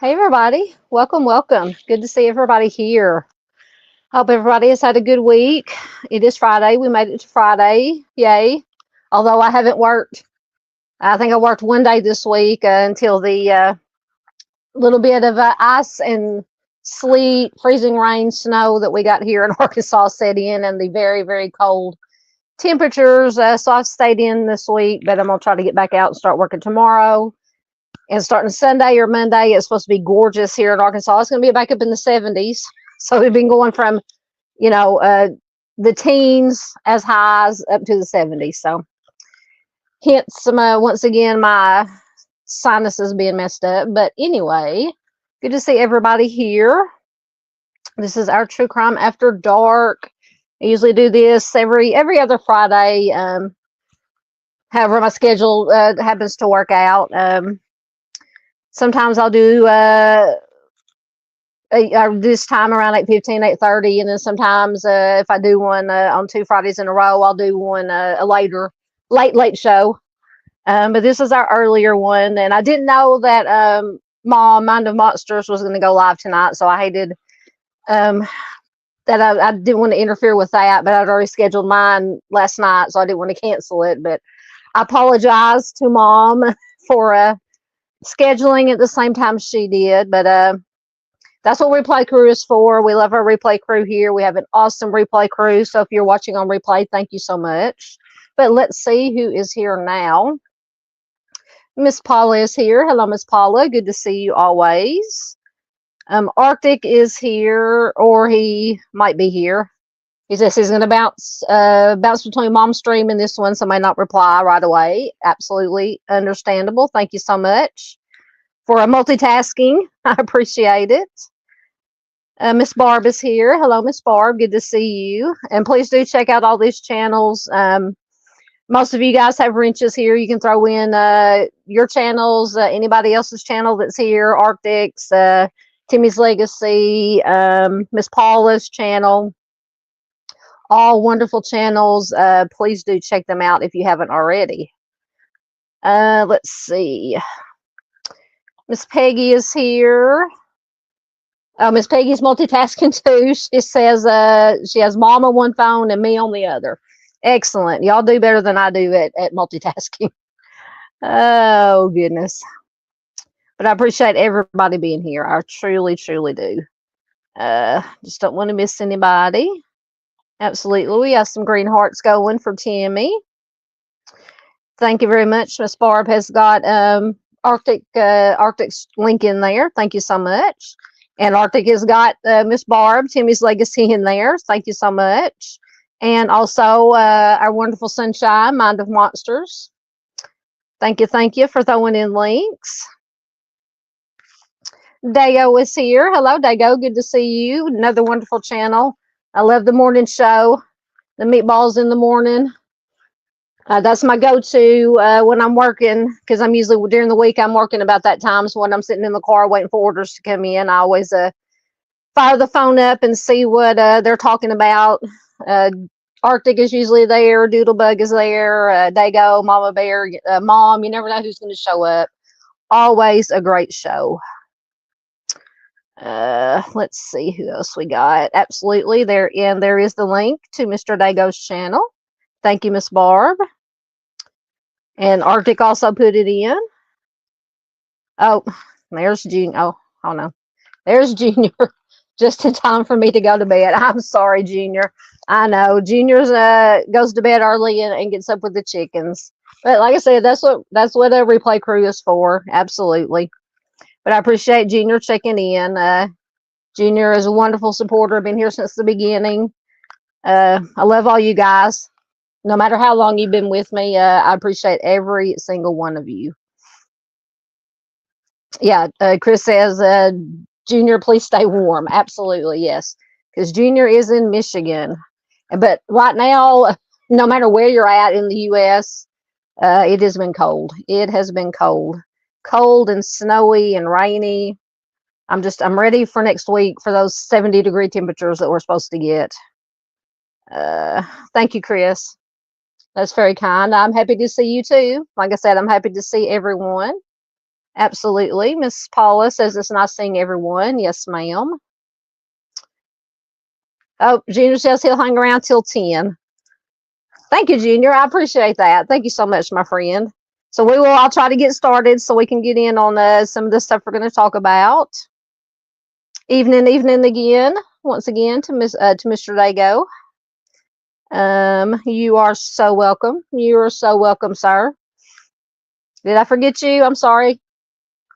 Hey everybody, welcome. Good to see everybody here. Hope everybody has had a good week. It is Friday. We made it to Friday. Yay. Although I haven't worked. I think I worked one day this week until the little bit of ice and sleet, freezing rain, snow that we got here in Arkansas set in, and the very, very cold temperatures. So I've stayed in this week, but I'm going to try to get back out and start working tomorrow. And starting Sunday or Monday, it's supposed to be gorgeous here in Arkansas. It's going to be back up in the 70s. So we've been going from, the teens as highs up to the 70s. So hence, once again, my sinuses being messed up. But anyway, good to see everybody here. This is our True Crime After Dark. I usually do this every other Friday. However, my schedule happens to work out. Sometimes I'll do this time around 8:15, 8:30, and then sometimes if I do one on 2 Fridays in a row, I'll do one a late show. But this is our earlier one, and I didn't know that Mom, Mind of Monsters, was going to go live tonight, so I hated that I didn't want to interfere with that, but I'd already scheduled mine last night, so I didn't want to cancel it. But I apologize to Mom for scheduling at the same time she did, but that's what Replay Crew is for. We love our Replay Crew here. We have an awesome Replay Crew, so if you're watching on replay, thank you so much. But let's see who is here now. Miss Paula is here. Hello, Miss Paula. Good to see you always. Arctic is here, or he might be here. He says he's going to bounce between Mom's stream and this one, so may not reply right away. Absolutely understandable. Thank you so much for multitasking. I appreciate it. Miss Barb is here. Hello, Miss Barb. Good to see you. And please do check out all these channels. Most of you guys have wrenches here. You can throw in your channels, anybody else's channel that's here, Arctic's, Timmy's Legacy, Miss Paula's channel. All wonderful channels. Please do check them out if you haven't already. Let's see. Miss Peggy is here. Oh, Miss Peggy's multitasking too. She says she has mom on one phone and me on the other. Excellent. Y'all do better than I do at multitasking. Oh, goodness. But I appreciate everybody being here. I truly, truly do. Just don't want to miss anybody. Absolutely. We have some green hearts going for Timmy. Thank you very much. Miss Barb has got Arctic's link in there. Thank you so much. And Arctic has got Miss Barb, Timmy's Legacy in there. Thank you so much. And also our wonderful Sunshine, Mind of Monsters. Thank you for throwing in links. Dago is here. Hello, Dago. Good to see you. Another wonderful channel. I love the morning show. The meatballs in the morning. That's my go-to when I'm working, because I'm usually during the week I'm working about that time. So when I'm sitting in the car waiting for orders to come in, I always fire the phone up and see what they're talking about. Arctic is usually there. Doodlebug is there. Dago, Mama Bear, Mom. You never know who's going to show up. Always a great show. Let's see who else we got. Absolutely, there is the link to Mr. Dago's channel. Thank you, Miss Barb. And Arctic also put it in. Oh, there's Junior. Oh no, there's Junior. Just in time for me to go to bed. I'm sorry, Junior. I know Junior's goes to bed early and gets up with the chickens. But like I said, that's what a replay crew is for. Absolutely. But I appreciate Junior checking in. Junior is a wonderful supporter. Been here since the beginning. I love all you guys. No matter how long you've been with me, I appreciate every single one of you. Yeah, Chris says, Junior, please stay warm. Absolutely, yes. Because Junior is in Michigan. But right now, no matter where you're at in the U.S., it has been cold. It has been cold. Cold and snowy and rainy. I'm ready for next week for those 70-degree temperatures that we're supposed to get. Thank you, Chris. That's very kind. I'm happy to see you too. Like I said, I'm happy to see everyone. Absolutely. Miss Paula says it's nice seeing everyone. Yes, ma'am. Oh, Junior says he'll hang around till 10. Thank you, Junior. I appreciate that. Thank you so much, my friend. So I'll try to get started so we can get in on some of the stuff we're going to talk about. Evening again. Once again to Mr. Dago. You are so welcome. You are so welcome, sir. Did I forget you? I'm sorry.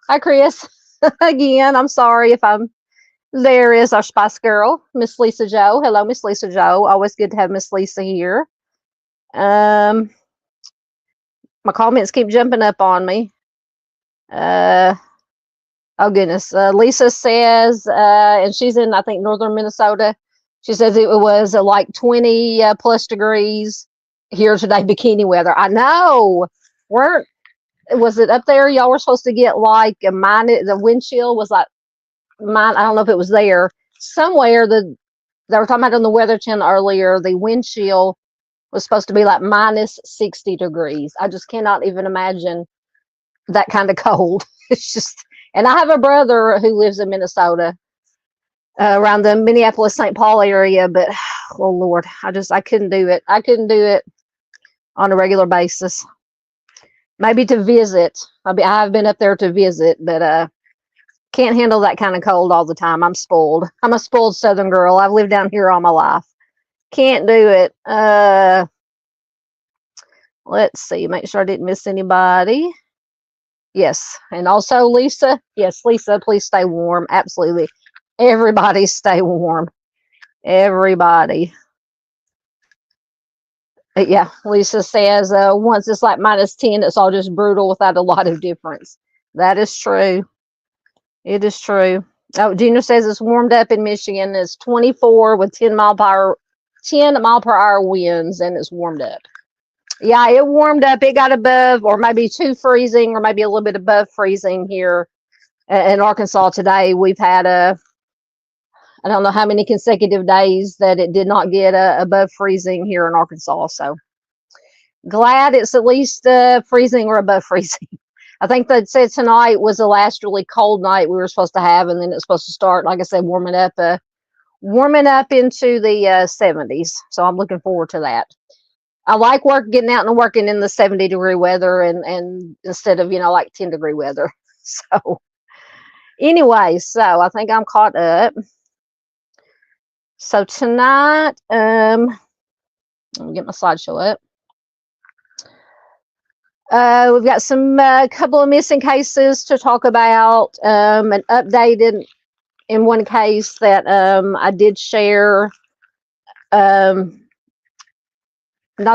Hi, Chris. Again, I'm sorry if I'm. There is our Spice Girl, Miss Lisa Joe. Hello, Miss Lisa Joe. Always good to have Miss Lisa here. My comments keep jumping up on me. Oh goodness. Lisa says, and she's in, I think, northern Minnesota. She says it was like 20 plus degrees here today, bikini weather. I know. Was it up there? Y'all were supposed to get like a minus. The wind chill was like I don't know if it was there somewhere. They were talking about on the Weather Channel earlier. The wind chill was supposed to be like minus 60 degrees. I just cannot even imagine that kind of cold. It's just, and I have a brother who lives in Minnesota, around the Minneapolis, St. Paul area, but oh Lord, I couldn't do it. I couldn't do it on a regular basis. Maybe to visit. I've been up there to visit, but can't handle that kind of cold all the time. I'm spoiled. I'm a spoiled Southern girl. I've lived down here all my life. Can't do it. Let's see. Make sure I didn't miss anybody. Yes. And also Lisa. Yes, Lisa, please stay warm. Absolutely. Everybody stay warm. Everybody. Yeah, Lisa says once it's like minus 10, it's all just brutal without a lot of difference. That is true. It is true. Oh, Junior says it's warmed up in Michigan. It's 24 with 10 mile per hour winds, and it's warmed up. Yeah, it warmed up. It got above, or maybe to freezing, or maybe a little bit above freezing here in Arkansas today. We've had I don't know how many consecutive days that it did not get above freezing here in Arkansas. So glad it's at least freezing or above freezing. I think they said tonight was the last really cold night we were supposed to have, and then it's supposed to start, like I said, warming up into the 70s. So I'm looking forward to that. I like getting out and working in the 70-degree weather, and instead of, like 10-degree weather. So anyway, so I think I'm caught up. So tonight, let me get my slideshow up. We've got some couple of missing cases to talk about. An update in one case that I did share. Not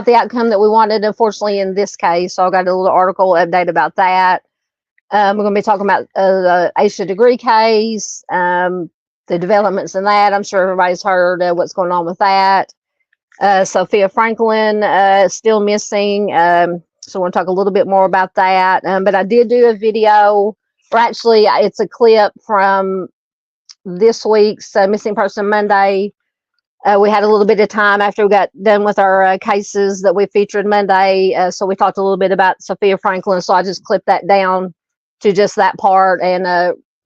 the outcome that we wanted, unfortunately, in this case. So I got a little article update about that. We're going to be talking about the Asha Degree case, the developments in that. I'm sure everybody's heard what's going on with that. Sophia Franklin is still missing. So I want to talk a little bit more about that. But I did do a video, or actually, it's a clip from this week's Missing Person Monday. We had a little bit of time after we got done with our cases that we featured Monday. So we talked a little bit about Sophia Franklin. So I just clipped that down to just that part and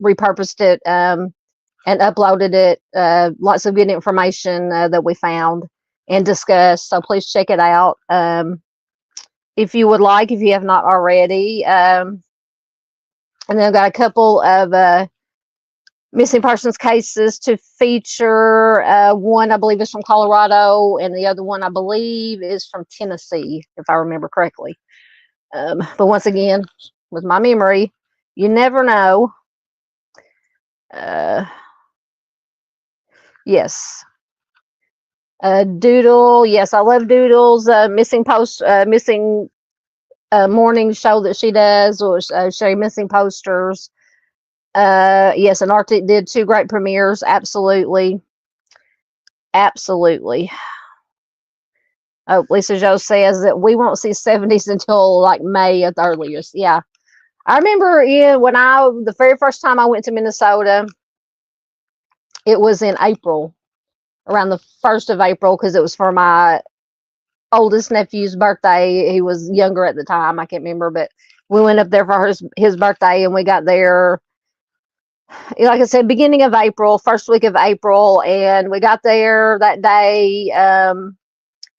repurposed it and uploaded it. Lots of good information that we found and discussed. So please check it out if you would like, if you have not already. And then I've got a couple of missing persons cases to feature. One, I believe, is from Colorado, and the other one, I believe, is from Tennessee, if I remember correctly. But once again, with my memory, you never know. Yes. Doodle. Yes, I love Doodle's missing morning show that she does, or Sherry Missing Posters. Yes, and Arctic did 2 great premieres. Absolutely. Oh, Lisa Jo says that we won't see 70s until like May at the earliest. Yeah. I remember when the very first time I went to Minnesota, it was in April, around the 1st of April, because it was for my oldest nephew's birthday. He was younger at the time. I can't remember, but we went up there for his birthday, and we got there, like I said, beginning of April, first week of April, and we got there that day, and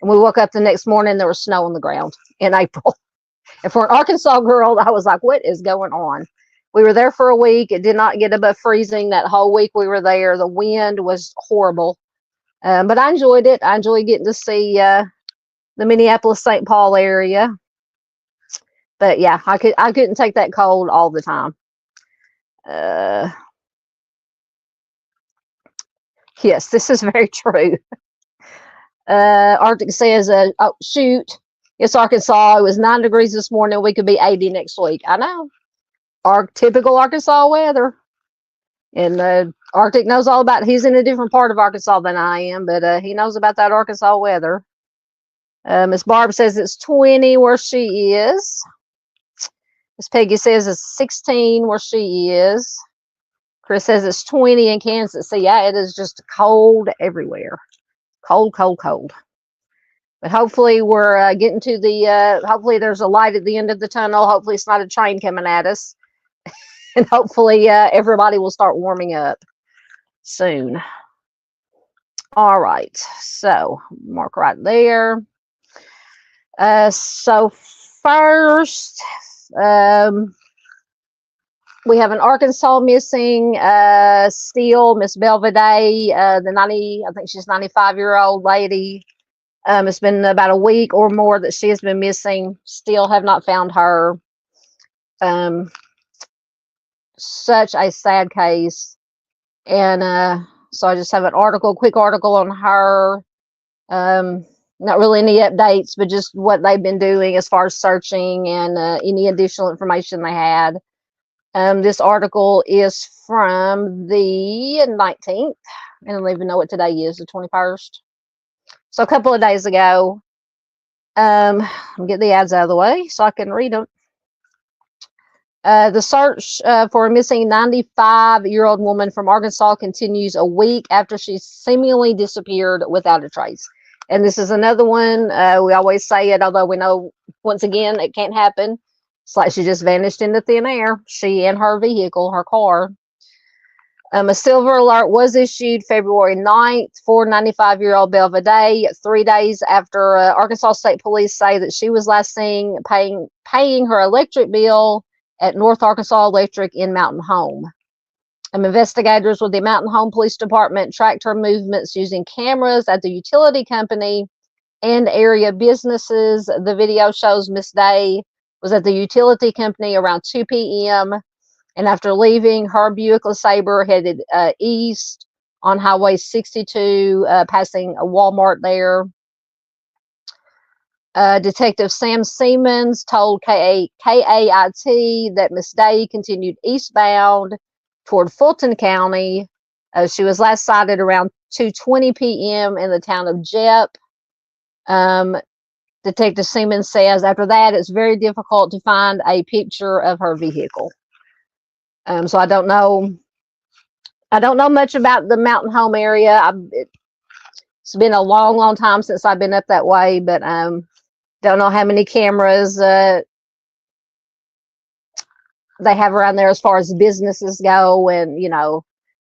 we woke up the next morning, there was snow on the ground in April. And for an Arkansas girl, I was like, what is going on? We were there for a week. It did not get above freezing that whole week we were there. The wind was horrible, but I enjoyed it. I enjoyed getting to see the Minneapolis-St. Paul area. But yeah, I couldn't take that cold all the time. Yes, this is very true. Arctic says, oh, shoot, it's Arkansas. It was 9 degrees this morning. We could be 80 next week. I know. Our typical Arkansas weather. And Arctic knows all about it. He's in a different part of Arkansas than I am, but he knows about that Arkansas weather. Miss Barb says it's 20 where she is. Miss Peggy says it's 16 where she is. Chris says it's 20 in Kansas. So yeah, it is just cold everywhere. Cold, cold, cold. But hopefully we're getting to the, hopefully there's a light at the end of the tunnel. Hopefully it's not a train coming at us. And hopefully everybody will start warming up soon. All right. So mark right there. So first, we have an Arkansas missing, still Miss Belva Day, I think she's 95-year-old lady. It's been about a week or more that she has been missing. Still have not found her. Such a sad case. And so I just have an quick article on her. Not really any updates, but just what they've been doing as far as searching and any additional information they had. This article is from the 19th. I don't even know what today is, the 21st. So a couple of days ago. I'll get the ads out of the way so I can read them. The search for a missing 95-year-old woman from Arkansas continues a week after she seemingly disappeared without a trace. And this is another one. We always say it, although we know, once again, it can't happen. It's like she just vanished into thin air. She and her vehicle, her car. A silver alert was issued February 9th for 95-year-old Belva Day, 3 days after Arkansas State Police say that she was last seen paying her electric bill at North Arkansas Electric in Mountain Home. Investigators with the Mountain Home Police Department tracked her movements using cameras at the utility company and area businesses. The video shows Miss Day was at the utility company around 2 p.m. and after leaving, her Buick LeSabre headed east on Highway 62, passing a Walmart there. Detective Sam Siemens told KAIT that Miss Day continued eastbound toward Fulton County. She was last sighted around 2:20 p.m. in the town of Jep. Detective Siemens says after that, it's very difficult to find a picture of her vehicle. So I don't know much about the Mountain Home area. It's been a long time since I've been up that way, but don't know how many cameras they have around there as far as businesses go, and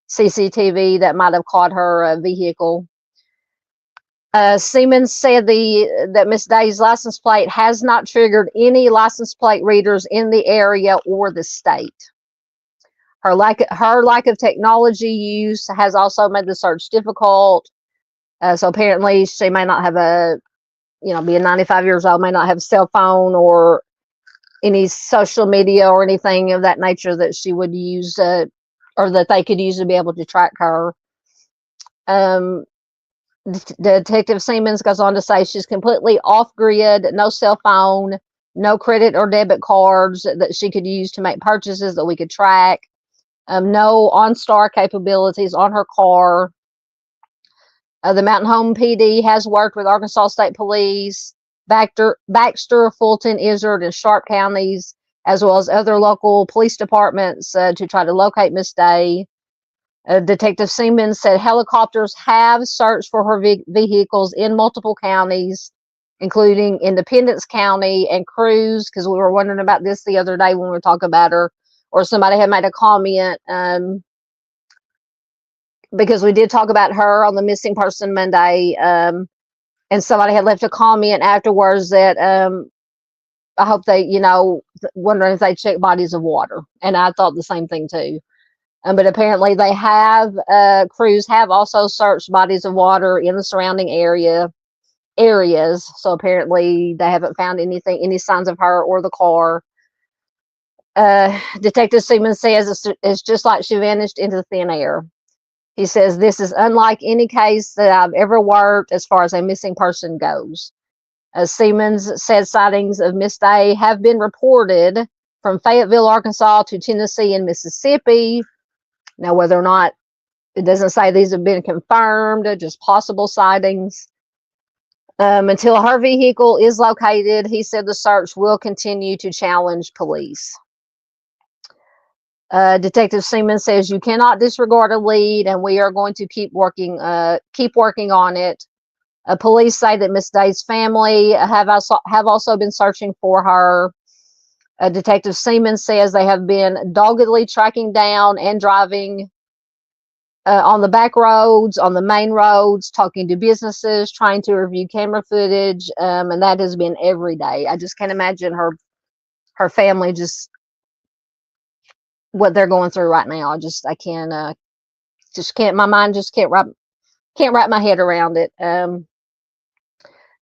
CCTV that might have caught her vehicle. Siemens said that Miss Day's license plate has not triggered any license plate readers in the area or the state. Her lack of technology use has also made the search difficult. So apparently she may not have being 95 years old, may not have a cell phone or any social media or anything of that nature that she would use or that they could use to be able to track her. Detective Siemens goes on to say she's completely off grid, no cell phone, no credit or debit cards that she could use to make purchases that we could track. No OnStar capabilities on her car. The Mountain Home PD has worked with Arkansas State Police, Baxter, Fulton, Izard, and Sharp counties, as well as other local police departments to try to locate Miss Day. Detective Siemens said helicopters have searched for her vehicles in multiple counties, including Independence County, and crews, because we were wondering about this the other day when we were talking about her, or somebody had made a comment, because we did talk about her on the Missing Person Monday, and somebody had left a comment afterwards that I hope they, wondering if they check bodies of water, and I thought the same thing too. But apparently they have, crews have also searched bodies of water in the surrounding areas. So apparently they haven't found any signs of her or the car. Detective Siemens says it's just like she vanished into thin air. He says this is unlike any case that I've ever worked as far as a missing person goes. Siemens says sightings of Miss Day have been reported from Fayetteville, Arkansas to Tennessee and Mississippi. Now, whether or not, it doesn't say these have been confirmed, just possible sightings. Until her vehicle is located, he said the search will continue to challenge police. Detective Siemens says you cannot disregard a lead, and we are going to keep working on it. Police say that Miss Day's family have also been searching for her. Detective Siemens says they have been doggedly tracking down and driving on the back roads, on the main roads, talking to businesses, trying to review camera footage, and that has been every day. I just can't imagine her family, just what they're going through right now. I can't. My mind just can't wrap my head around it.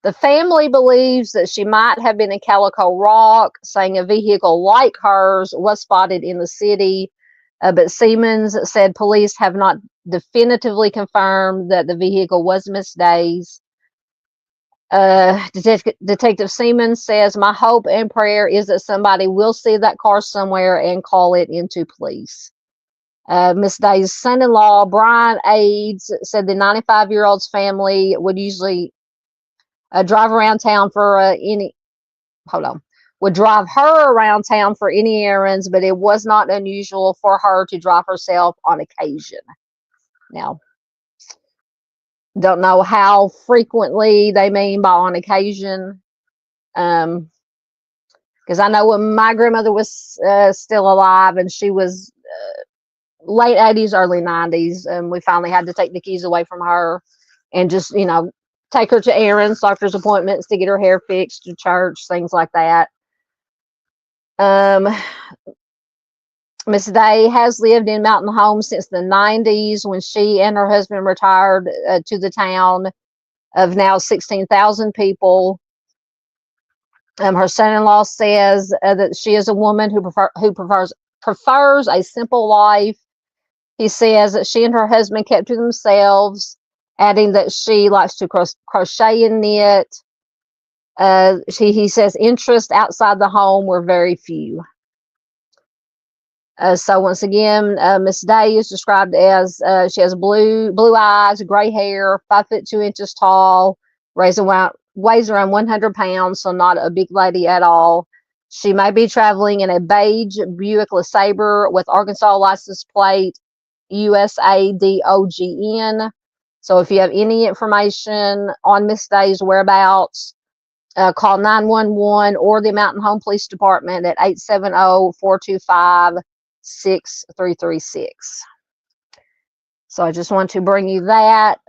The family believes that she might have been in Calico Rock, saying a vehicle like hers was spotted in the city. But Siemens said police have not definitively confirmed that the vehicle was Miss Day's. Detective Siemens says, my hope and prayer is that somebody will see that car somewhere and call it into police. Miss Day's son-in-law, Brian Aids, said the 95-year-old's family would usually drive around town for would drive her around town for any errands, but it was not unusual for her to drive herself on occasion. Now, don't know how frequently they mean by on occasion. because I know when my grandmother was still alive, and she was late 80s, early 90s, and we finally had to take the keys away from her and just, take her to errands, doctor's appointments, to get her hair fixed, to church, things like that. Miss Day has lived in Mountain Home since the 90s, when she and her husband retired to the town of now 16,000 people. Her son-in-law says that she is a woman who prefers a simple life. He says that she and her husband kept to themselves, adding that she likes to crochet and knit. He says interests outside the home were very few. So once again, Miss Day is described as she has blue eyes, gray hair, 5'2" tall, weighs around 100 pounds, so not a big lady at all. She may be traveling in a beige Buick LeSabre with Arkansas license plate USADOGN. So if you have any information on Miss Day's whereabouts, call 911 or the Mountain Home Police Department at 870-425-6336. So I just want to bring you that.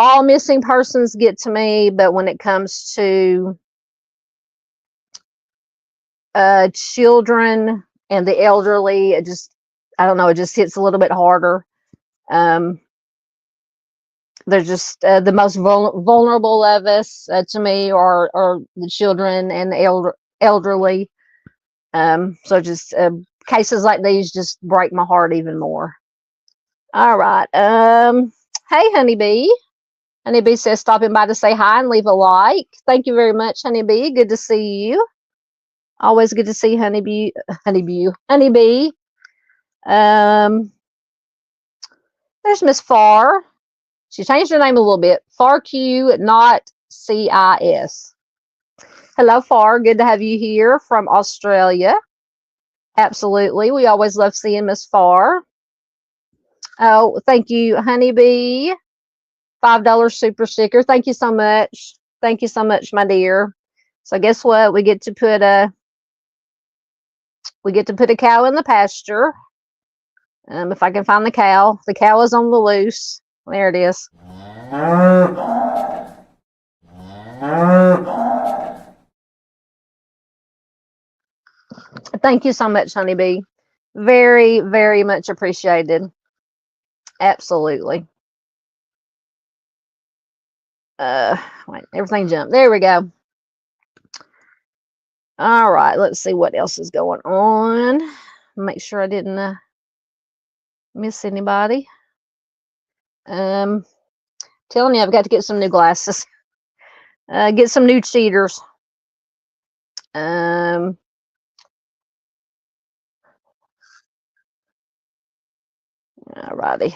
All missing persons get to me, but when it comes to children and the elderly, I don't know, it just hits a little bit harder. They're just the most vulnerable of us to me, are the children and the elderly. So just cases like these just break my heart even more. All right. Hey, Honeybee. Honeybee says stopping by to say hi and leave a like. Thank you very much, Honeybee. Good to see you. Always good to see Honeybee. There's Miss Farr. She changed her name a little bit. Far Q, not CIS. Hello, Far. Good to have you here from Australia. Absolutely. We always love seeing Miss Farr. Oh, thank you, Honeybee. $5 super sticker. Thank you so much. Thank you so much, my dear. So guess what? We get to put a cow in the pasture. If I can find the cow. The cow is on the loose. There it is. Thank you so much, Honeybee. Very, very much appreciated. Absolutely. Wait, everything jumped. There we go. All right, let's see what else is going on. Make sure I didn't miss anybody. Telling you, I've got to get some new glasses. Get some new cheaters. All righty.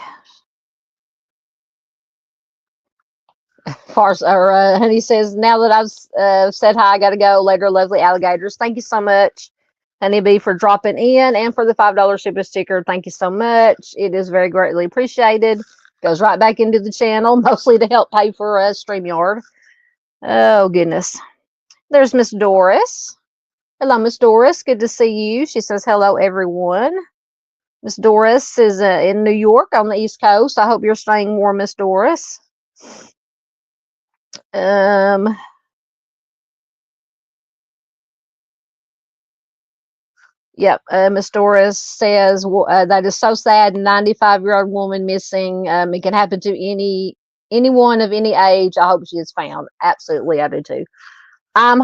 Honey says, now that I've said hi, I got to go. Later, lovely alligators. Thank you so much, Honeybee, for dropping in, and for the $5 super sticker. Thank you so much. It is very greatly appreciated. Goes right back into the channel, mostly to help pay for StreamYard. Oh, goodness. There's Miss Doris. Hello, Miss Doris. Good to see you. She says, hello, everyone. Miss Doris is in New York on the East Coast. I hope you're staying warm, Miss Doris. Yep. Miss Doris says that is so sad. 95-year-old woman missing. It can happen to anyone of any age. I hope she is found. Absolutely, I do too. I'm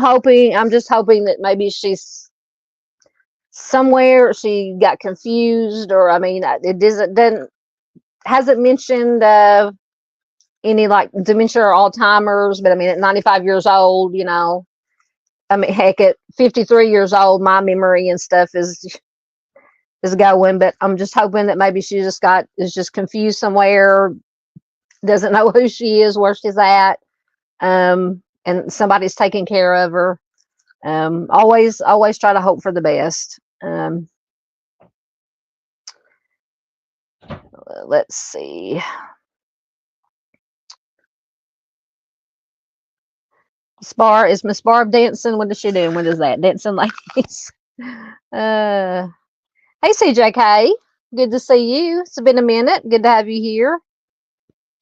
just hoping that maybe she's somewhere. She got confused, or I mean, it hasn't mentioned any like dementia or Alzheimer's, but I mean, at 95 years old, I mean, heck, at 53 years old, my memory and stuff is going, but I'm just hoping that maybe she is just confused somewhere, doesn't know who she is, where she's at, and somebody's taking care of her. Always try to hope for the best. Let's see. Is Miss Barb dancing? What is she doing? What is that? Dancing ladies. Hey, CJK. Good to see you. It's been a minute. Good to have you here.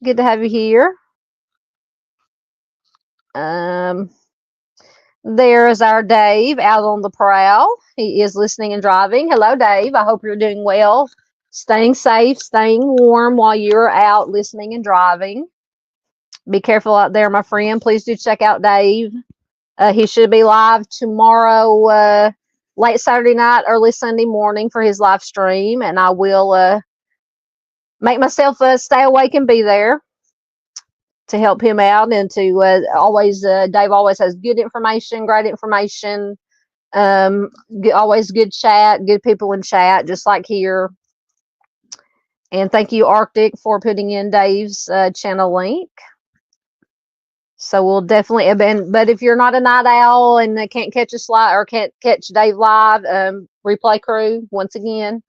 Good to have you here. There is our Dave out on the prowl. He is listening and driving. Hello, Dave. I hope you're doing well. Staying safe, staying warm while you're out listening and driving. Be careful out there, my friend. Please do check out Dave. He should be live tomorrow, late Saturday night, early Sunday morning for his live stream, and I will make myself stay awake and be there to help him out, and to always Dave always has good information, great information, always good chat, good people in chat, just like here. And thank you, Arctic, for putting in Dave's channel link. So we'll definitely, but if you're not a night owl and can't catch us live or can't catch Dave live, replay crew, once again,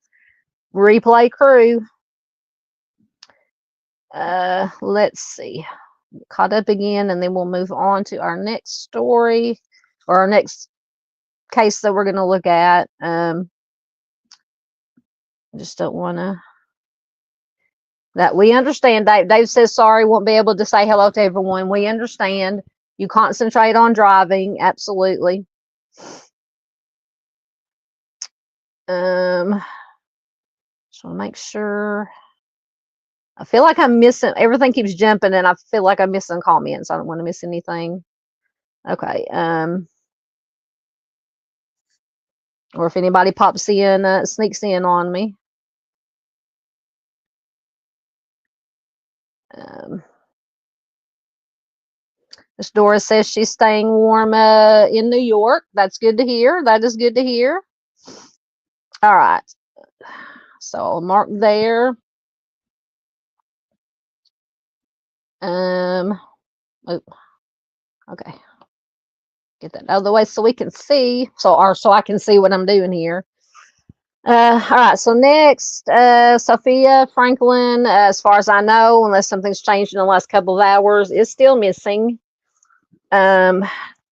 replay crew. Let's see, caught up again, and then we'll move on to our next story or our next case that we're going to look at. Just don't want to. That we understand. Dave says sorry, won't be able to say hello to everyone. We understand. You concentrate on driving. Absolutely. Just want to make sure. I feel like I'm missing. Everything keeps jumping, and I feel like I'm missing comments. I don't want to miss anything. Okay. Or if anybody pops in, sneaks in on me. Miss Doris says she's staying warm in New York. That's good to hear. That is good to hear. All right. So I'll mark there. Okay. Get that out of the way so we can see. So I can see what I'm doing here. All right. So next, Sophia Franklin, as far as I know, unless something's changed in the last couple of hours, is still missing.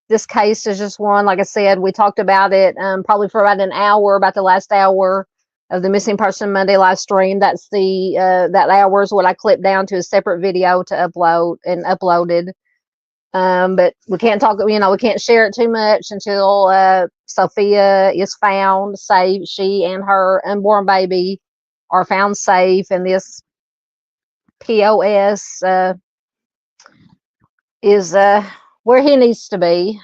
This case is just one, like I said, we talked about it probably for about an hour, about the last hour of the Missing Person Monday live stream. That's that hour is what I clipped down to a separate video to upload and uploaded. But we can't talk, we can't share it too much until Sophia is found safe. She and her unborn baby are found safe, and this POS is where he needs to be.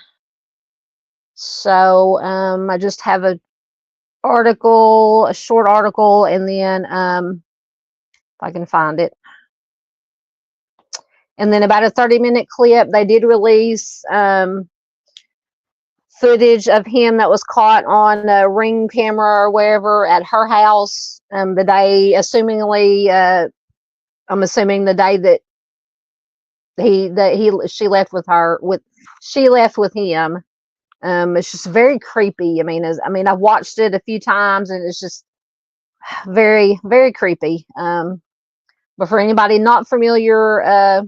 So I just have a short article, and then if I can find it, and then about a 30-minute clip. They did release footage of him that was caught on a Ring camera or wherever at her house the day, assumingly, I'm assuming the day that she left with him. It's just very creepy. I mean, I've watched it a few times, and it's just very, very creepy. But for anybody not familiar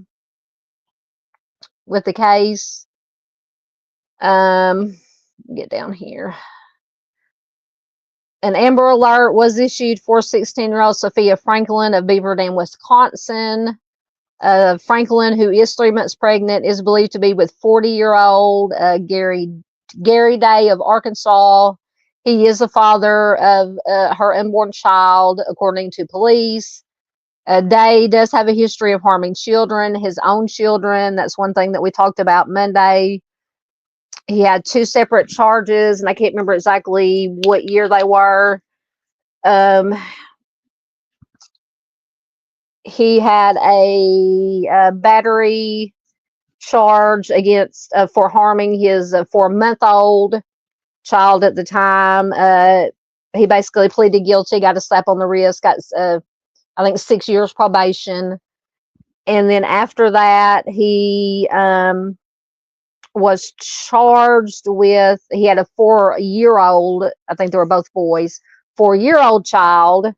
with the case, get down here. An Amber Alert was issued for 16-year-old Sophia Franklin of Beaver Dam, Wisconsin. Franklin, who is 3 months pregnant, is believed to be with 40-year-old Gary Day of Arkansas. He is the father of her unborn child, according to police. Day does have a history of harming children, his own children. That's one thing that we talked about Monday. He had 2 separate charges, and I can't remember exactly what year they were. He had a battery charge against for harming his 4-month-old child at the time. He basically pleaded guilty, got a slap on the wrist, got I think 6 years probation, and then after that he was charged with, he had a 4-year-old, I think they were both boys, 4-year-old child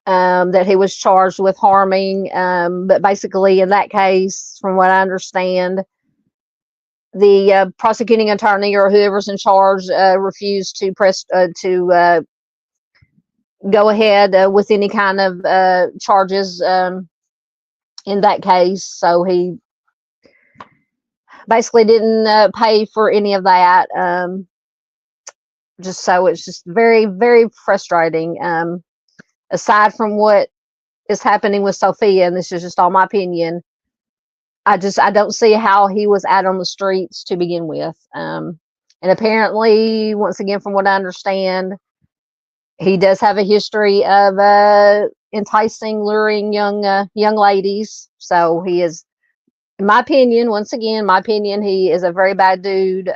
that he was charged with harming. But basically in that case, from what I understand, the prosecuting attorney or whoever's in charge refused to go ahead with any kind of charges in that case. So he basically didn't pay for any of that. Just so it's just very, very frustrating. Aside from what is happening with Sophia, and this is just all my opinion, I don't see how he was out on the streets to begin with. And apparently, once again, from what I understand, he does have a history of enticing, luring young ladies. So he is, in my opinion, once again, my opinion, he is a very bad dude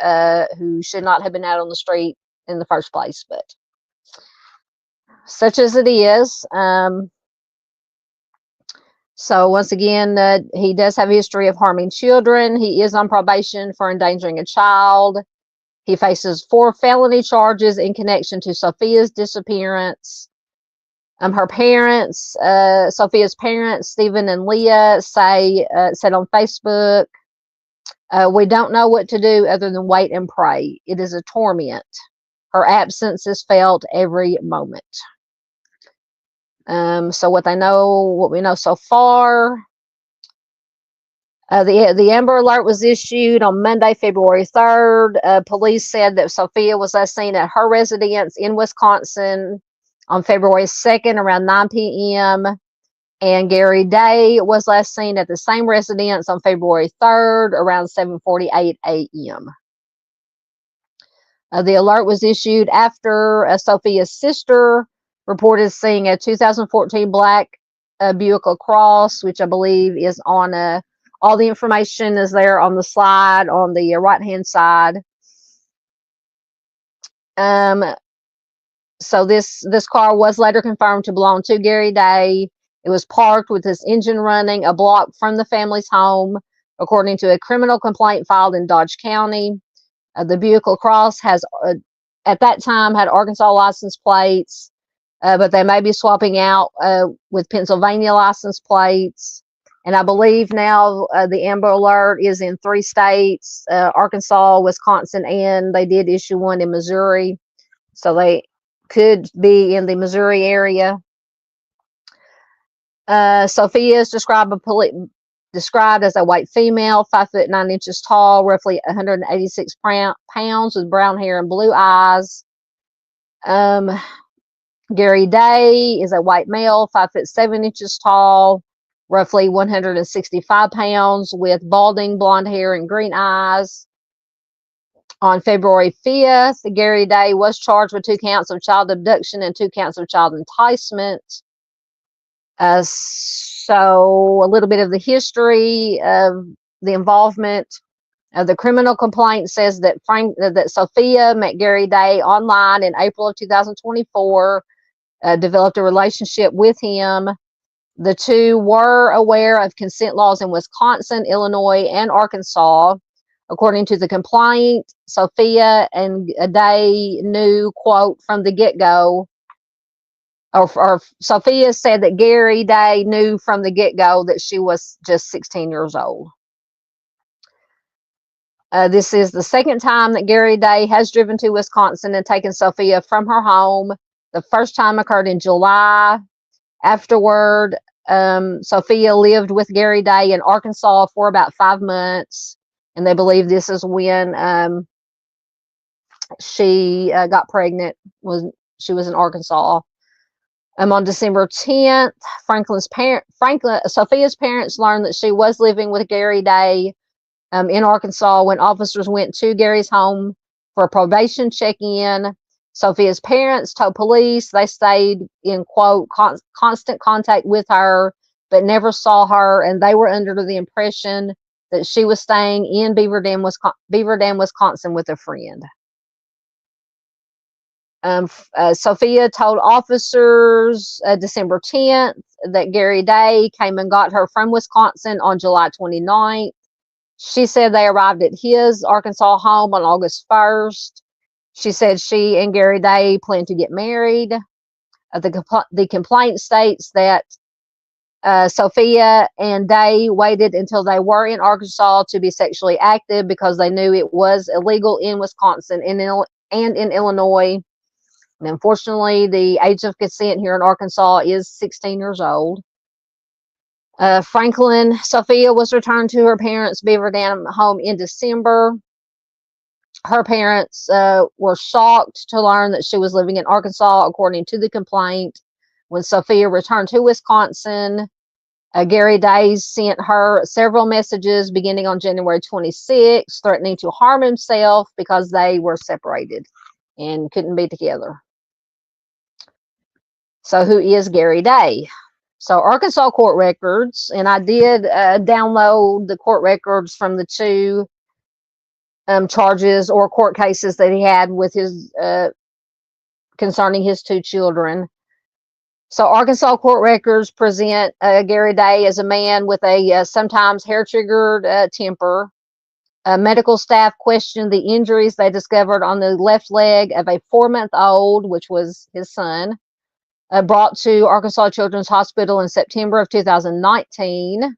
who should not have been out on the street in the first place. But such as it is. So once again, he does have a history of harming children. He is on probation for endangering a child. He faces 4 felony charges in connection to Sophia's disappearance. Her parents, Sophia's parents, Stephen and Leah, said on Facebook, "We don't know what to do other than wait and pray. It is a torment. Her absence is felt every moment." So what we know so far, the Amber Alert was issued on Monday, February 3rd. Police said that Sophia was last seen at her residence in Wisconsin on February 2nd around 9 p.m. And Gary Day was last seen at the same residence on February 3rd around 7:48 a.m. The alert was issued after Sophia's sister reported seeing a 2014 black Buick LaCrosse, which I believe is on all the information is there on the slide on the right-hand side. So this car was later confirmed to belong to Gary Day. It was parked with its engine running a block from the family's home, according to a criminal complaint filed in Dodge County. The Buick LaCrosse has, at that time, had Arkansas license plates, but they may be swapping out with Pennsylvania license plates. And I believe now the Amber Alert is in 3 states, Arkansas, Wisconsin, and they did issue one in Missouri. So they could be in the Missouri area. Sophia is described as a white female, 5 foot 9 inches tall, roughly 186 pounds, with brown hair and blue eyes. Gary Day is a white male, 5 foot 7 inches tall, roughly 165 pounds, with balding blonde hair and green eyes. On February 5th, Gary Day was charged with 2 counts of child abduction and 2 counts of child enticement. So a little bit of the history of the involvement. The criminal complaint says that that Sophia met Gary Day online in April of 2024, developed a relationship with him. The two were aware of consent laws in Wisconsin, Illinois, and Arkansas. According to the complaint, Sophia and Day knew, quote, from the get-go, or Sophia said that Gary Day knew from the get-go that she was just 16 years old. This is the second time that Gary Day has driven to Wisconsin and taken Sophia from her home. The first time occurred in July. Afterward, Sophia lived with Gary Day in Arkansas for about 5 months, and they believe this is when she got pregnant. She was in Arkansas. On December 10th, Sophia's parents learned that she was living with Gary Day in Arkansas when officers went to Gary's home for a probation check-in. Sophia's parents told police they stayed in, quote, constant contact with her, but never saw her, and they were under the impression that she was staying in Beaver Dam, Wisconsin with a friend. Sophia told officers December 10th that Gary Day came and got her from Wisconsin on July 29th. She said they arrived at his Arkansas home on August 1st. She said she and Gary Day planned to get married. The complaint states that Sophia and Day waited until they were in Arkansas to be sexually active because they knew it was illegal in Wisconsin and in Illinois. And unfortunately, the age of consent here in Arkansas is 16 years old. Franklin Sophia was returned to her parents' Beaver Dam home in December. Her parents were shocked to learn that she was living in Arkansas, according to the complaint. When Sophia returned to Wisconsin, Gary Days sent her several messages beginning on January 26, threatening to harm himself because they were separated and couldn't be together. So who is Gary Day? So Arkansas court records, and I did download the court records from the two charges or court cases that he had with his concerning his two children. So Arkansas court records present Gary Day as a man with a sometimes hair-triggered temper. Medical staff questioned the injuries they discovered on the left leg of a 4-month-old, which was his son, brought to Arkansas Children's Hospital in September of 2019.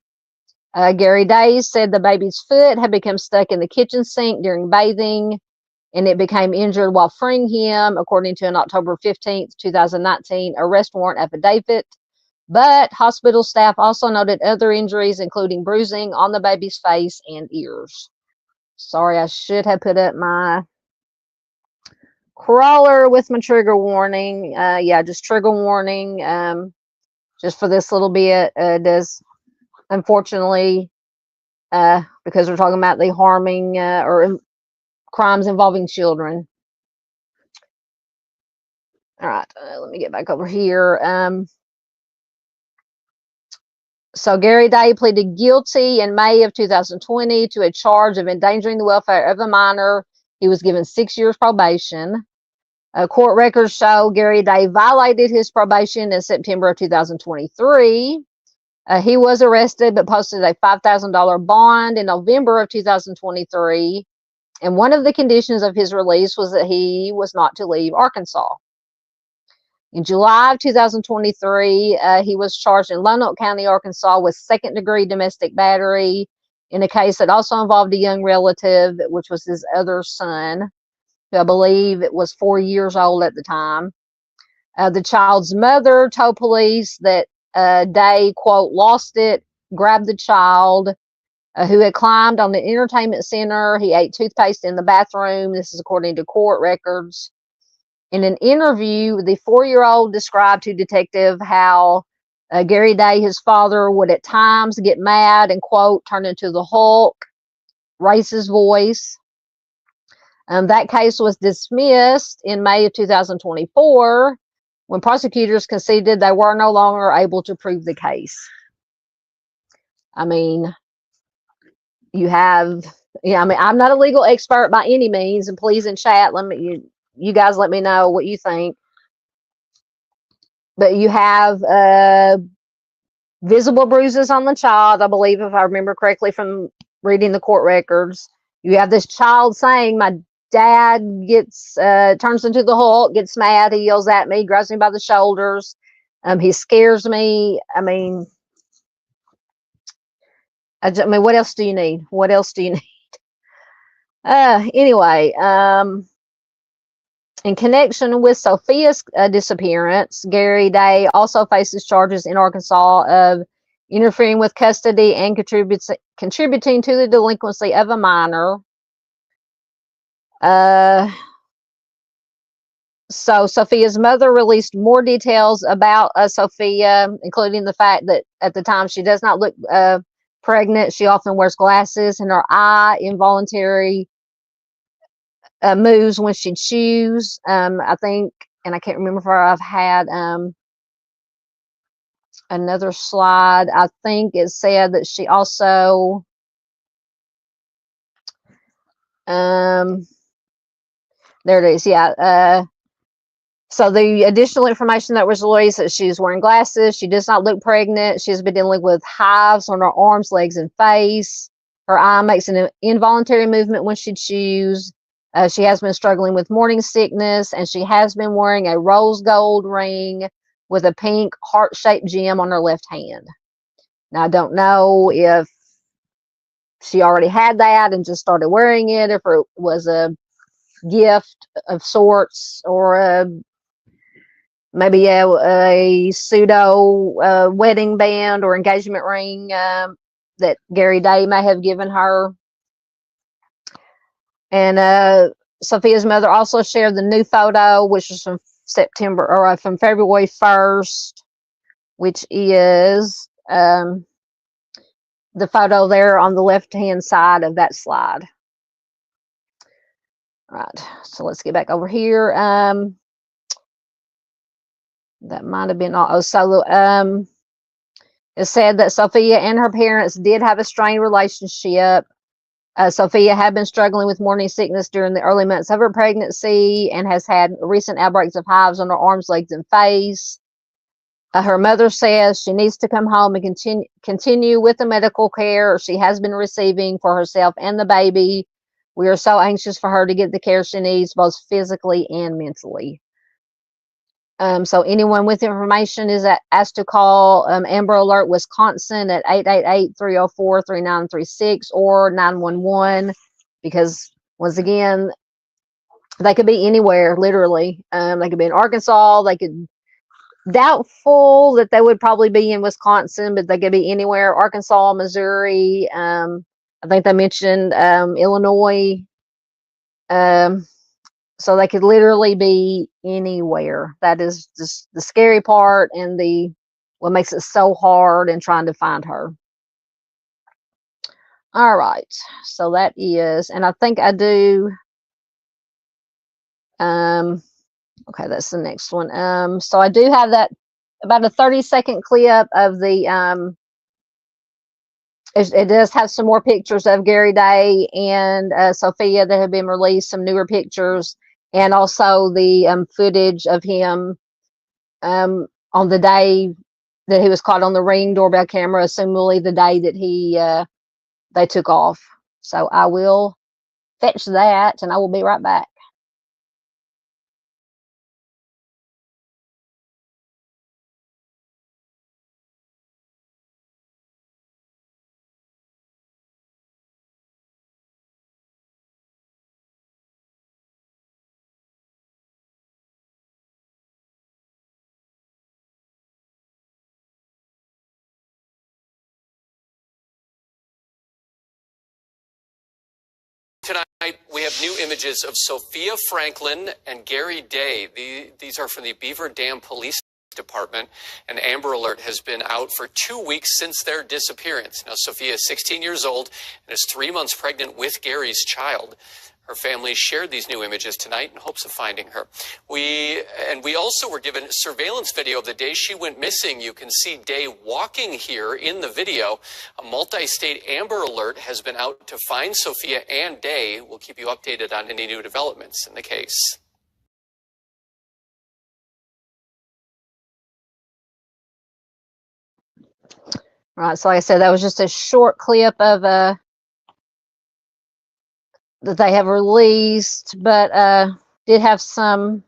Gary Day said the baby's foot had become stuck in the kitchen sink during bathing, and it became injured while freeing him, according to an October 15th, 2019 arrest warrant affidavit. But hospital staff also noted other injuries, including bruising on the baby's face and ears. Sorry, I should have put up my crawler with my trigger warning. Yeah, just trigger warning. Just for this little bit, does unfortunately, because we're talking about the harming or crimes involving children. All right, let me get back over here. So Gary Day pleaded guilty in May of 2020 to a charge of endangering the welfare of a minor. He was given 6 years probation. Court records show Gary Day violated his probation in September of 2023. He was arrested but posted a $5,000 bond in November of 2023. And one of the conditions of his release was that he was not to leave Arkansas. In July of 2023, he was charged in Lonoke County, Arkansas, with second-degree domestic battery in a case that also involved a young relative, which was his other son, who I believe it was 4 years old at the time. The child's mother told police that Day, quote, lost it, grabbed the child, who had climbed on the entertainment center. He ate toothpaste in the bathroom. This is according to court records. In an interview, the 4-year-old described to detective how Gary Day, his father, would at times get mad and, quote, turn into the Hulk, raise his voice. That case was dismissed in May of 2024 when prosecutors conceded they were no longer able to prove the case. I mean, you have, yeah, I mean, I'm not a legal expert by any means, and please in chat, you guys let me know what you think. But you have visible bruises on the child, I believe, if I remember correctly from reading the court records. You have this child saying, my dad gets turns into the Hulk, gets mad, he yells at me, grabs me by the shoulders, he scares me. I mean, what else do you need? What else do you need? Anyway, in connection with Sophia's disappearance, Gary Day also faces charges in Arkansas of interfering with custody and contributing to the delinquency of a minor. So Sophia's mother released more details about Sophia, including the fact that at the time she does not look pregnant. She often wears glasses, and her eye involuntary moves when she chews. I think, and I can't remember if I've had another slide. I think it said that she also there it is. Yeah. So the additional information that was released that she's wearing glasses, she does not look pregnant, she's been dealing with hives on her arms, legs, and face. Her eye makes an involuntary movement when she chews. She has been struggling with morning sickness, and she has been wearing a rose gold ring with a pink heart-shaped gem on her left hand. Now, I don't know if she already had that and just started wearing it, if it was a gift of sorts, or maybe a pseudo wedding band or engagement ring that Gary Day may have given her. And Sophia's mother also shared the new photo, which was from from February 1st, which is the photo there on the left-hand side of that slide. All right, so let's get back over here. That might have been all. So it said that Sophia and her parents did have a strained relationship. Sophia had been struggling with morning sickness during the early months of her pregnancy and has had recent outbreaks of hives on her arms, legs, and face. Her mother says she needs to come home and continue with the medical care she has been receiving for herself and the baby. We are so anxious for her to get the care she needs, both physically and mentally. So anyone with information is asked to call Amber Alert Wisconsin at 888-304-3936 or 911, because once again, they could be anywhere, literally. They could be in Arkansas. They could, doubtful that they would probably be in Wisconsin, but they could be anywhere. Arkansas, Missouri. I think they mentioned Illinois. So they could literally be anywhere. That is just the scary part and what makes it so hard in trying to find her. All right, so that is, and I think I do. Okay, that's the next one. So I do have that about a 30-second clip of the. It does have some more pictures of Gary Day and Sophia that have been released. Some newer pictures. And also the footage of him on the day that he was caught on the Ring doorbell camera, assumably the day that they took off. So I will fetch that, and I will be right back. Tonight, we have new images of Sophia Franklin and Gary Day. These are from the Beaver Dam Police Department. An Amber Alert has been out for 2 weeks since their disappearance. Now, Sophia is 16 years old and is 3 months pregnant with Gary's child. Her family shared these new images tonight in hopes of finding her. We also were given surveillance video of the day she went missing. You can see Day walking here in the video. A multi-state Amber Alert has been out to find Sophia and Day. We'll keep you updated on any new developments in the case. All right, so like I said, that was just a short clip of that they have released, but did have some,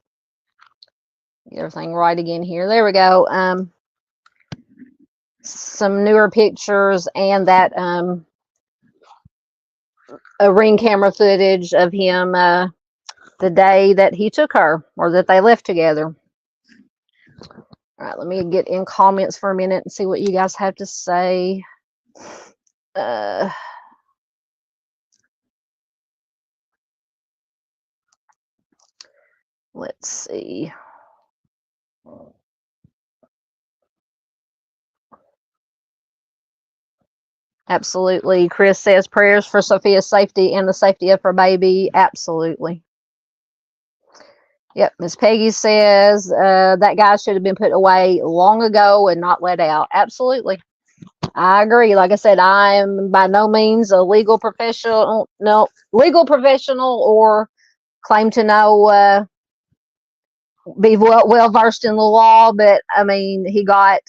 get everything right again here. There we go. Some newer pictures and that a Ring camera footage of him the day that he took her, or that they left together. All right, let me get in comments for a minute and see what you guys have to say. Let's see. Absolutely. Chris says prayers for Sophia's safety and the safety of her baby. Absolutely. Yep. Miss Peggy says that guy should have been put away long ago and not let out. Absolutely. I agree. Like I said, I am by no means a legal professional, or claim to know, be well versed in the law, but I mean, he got,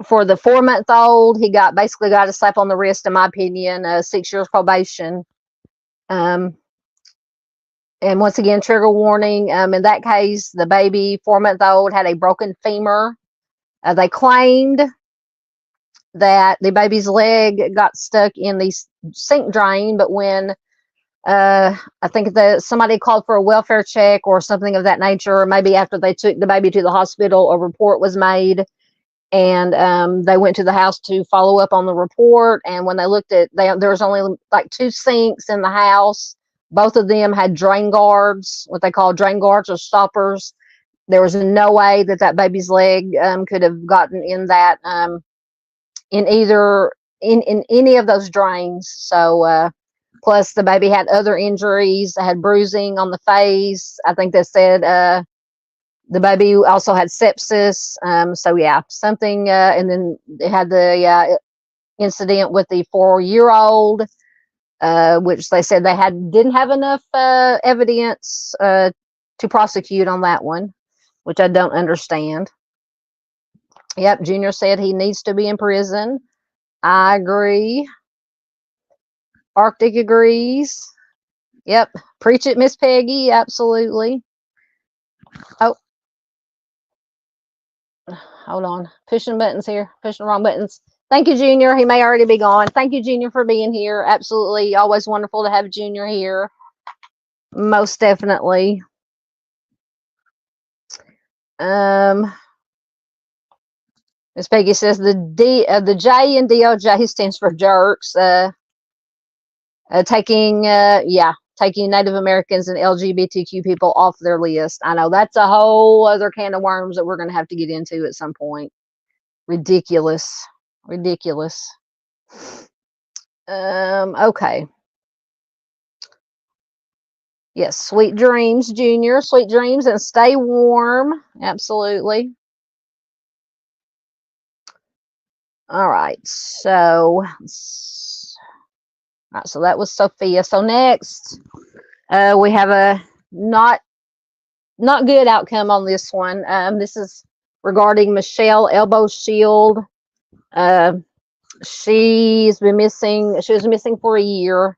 for the 4-month-old, he basically got a slap on the wrist, in my opinion, 6 years probation. And once again, trigger warning. In that case, the baby, 4-month-old, had a broken femur. They claimed that the baby's leg got stuck in the sink drain, but when I think that somebody called for a welfare check or something of that nature, or maybe after they took the baby to the hospital, a report was made, and they went to the house to follow up on the report. And when they looked at, there was only like 2 sinks in the house. Both of them had drain guards, what they call drain guards or stoppers. There was no way that that baby's leg could have gotten in that in any of those drains. So plus the baby had other injuries, had bruising on the face. I think they said the baby also had sepsis. So yeah, something. And then they had the incident with the 4-year-old, which they said they didn't have enough evidence to prosecute on that one, which I don't understand. Yep, Junior said he needs to be in prison. I agree. Arctic agrees. Yep, preach it, Miss Peggy. Absolutely. Oh, hold on. Pushing buttons here. Pushing the wrong buttons. Thank you, Junior. He may already be gone. Thank you, Junior, for being here. Absolutely. Always wonderful to have Junior here. Most definitely. Miss Peggy says the J in DOJ stands for jerks. Taking Native Americans and LGBTQ people off their list. I know that's a whole other can of worms that we're going to have to get into at some point. Ridiculous. Okay. Yes, sweet dreams, Junior. Sweet dreams, and stay warm. Absolutely. All right. So that was Sophia. So next, we have a not good outcome on this one. This is regarding Michelle Elbow Shield. She was missing for a year.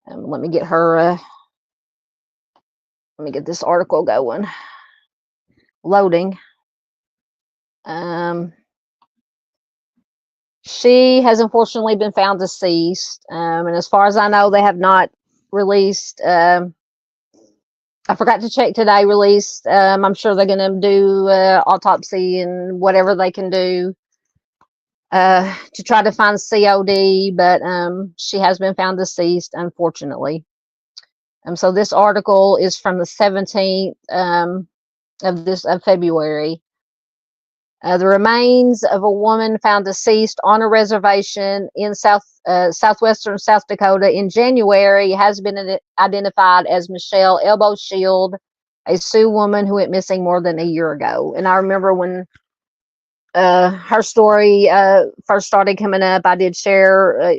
Let me get her. Let me get this article going. Loading. She has unfortunately been found deceased. And as far as I know, they have not released. I forgot to check today. Released. I'm sure they're going to do autopsy and whatever they can do to try to find COD. But she has been found deceased, unfortunately. So this article is from the 17th of February. The remains of a woman found deceased on a reservation in southwestern South Dakota in January has been identified as Michelle Elbow Shield, a Sioux woman who went missing more than a year ago. And I remember when her story first started coming up, I did share,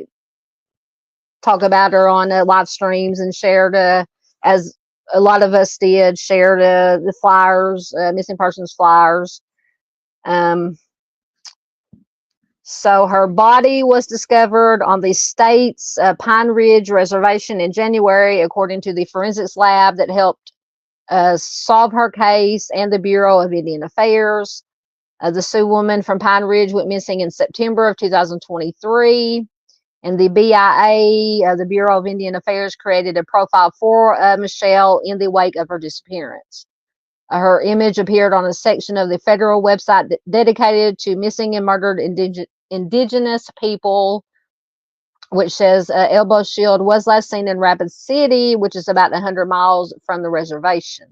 talk about her on live streams, and shared, as a lot of us did, shared the flyers, missing persons flyers. So her body was discovered on the state's Pine Ridge Reservation in January, according to the forensics lab that helped solve her case and the Bureau of Indian Affairs. The Sioux woman from Pine Ridge went missing in September of 2023, and the BIA, the Bureau of Indian Affairs, created a profile for Michelle in the wake of her disappearance. Her image appeared on a section of the federal website dedicated to missing and murdered indigenous people, which says Elbow Shield was last seen in Rapid City, which is about 100 miles from the reservation.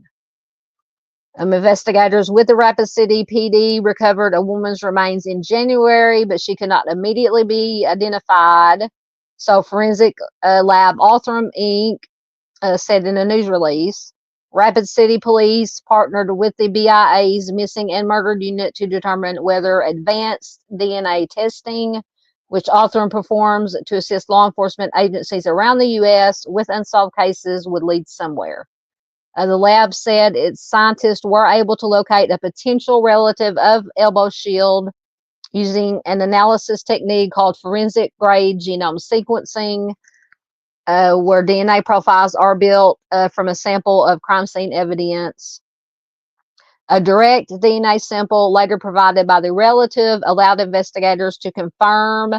Investigators with the Rapid City PD recovered a woman's remains in January, but she could not immediately be identified. So Forensic Lab Othram Inc. Said in a news release, Rapid City Police partnered with the BIA's Missing and Murdered Unit to determine whether advanced DNA testing, which Othram performs to assist law enforcement agencies around the U.S. with unsolved cases, would lead somewhere. The lab said its scientists were able to locate a potential relative of Elbow Shield using an analysis technique called forensic grade genome sequencing, where DNA profiles are built from a sample of crime scene evidence. A direct DNA sample later provided by the relative allowed investigators to confirm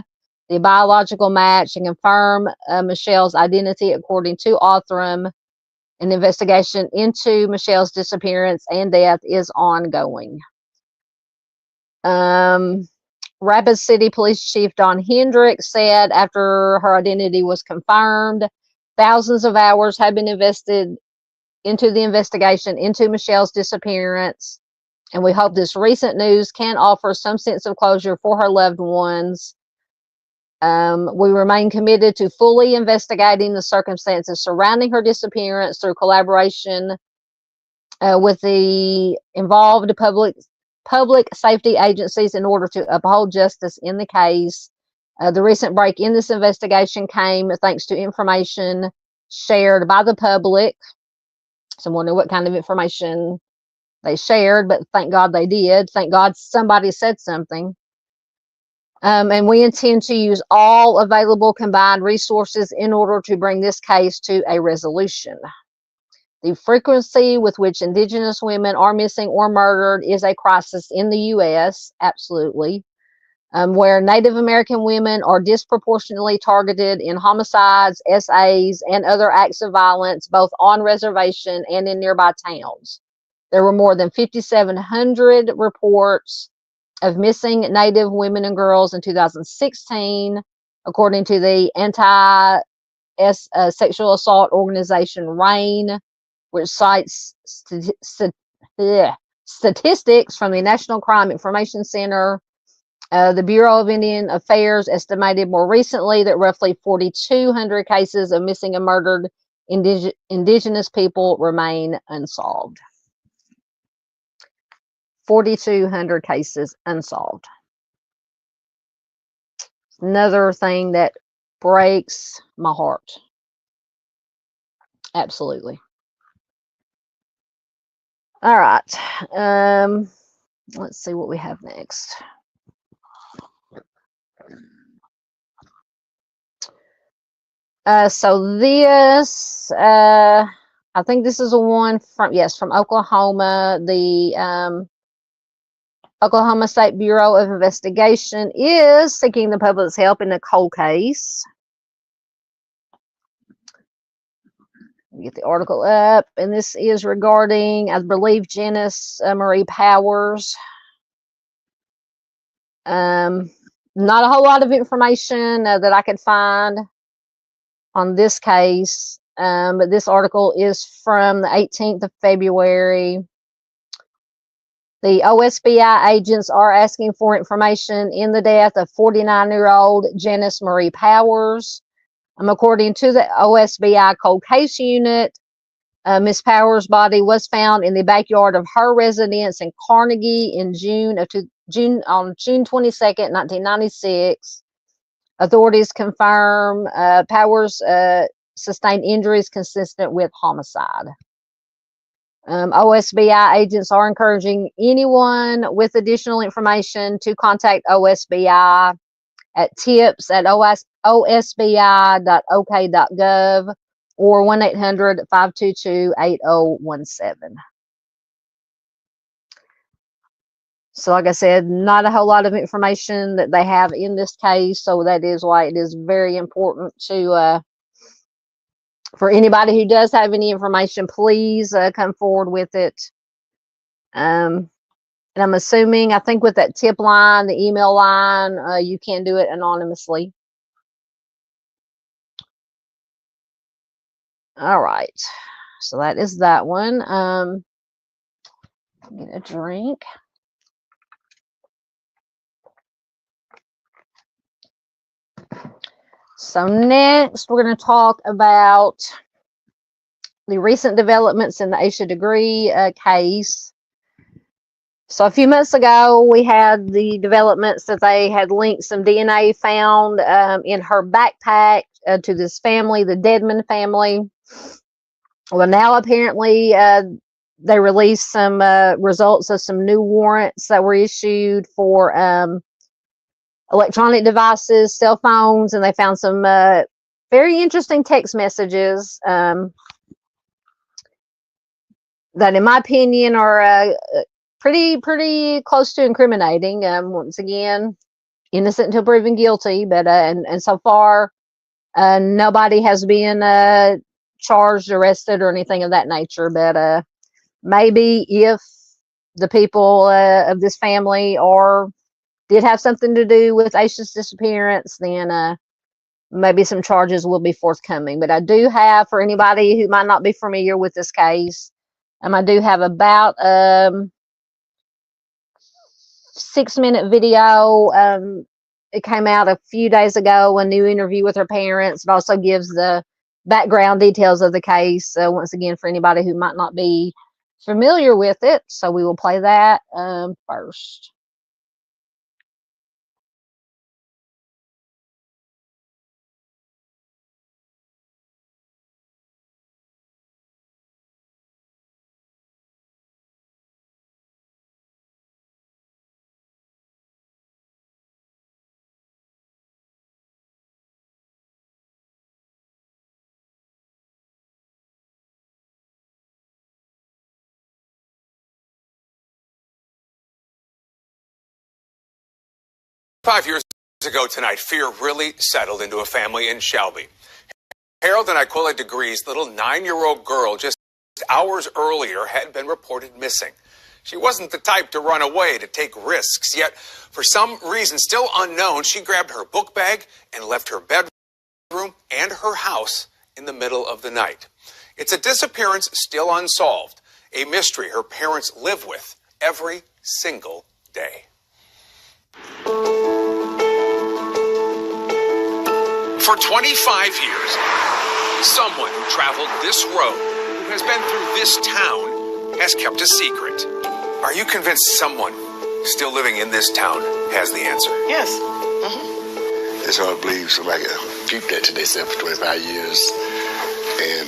the biological match and confirm Michelle's identity. According to Othram, an investigation into Michelle's disappearance and death is ongoing. Rapid City Police Chief Don Hendricks said after her identity was confirmed, thousands of hours have been invested into the investigation into Michelle's disappearance, and we hope this recent news can offer some sense of closure for her loved ones. We remain committed to fully investigating the circumstances surrounding her disappearance through collaboration with the involved public safety agencies in order to uphold justice in the case. The recent break in this investigation came thanks to information shared by the public. So I wonder what kind of information they shared, but thank God they did. Thank God somebody said something. And we intend to use all available combined resources in order to bring this case to a resolution. The frequency with which Indigenous women are missing or murdered is a crisis in the U.S., absolutely. Where Native American women are disproportionately targeted in homicides, SAs, and other acts of violence, both on reservation and in nearby towns. There were more than 5,700 reports of missing Native women and girls in 2016, according to the anti-sexual assault organization RAIN, which cites statistics from the National Crime Information Center. The Bureau of Indian Affairs estimated more recently that roughly 4,200 cases of missing and murdered Indigenous people remain unsolved. 4,200 cases unsolved. Another thing that breaks my heart. Absolutely. All right. Let's see what we have next. So this, I think this is a one from, yes, from Oklahoma. The Oklahoma State Bureau of Investigation is seeking the public's help in a cold case. Get the article up, and this is regarding, I believe, Janice Marie Powers. Not a whole lot of information that I could find on this case, but this article is from the 18th of February. The OSBI agents are asking for information in the death of 49-year-old Janice Marie Powers. According to the OSBI Cold Case Unit, Miss Powers' body was found in the backyard of her residence in Carnegie in June 22nd, 1996. Authorities confirm Powers sustained injuries consistent with homicide. OSBI agents are encouraging anyone with additional information to contact OSBI at tips@osbi.ok.gov or 1-800-522-8017. So like I said, not a whole lot of information that they have in this case, so that is why it is very important to for anybody who does have any information, please come forward with it. And I'm assuming, I think with that tip line, the email line, you can do it anonymously. All right, so that is that one. Get a drink. So next, we're going to talk about the recent developments in the Asha Degree case. So a few months ago, we had the developments that they had linked some DNA found in her backpack to this family, the Dedman family. Well, now apparently they released some results of some new warrants that were issued for electronic devices, cell phones, and they found some very interesting text messages that, in my opinion, are pretty close to incriminating. Once again, innocent until proven guilty, but and so far, nobody has been charged, arrested, or anything of that nature. But maybe if the people of this family did have something to do with Asha's disappearance, then maybe some charges will be forthcoming. But I do have, for anybody who might not be familiar with this case, I do have about 6-minute video. It came out a few days ago, a new interview with her parents. It also gives the background details of the case, once again, for anybody who might not be familiar with it. So we will play that first. Five years ago tonight, fear really settled into a family in Shelby. Harold and Aquila Degree's little 9-year-old girl just hours earlier had been reported missing. She wasn't the type to run away, to take risks, yet for some reason still unknown, she grabbed her book bag and left her bedroom and her house in the middle of the night. It's a disappearance still unsolved, a mystery her parents live with every single day. For 25 years, someone who traveled this road, who has been through this town, has kept a secret. Are you convinced someone still living in this town has the answer? Yes. It's hard to believe somebody can keep that to themselves for 25 years and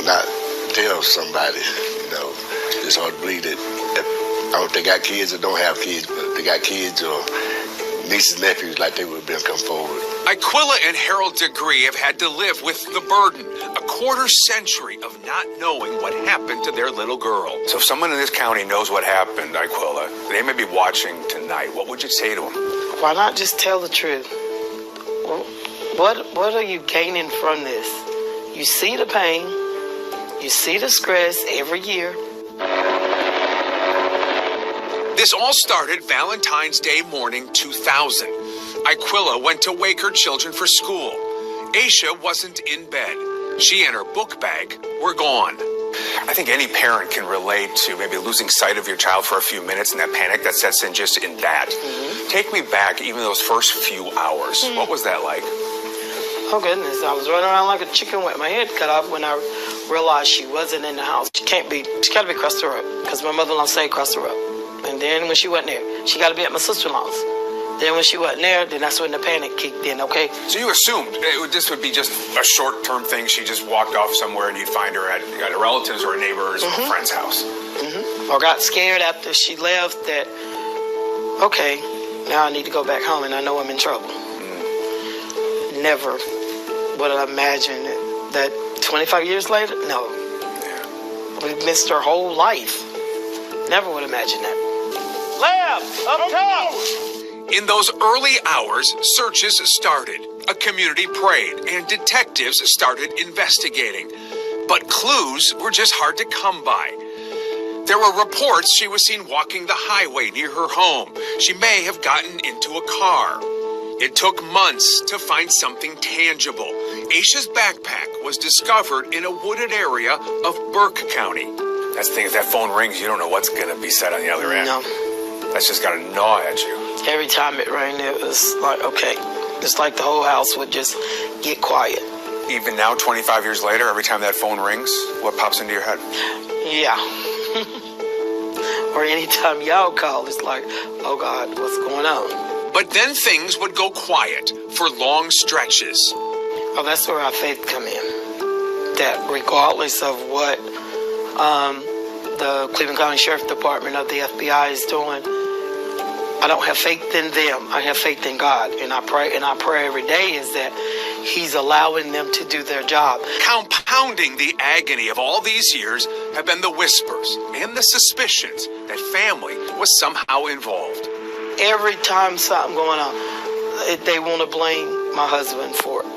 not tell somebody, It's hard to believe that. I don't think they got kids or don't have kids, but if they got kids or nieces and nephews, like they would have been come forward. Aquila and Harold Degree have had to live with the burden, a quarter century of not knowing what happened to their little girl. So if someone in this county knows what happened, Aquila, they may be watching tonight. What would you say to them? Why not just tell the truth? What are you gaining from this? You see the pain, you see the stress every year. This all started Valentine's Day morning 2000. Aquila went to wake her children for school. Asha wasn't in bed. She and her book bag were gone. I think any parent can relate to maybe losing sight of your child for a few minutes and that panic that sets in just in that. Take me back even those first few hours. What was that like? Oh, goodness. I was running around like a chicken with my head cut off when I realized she wasn't in the house. She got to be across the road because my mother-in-law stayed across the road. And then when she wasn't there, she got to be at my sister-in-law's. Then when she wasn't there, then that's when the panic kicked in, okay? So you assumed this would be just a short-term thing. She just walked off somewhere and you'd find her at either relatives or a neighbor's or a friend's house. Or got scared after she left that, okay, now I need to go back home and I know I'm in trouble. Never would have imagined that 25 years later, no. We missed her whole life. Never would imagine that. Lab, up top! In those early hours, searches started. A community prayed, and detectives started investigating. But clues were just hard to come by. There were reports she was seen walking the highway near her home. She may have gotten into a car. It took months to find something tangible. Asha's backpack was discovered in a wooded area of Burke County. That's the thing, if that phone rings, you don't know what's going to be said on the other end. No. That's just got to gnaw at you. Every time it rang, it was like, okay. It's like the whole house would just get quiet. Even now, 25 years later, every time that phone rings, what pops into your head? Yeah. Or anytime y'all call, it's like, oh God, what's going on? But then things would go quiet for long stretches. Oh, that's where our faith come in. That regardless of what the Cleveland County Sheriff Department of the FBI is doing, I don't have faith in them. I have faith in God. And I pray every day is that He's allowing them to do their job. Compounding the agony of all these years have been the whispers and the suspicions that family was somehow involved. Every time something going on, they want to blame my husband for it.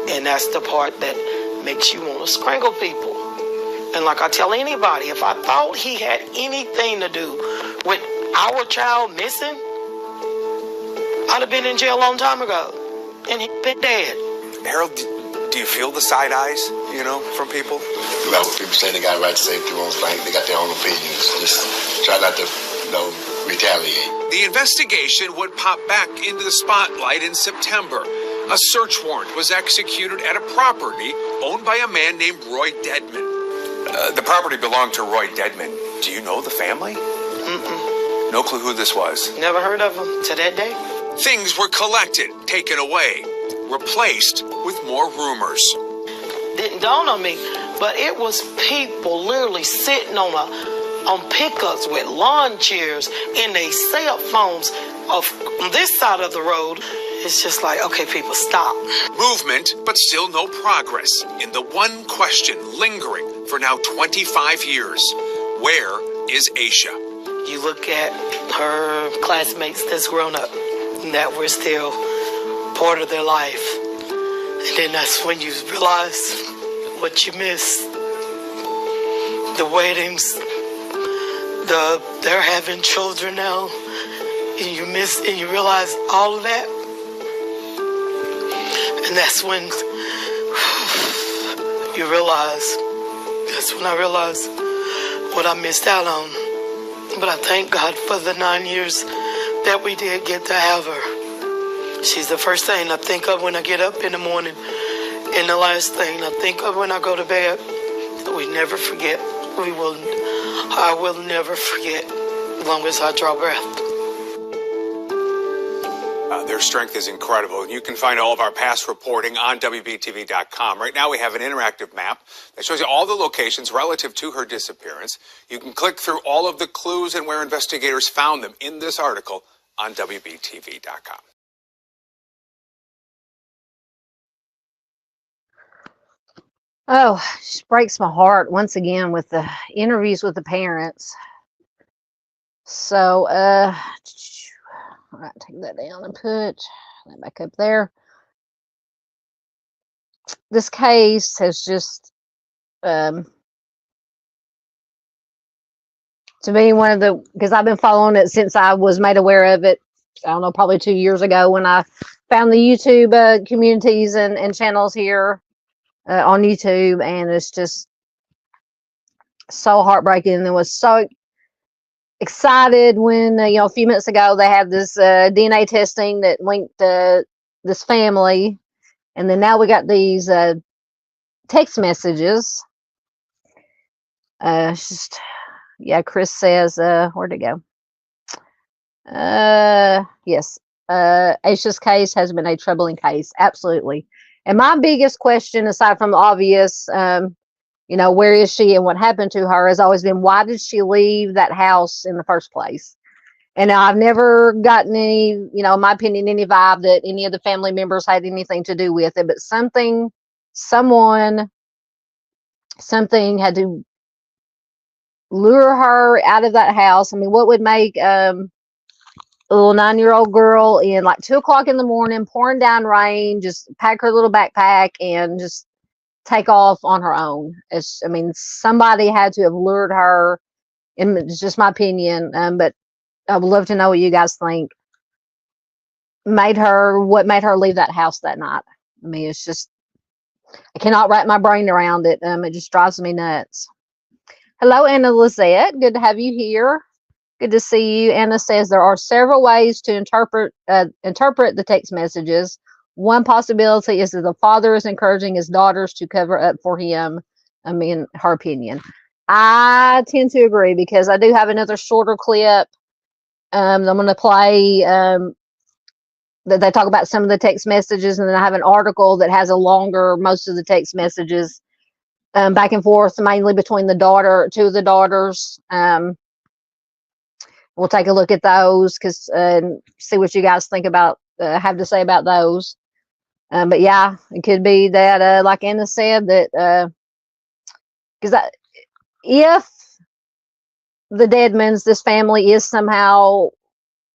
And that's the part that makes you want to strangle people. And like I tell anybody, if I thought he had anything to do with our child missing, I'd have been in jail a long time ago. And he'd been dead. Harold, do you feel the side eyes, from people? Well, people say they got a right to say what they want to think. They got their own opinions. Just try not to, retaliate. The investigation would pop back into the spotlight in September. A search warrant was executed at a property owned by a man named Roy Dedman. The property belonged to Roy Dedman. Do you know the family? Mm-mm. No clue who this was? Never heard of him to that day. Things were collected, taken away, replaced with more rumors. Didn't dawn on me, but it was people literally sitting on pickups with lawn chairs and their cell phones on this side of the road. It's just like, okay, people, stop. Movement, but still no progress in the one question lingering for now 25 years. Where is Asha? You look at her classmates that's grown up, and that we're still part of their life. And then that's when you realize what you miss. The weddings, they're having children now, and you realize all of that. And that's when you realize, that's when I realized what I missed out on. But I thank God for the 9 years that we did get to have her. She's the first thing I think of when I get up in the morning, and the last thing I think of when I go to bed. We never forget. I will never forget as long as I draw breath. Their strength is incredible. You can find all of our past reporting on WBTV.com. Right now we have an interactive map that shows you all the locations relative to her disappearance. You can click through all of the clues and where investigators found them in this article on WBTV.com. Oh, it just breaks my heart once again with the interviews with the parents. So, all right, take that down and put that back up there. This case has just, to me, because I've been following it since I was made aware of it, I don't know, probably 2 years ago when I found the YouTube communities and channels here on YouTube, and it's just so heartbreaking. And was so excited when a few minutes ago they had this DNA testing that linked this family, and then now we got these text messages. It's just, yeah, Chris says, where'd it go? Yes, Asha's case has been a troubling case, absolutely. And my biggest question, aside from the obvious, where is she and what happened to her, has always been, why did she leave that house in the first place? And I've never gotten any, in my opinion, any vibe that any of the family members had anything to do with it. But something had to lure her out of that house. I mean, what would make a little 9-year-old girl in like 2 o'clock in the morning, pouring down rain, just pack her little backpack and just take off on her own? Somebody had to have lured her, and it's just my opinion, but I would love to know what you guys think. What made her leave that house that night? I mean, it's just, I cannot wrap my brain around it. It just drives me nuts. Hello, Anna Lizette. Good to have you here. Good to see you. Anna says there are several ways to interpret the text messages. One possibility is that the father is encouraging his daughters to cover up for him. I mean, her opinion. I tend to agree, because I do have another shorter clip I'm going to play that they talk about some of the text messages, and then I have an article that has most of the text messages back and forth, mainly between two of the daughters. we'll take a look at those and see what you guys think about, have to say about those. But yeah, it could be that, like Anna said, that because if the Deadmans, this family is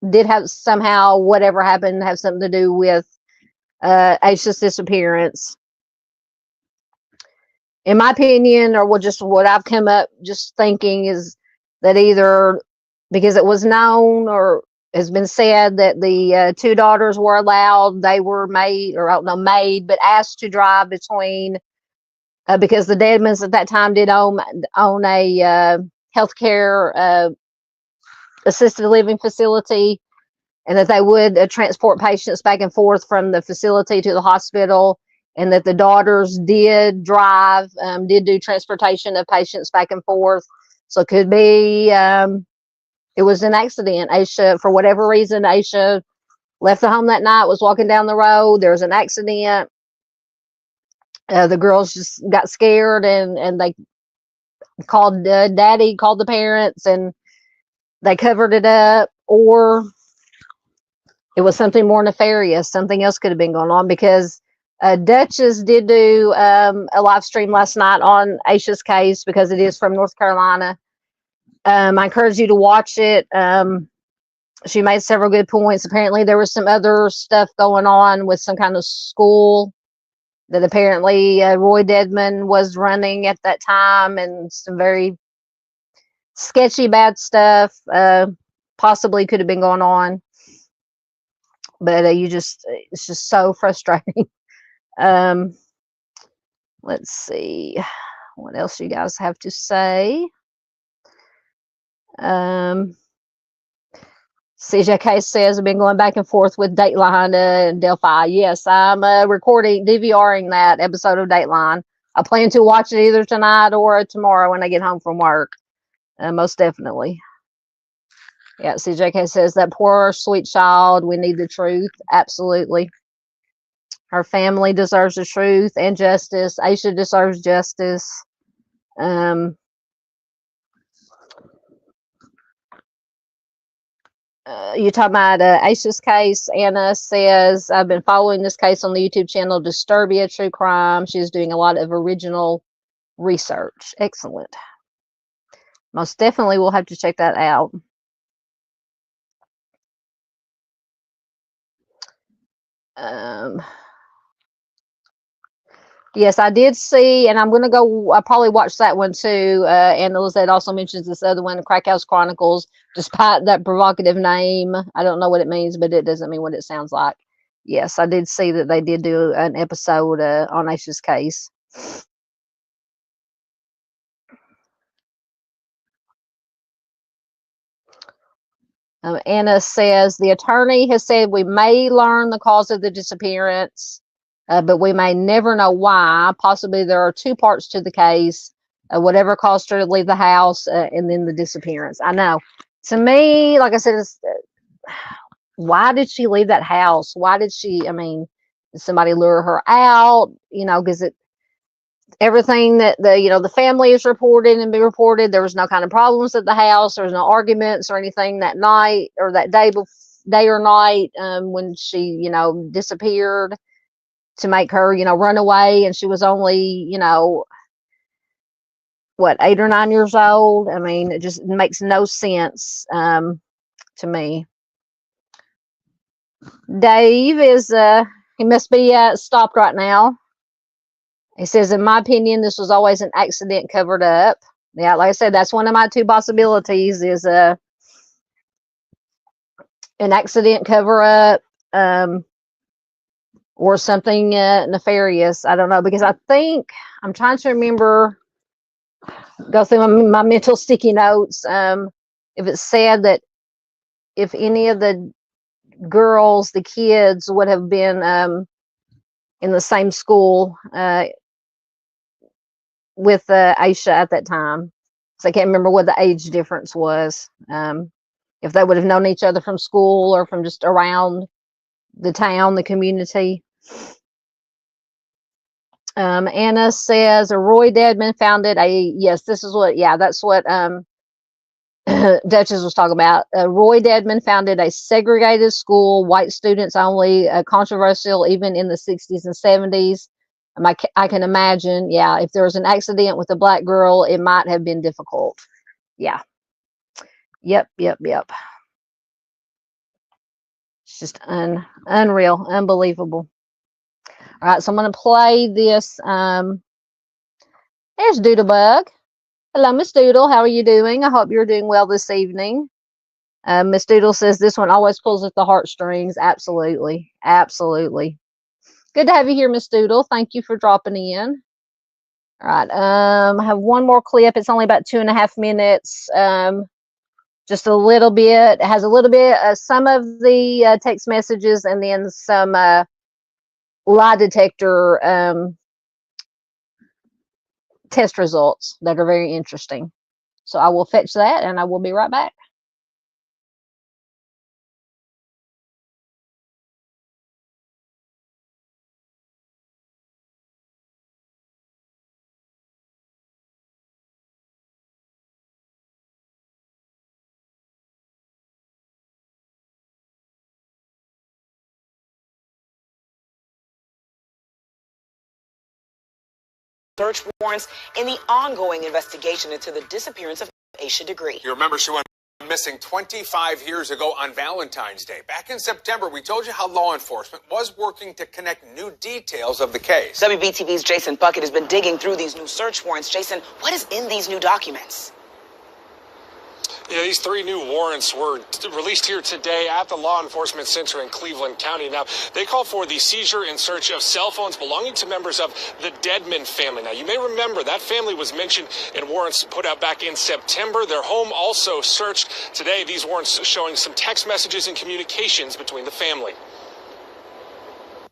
did have somehow whatever happened have something to do with Aisha's disappearance. In my opinion, or what I've come up just thinking, is that either because it was known or has been said that the two daughters were allowed, they were made, or I don't know, made, but asked to drive between, because the Deadmans at that time did own a healthcare assisted living facility, and that they would transport patients back and forth from the facility to the hospital, and that the daughters did drive, did do transportation of patients back and forth. So it could be it was an accident. Aisha, for whatever reason, Aisha left the home that night, was walking down the road. There was an accident. The girls just got scared, and they called daddy, called the parents, and they covered it up. Or it was something more nefarious. Something else could have been going on, because Duchess did do a live stream last night on Aisha's case, because it is from North Carolina. I encourage you to watch it. She made several good points. Apparently, there was some other stuff going on with some kind of school that apparently Roy Deadman was running at that time, and some very sketchy, bad stuff possibly could have been going on. But it's just so frustrating. Let's see what else you guys have to say. CJK says, I've been going back and forth with Dateline and Delphi. Yes, I'm DVRing that episode of Dateline. I plan to watch it either tonight or tomorrow when I get home from work. Most definitely. Yeah, CJK says, that poor sweet child, we need the truth. Absolutely. Her family deserves the truth and justice. Aisha deserves justice. You talking about Aisha's case. Anna says, I've been following this case on the YouTube channel Disturbia True Crime. She's doing a lot of original research. Excellent. Most definitely we'll have to check that out. Yes, I did see, and I'm going to go, I'll probably watch that one too. And Lizette also mentions this other one, Crack House Chronicles, despite that provocative name. I don't know what it means, but it doesn't mean what it sounds like. Yes, I did see that they did do an episode on Aisha's case. Anna says, the attorney has said we may learn the cause of the disappearance, but we may never know why. Possibly there are two parts to the case, whatever caused her to leave the house, and then the disappearance. I know. To me, like I said, why did she leave that house? Why did she, did somebody lure her out? Because everything that the family is reported and be reported, there was no kind of problems at the house. There was no arguments or anything that night or that day or night when she disappeared, to make her run away. And she was only 8 or 9 years old. It just makes no sense to me. Dave is he must be stopped right now. He says, in my opinion, this was always an accident covered up. Yeah, like I said, that's one of my two possibilities, is an accident cover up, or something nefarious. I don't know, because I think I'm trying to remember, go through my mental sticky notes. If it said that if any of the girls, the kids, would have been in the same school with Aisha at that time. So I can't remember what the age difference was. If they would have known each other from school or from just around the town, the community. Anna says, Roy Deadman founded yes, this is what, that's what Duchess was talking about. Roy Dedman founded a segregated school, white students only, controversial even in the 60s and 70s. I can imagine, yeah, if there was an accident with a black girl, it might have been difficult. Yeah. Yep. It's just unreal, unbelievable. All right, so I'm going to play this. There's Doodlebug. Hello, Miss Doodle. How are you doing? I hope you're doing well this evening. Miss Doodle says this one always pulls at the heartstrings. Absolutely. Good to have you here, Miss Doodle. Thank you for dropping in. All right. I have one more clip. It's only about 2.5 minutes. Just a little bit. It has a little bit, some of the text messages, and then some lie detector test results that are very interesting. So I will fetch that and I will be right back. Search warrants in the ongoing investigation into the disappearance of Asha Degree. You remember she went missing 25 years ago on Valentine's Day. Back in September, we told you how law enforcement was working to connect new details of the case. WBTV's Jason Puckett has been digging through these new search warrants. Jason, what is in these new documents? Yeah, these 3 new warrants were released here today at the Law Enforcement Center in Cleveland County. Now, they call for the seizure and search of cell phones belonging to members of the Dedman family. Now, you may remember that family was mentioned in warrants put out back in September. Their home also searched today. These warrants showing some text messages and communications between the family.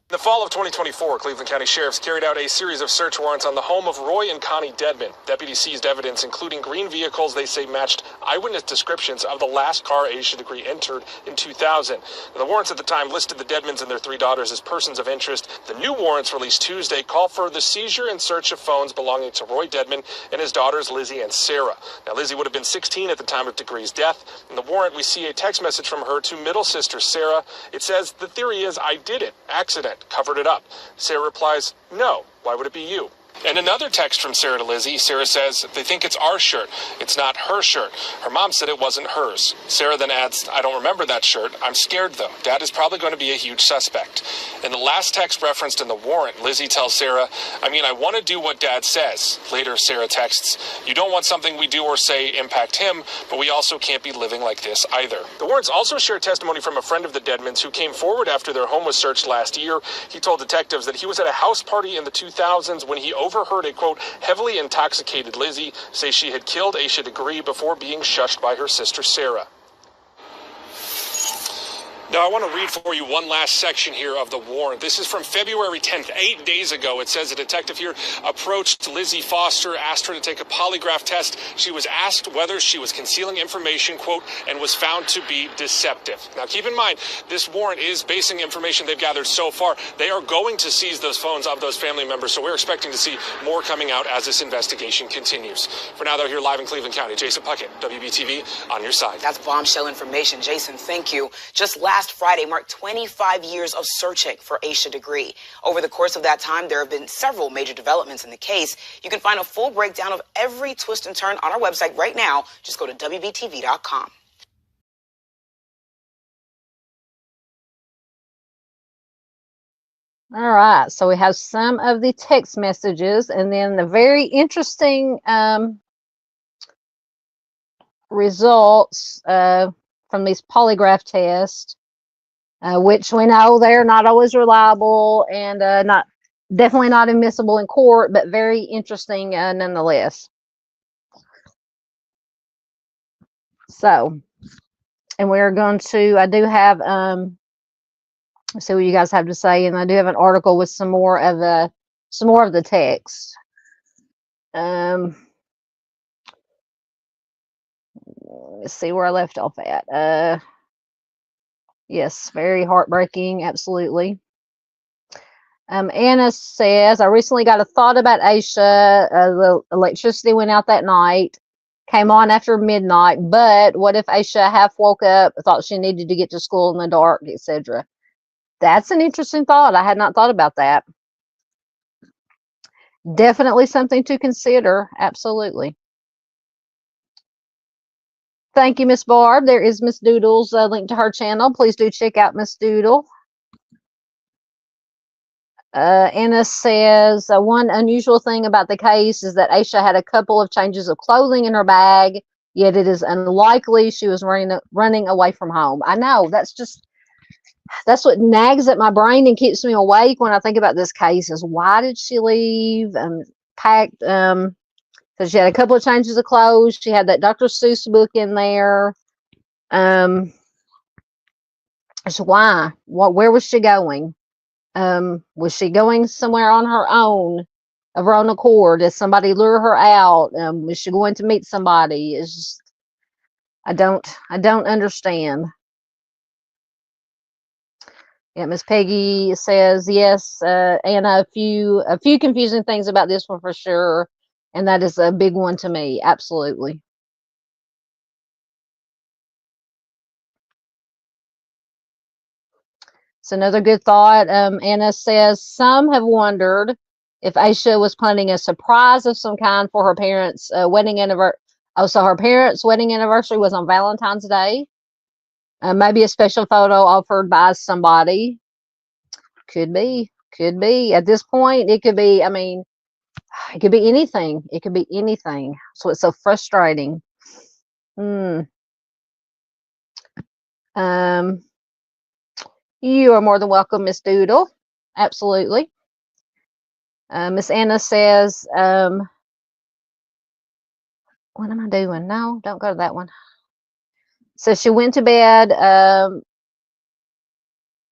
In the fall of 2024, Cleveland County sheriffs carried out a series of search warrants on the home of Roy and Connie Dedman. Deputies seized evidence, including green vehicles they say matched eyewitness descriptions of the last car Asha Degree entered in 2000. The warrants at the time listed the Dedmans and their 3 daughters as persons of interest. The new warrants released Tuesday call for the seizure and search of phones belonging to Roy Dedman and his daughters Lizzie and Sarah. Now, Lizzie would have been 16 at the time of Degree's death. In the warrant, we see a text message from her to middle sister Sarah. It says, "The theory is I did it. Accident. Covered it up." Sarah replies, "No, why would it be you?" And another text from Sarah to Lizzie. Sarah says, "They think it's our shirt. It's not her shirt. Her mom said it wasn't hers." Sarah then adds, "I don't remember that shirt. I'm scared though. Dad is probably going to be a huge suspect." In the last text referenced in the warrant, Lizzie tells Sarah, I want to do what Dad says." Later, Sarah texts, "You don't want something we do or say impact him, but we also can't be living like this either." The warrants also share testimony from a friend of the Dedmans who came forward after their home was searched last year. He told detectives that he was at a house party in the 2000s when he overheard a, quote, heavily intoxicated Lizzie say she had killed Asha Degree before being shushed by her sister Sarah. Now, I want to read for you one last section here of the warrant. This is from February 10th, 8 days ago. It says a detective here approached Lizzie Foster, asked her to take a polygraph test. She was asked whether she was concealing information, quote, and was found to be deceptive. Now, keep in mind, this warrant is basing information they've gathered so far. They are going to seize those phones of those family members, so we're expecting to see more coming out as this investigation continues. For now, they're here live in Cleveland County. Jason Puckett, WBTV, on your side. That's bombshell information. Jason, thank you. Just last Friday marked 25 years of searching for Asha Degree. Over the course of that time, there have been several major developments in the case. You can find a full breakdown of every twist and turn on our website right now. Just go to WBTV.com. All right, so we have some of the text messages and then the very interesting results from these polygraph tests, which we know they're not always reliable and definitely not admissible in court, but very interesting nonetheless. So, and we're going to, I do have, let's see what you guys have to say, and I do have an article with some more of the text. Let's see where I left off at. Yes, very heartbreaking, absolutely. Anna says, I recently got a thought about Asha. The electricity went out that night. came on after midnight. But what if Asha half woke up, thought she needed to get to school in the dark, etc.? That's an interesting thought. I had not thought about that. Definitely something to consider. Absolutely. Thank you, Miss Barb. There is Miss Doodle's link to her channel. Please do check out Miss Doodle. Anna says, one unusual thing about the case is that Asha had a couple of changes of clothing in her bag, yet it is unlikely she was running away from home. I know, that's what nags at my brain and keeps me awake when I think about this case, is why did she leave and packed, because she had a couple of changes of clothes. She had that Dr. Seuss book in there. So where was she going? Was she going somewhere on her own, of her own accord? Did somebody lure her out? Was she going to meet somebody? It's just, I don't understand. Yeah, Miss Peggy says yes, Anna. A few confusing things about this one for sure, and that is a big one to me. Absolutely. It's another good thought. Anna says some have wondered if Asha was planning a surprise of some kind for her parents' wedding anniversary. Oh, so her parents' wedding anniversary was on Valentine's Day. Maybe a special photo offered by somebody. Could be. At this point, it could be. I mean, it could be anything. It could be anything. So it's so frustrating. You are more than welcome, Miss Doodle. Absolutely. Miss Anna says, what am I doing? No, don't go to that one. So she went to bed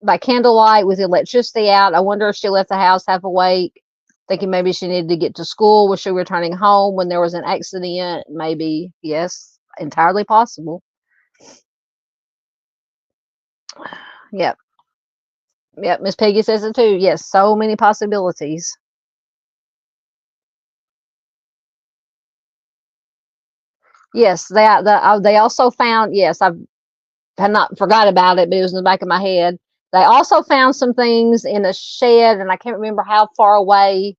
by candlelight with the electricity out. I wonder if she left the house half awake, thinking maybe she needed to get to school. Was she returning home when there was an accident? Maybe. Yes, entirely possible. Yep. Miss Peggy says it too. Yes, so many possibilities. Yes, they also found, yes, I had not forgot about it, but it was in the back of my head. They also found some things in a shed, and I can't remember how far away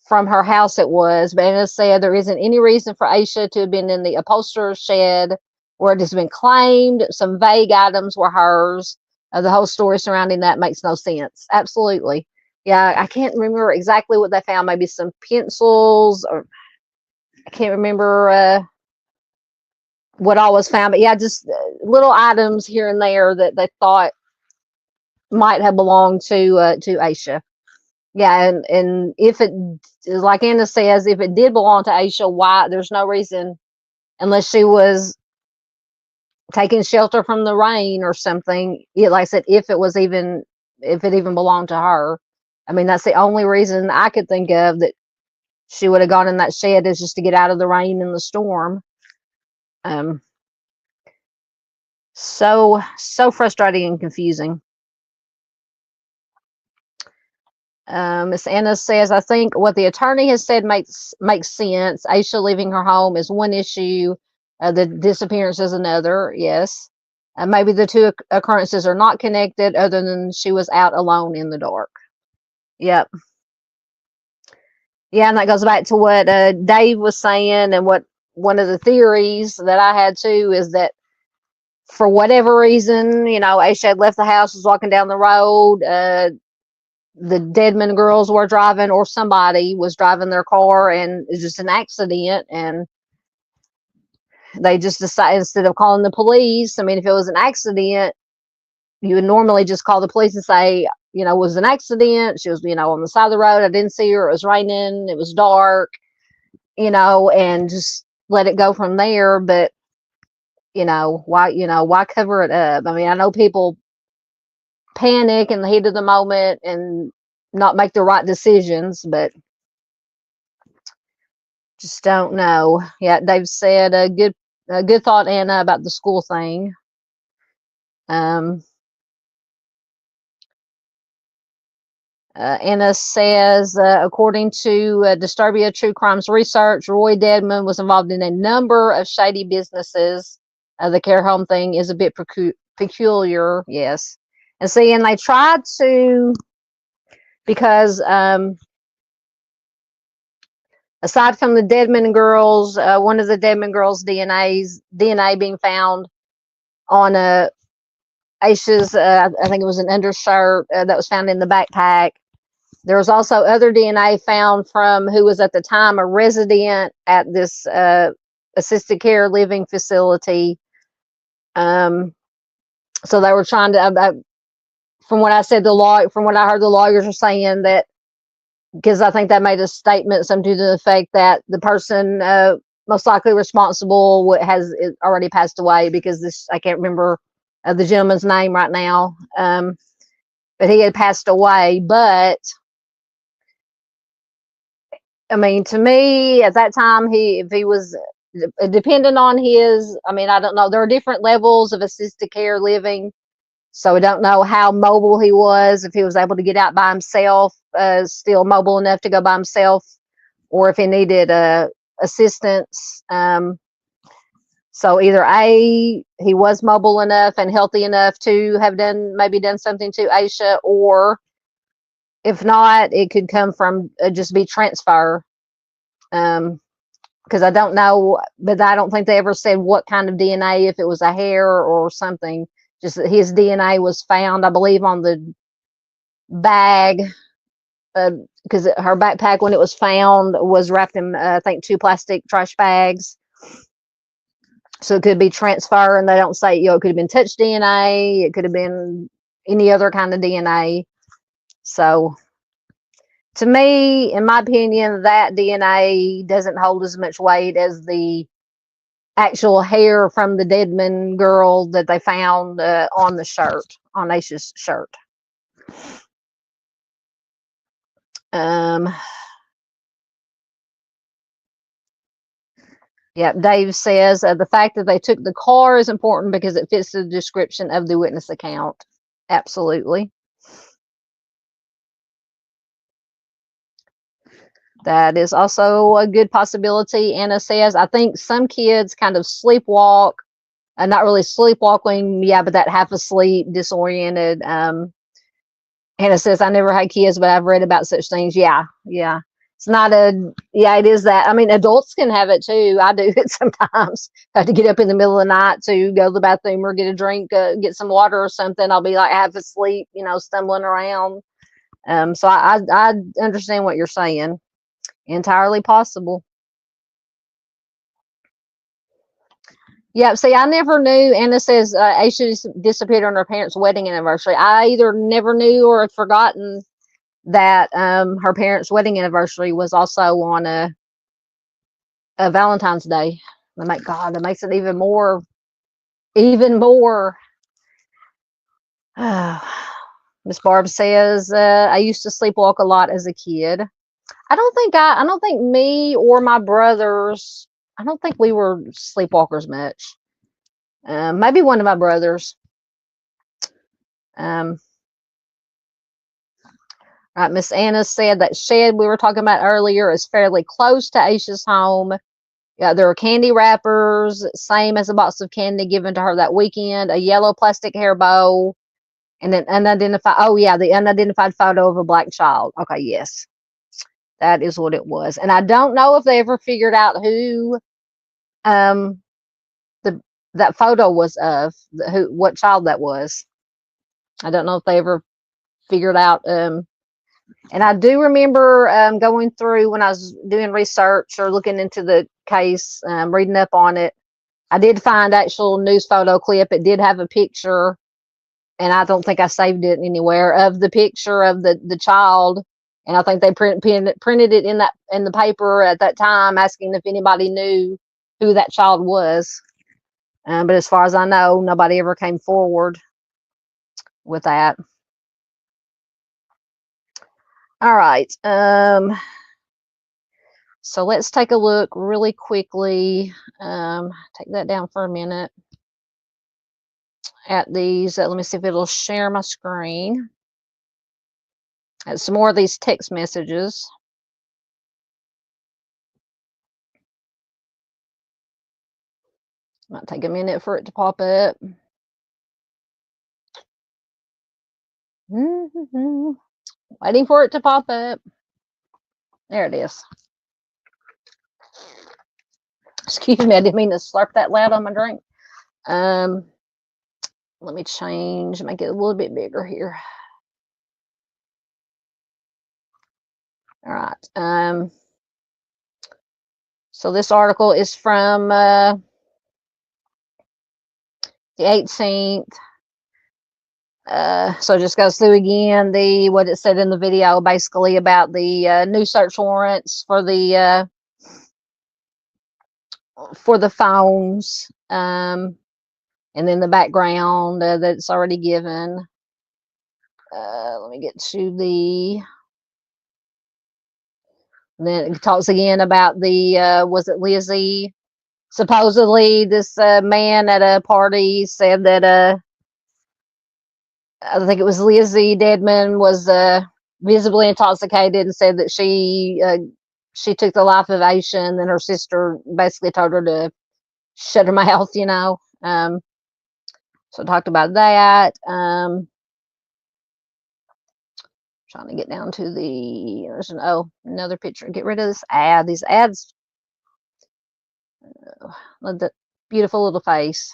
from her house it was, but Anna said there isn't any reason for Asha to have been in the upholsterer's shed where it has been claimed some vague items were hers. The whole story surrounding that makes no sense. Absolutely. Yeah, I can't remember exactly what they found. Maybe some pencils, or I can't remember what all was found. But yeah, just little items here and there that they thought might have belonged to Asha. Yeah, and if it, like Anna says, if it did belong to Asha, why? There's no reason, unless she was taking shelter from the rain or something. Yeah, like I said, if it even belonged to her. I mean, that's the only reason I could think of that she would have gone in that shed, is just to get out of the rain and the storm. So frustrating and confusing. Miss Anna says, I think what the attorney has said makes sense. Asha leaving her home is one issue. The disappearance is another. Yes. Maybe the two occurrences are not connected, other than she was out alone in the dark. Yep. Yeah, and that goes back to what Dave was saying, and what one of the theories that I had too is that for whatever reason, Asha had left the house, was walking down the road. The Deadman girls were driving, or somebody was driving their car, and it's just an accident, and they just decided, instead of calling the police, I mean, if it was an accident, you would normally just call the police and say, it was an accident. She was, on the side of the road. I didn't see her. It was raining. It was dark, and just let it go from there. But, why cover it up? I mean, I know people panic in the heat of the moment and not make the right decisions, but just don't know. Yeah, Dave said a good thought, Anna, about the school thing. Anna says, according to Disturbia True Crimes research, Roy Dedman was involved in a number of shady businesses. The care home thing is a bit peculiar, yes. And see, and they tried to, because aside from the Dedman girls, one of the Dedman girls' DNA being found on Aisha's, I think it was an undershirt that was found in the backpack. There was also other DNA found from who was at the time a resident at this assisted care living facility. So they were trying to, from what I said, from what I heard, the lawyers are saying that, because I think they made a statement, something to the effect that the person most likely responsible has already passed away, because this, I can't remember the gentleman's name right now, but he had passed away. But I mean, to me, at that time, if he was dependent on his, I mean, I don't know. There are different levels of assisted care living. So we don't know how mobile he was, if he was able to get out by himself, still mobile enough to go by himself, or if he needed assistance. So either A, he was mobile enough and healthy enough to have maybe done something to Aisha, or if not, it could come from just be transfer. Because I don't know, but I don't think they ever said what kind of DNA, if it was a hair or something. Just that his DNA was found, I believe, on the bag, because her backpack, when it was found, was wrapped in, I think, 2 plastic trash bags. So it could be transfer, and they don't say, it could have been touch DNA, it could have been any other kind of DNA. So to me, in my opinion, that DNA doesn't hold as much weight as the actual hair from the Dedman girl that they found on the shirt, on Aisha's shirt. Yeah, Dave says the fact that they took the car is important because it fits the description of the witness account. Absolutely. That is also a good possibility. Anna says, I think some kids kind of sleepwalk, not really sleepwalking, yeah, but that half asleep, disoriented. Hannah says, I never had kids, but I've read about such things. Yeah. It's not it is that. I mean, adults can have it too. I do it sometimes. I have to get up in the middle of the night to go to the bathroom or get a drink, get some water or something. I'll be like half asleep, stumbling around. So I understand what you're saying. Entirely possible. Yeah, see, I never knew. Anna says Aisha disappeared on her parents' wedding anniversary. I either never knew or had forgotten that her parents' wedding anniversary was also on a Valentine's Day. That makes it even more. Miss Barb says, I used to sleepwalk a lot as a kid. I don't think me or my brothers, I don't think we were sleepwalkers much. Maybe one of my brothers. Right, Miss Anna said that shed we were talking about earlier is fairly close to Aisha's home. Yeah, there are candy wrappers, same as a box of candy given to her that weekend, a yellow plastic hair bow, and an unidentified, the unidentified photo of a black child. Okay, yes. That is what it was. And I don't know if they ever figured out who that photo was of, what child that was. I don't know if they ever figured out. And I do remember going through when I was doing research or looking into the case, reading up on it. I did find actual news photo clip. It did have a picture, and I don't think I saved it anywhere, of the picture of the child. And I think they printed it in the paper at that time, asking if anybody knew who that child was. But as far as I know, nobody ever came forward with that. All right. So let's take a look really quickly. Take that down for a minute at these. Let me see if it'll share my screen. And some more of these text messages. Might take a minute for it to pop up. Waiting for it to pop up. There it is. Excuse me, I didn't mean to slurp that loud on my drink. Let me change, make it a little bit bigger here. All right. So this article is from the 18th. So it just goes through again what it said in the video, basically about the new search warrants for the phones, and then the background that's already given. Let me get to the. Then it talks again about the was it Lizzie? Supposedly, this man at a party said that I think it was Lizzie Dedman was visibly intoxicated and said that she took the life of Aisha, and then her sister basically told her to shut her mouth, you know. So I talked about that. Trying to get down to there's another picture. Get rid of this ad. These ads. The beautiful little face.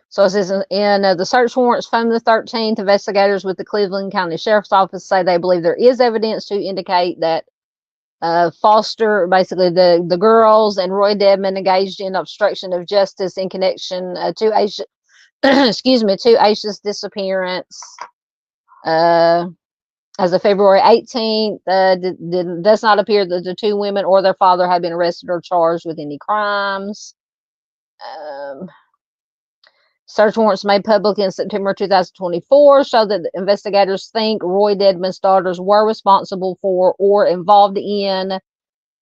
So it says in the search warrants from the 13th, investigators with the Cleveland County Sheriff's Office say they believe there is evidence to indicate that Foster, basically the girls, and Roy Dedman engaged in obstruction of justice in connection to Aisha, to Aisha's disappearance. As of February 18th, does not appear that the two women or their father have been arrested or charged with any crimes. Search warrants made public in September 2024 show that the investigators think Roy Dedman's daughters were responsible for or involved in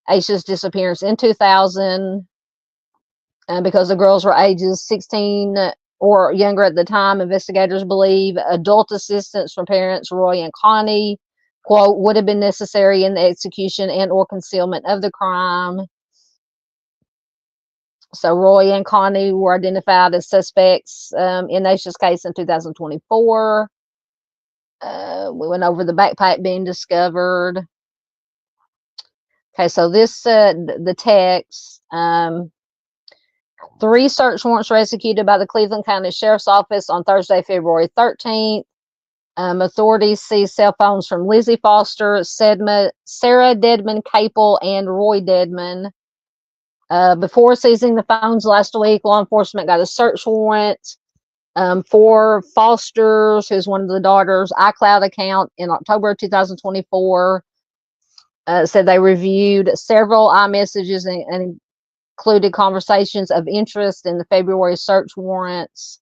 Aisha's disappearance in 2000. Because the girls were ages 16 or younger at the time, investigators believe adult assistance from parents Roy and Connie, quote, would have been necessary in the execution and or concealment of the crime. So Roy and Connie were identified as suspects in Aisha's case in 2024. We went over the backpack being discovered. Okay, so this the text. 3 search warrants were executed by the Cleveland County Sheriff's Office on Thursday, February 13th. Authorities seized cell phones from Lizzie Foster, Sarah Dedman Capel, and Roy Dedman. Before seizing the phones last week, law enforcement got a search warrant for Foster's, who's one of the daughters, iCloud account in October 2024. Said they reviewed several iMessages and included conversations of interest in the February search warrants.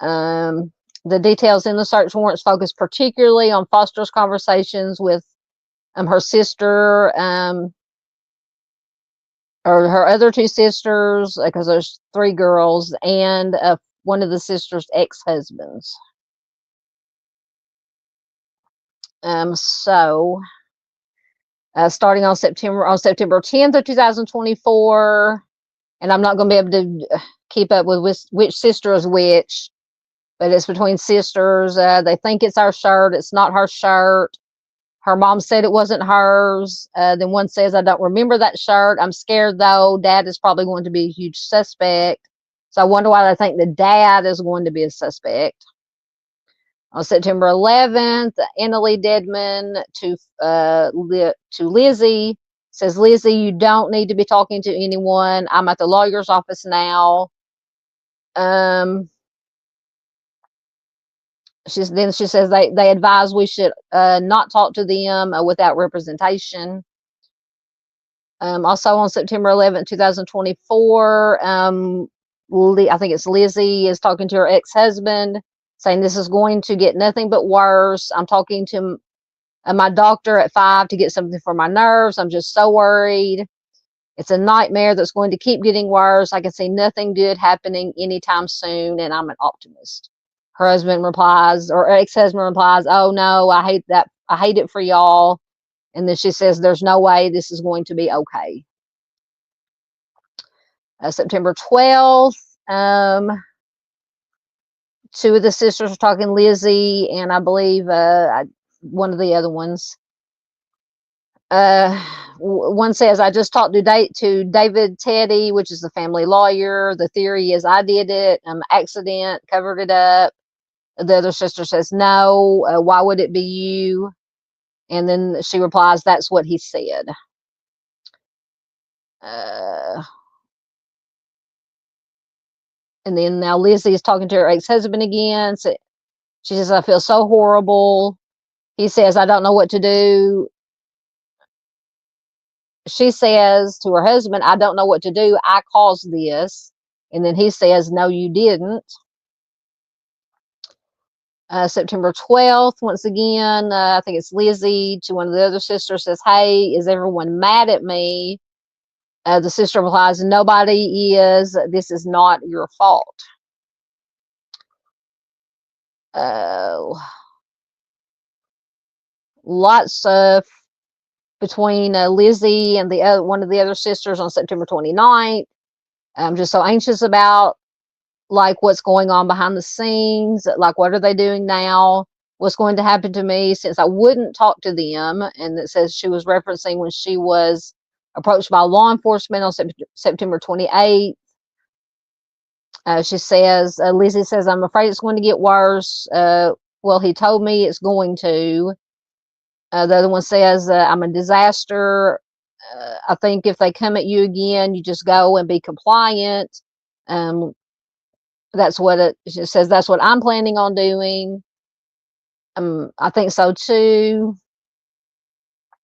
The details in the search warrants focus particularly on Foster's conversations with her sister, or her other 2 sisters, because there's 3 girls, and one of the sisters' ex-husbands. Starting on September 10th of 2024, and I'm not going to be able to keep up with which sister is which, but it's between sisters. They think it's our shirt. It's not her shirt. Her mom said it wasn't hers. Then one says, I don't remember that shirt. I'm scared, though. Dad is probably going to be a huge suspect. So I wonder why they think the dad is going to be a suspect. On September 11th, Annalie Dedman to Lizzie says, Lizzie, you don't need to be talking to anyone. I'm at the lawyer's office now. She says they advise we should not talk to them without representation. Also on September 11th, 2024, I think it's Lizzie is talking to her ex-husband, saying this is going to get nothing but worse. I'm talking to my doctor at 5 to get something for my nerves. I'm just so worried. It's a nightmare that's going to keep getting worse. I can see nothing good happening anytime soon, and I'm an optimist. Her husband replies, or ex-husband replies, oh no, I hate that. I hate it for y'all. And then she says, there's no way this is going to be okay. September 12th, two of the sisters are talking, Lizzie, and I believe one of the other ones. One says, I just talked to David Teddy, which is the family lawyer. The theory is I did it, accident, covered it up. The other sister says, no, why would it be you? And then she replies, that's what he said. And then now Lizzie is talking to her ex-husband again. So she says, I feel so horrible. He says, I don't know what to do. She says to her husband, I don't know what to do. I caused this. And then he says, no, you didn't. September 12th, once again, I think it's Lizzie to one of the other sisters, says, hey, is everyone mad at me? The sister replies, nobody is. This is not your fault. Lots of between Lizzie and one of the other sisters on September 29th. I'm just so anxious about like what's going on behind the scenes, like what are they doing now, what's going to happen to me since I wouldn't talk to them. And it says she was referencing when she was approached by law enforcement on September 28th. She says, Lizzie says, I'm afraid it's going to get worse. Well, he told me it's going to. The other one says, I'm a disaster. I think if they come at you again, you just go and be compliant. That's what she says. That's what I'm planning on doing. I think so too.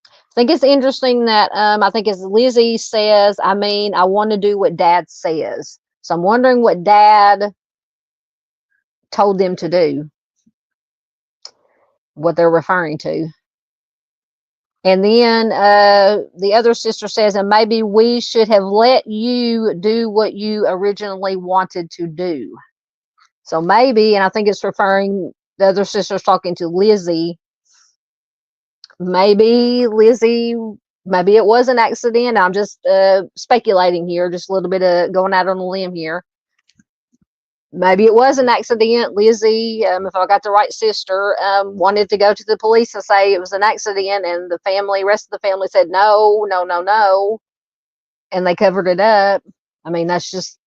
I think it's interesting that I think as Lizzie says, I mean, I want to do what Dad says. So I'm wondering what Dad told them to do, what they're referring to. And then the other sister says, and maybe we should have let you do what you originally wanted to do. So maybe, and I think it's referring, the other sister's talking to Lizzie. Maybe Lizzie, maybe it was an accident. I'm just speculating here, just a little bit of going out on a limb here. Maybe it was an accident. Lizzie, if I got the right sister, wanted to go to the police and say it was an accident, and the rest of the family said no, no, no, no, and they covered it up. I mean, that's just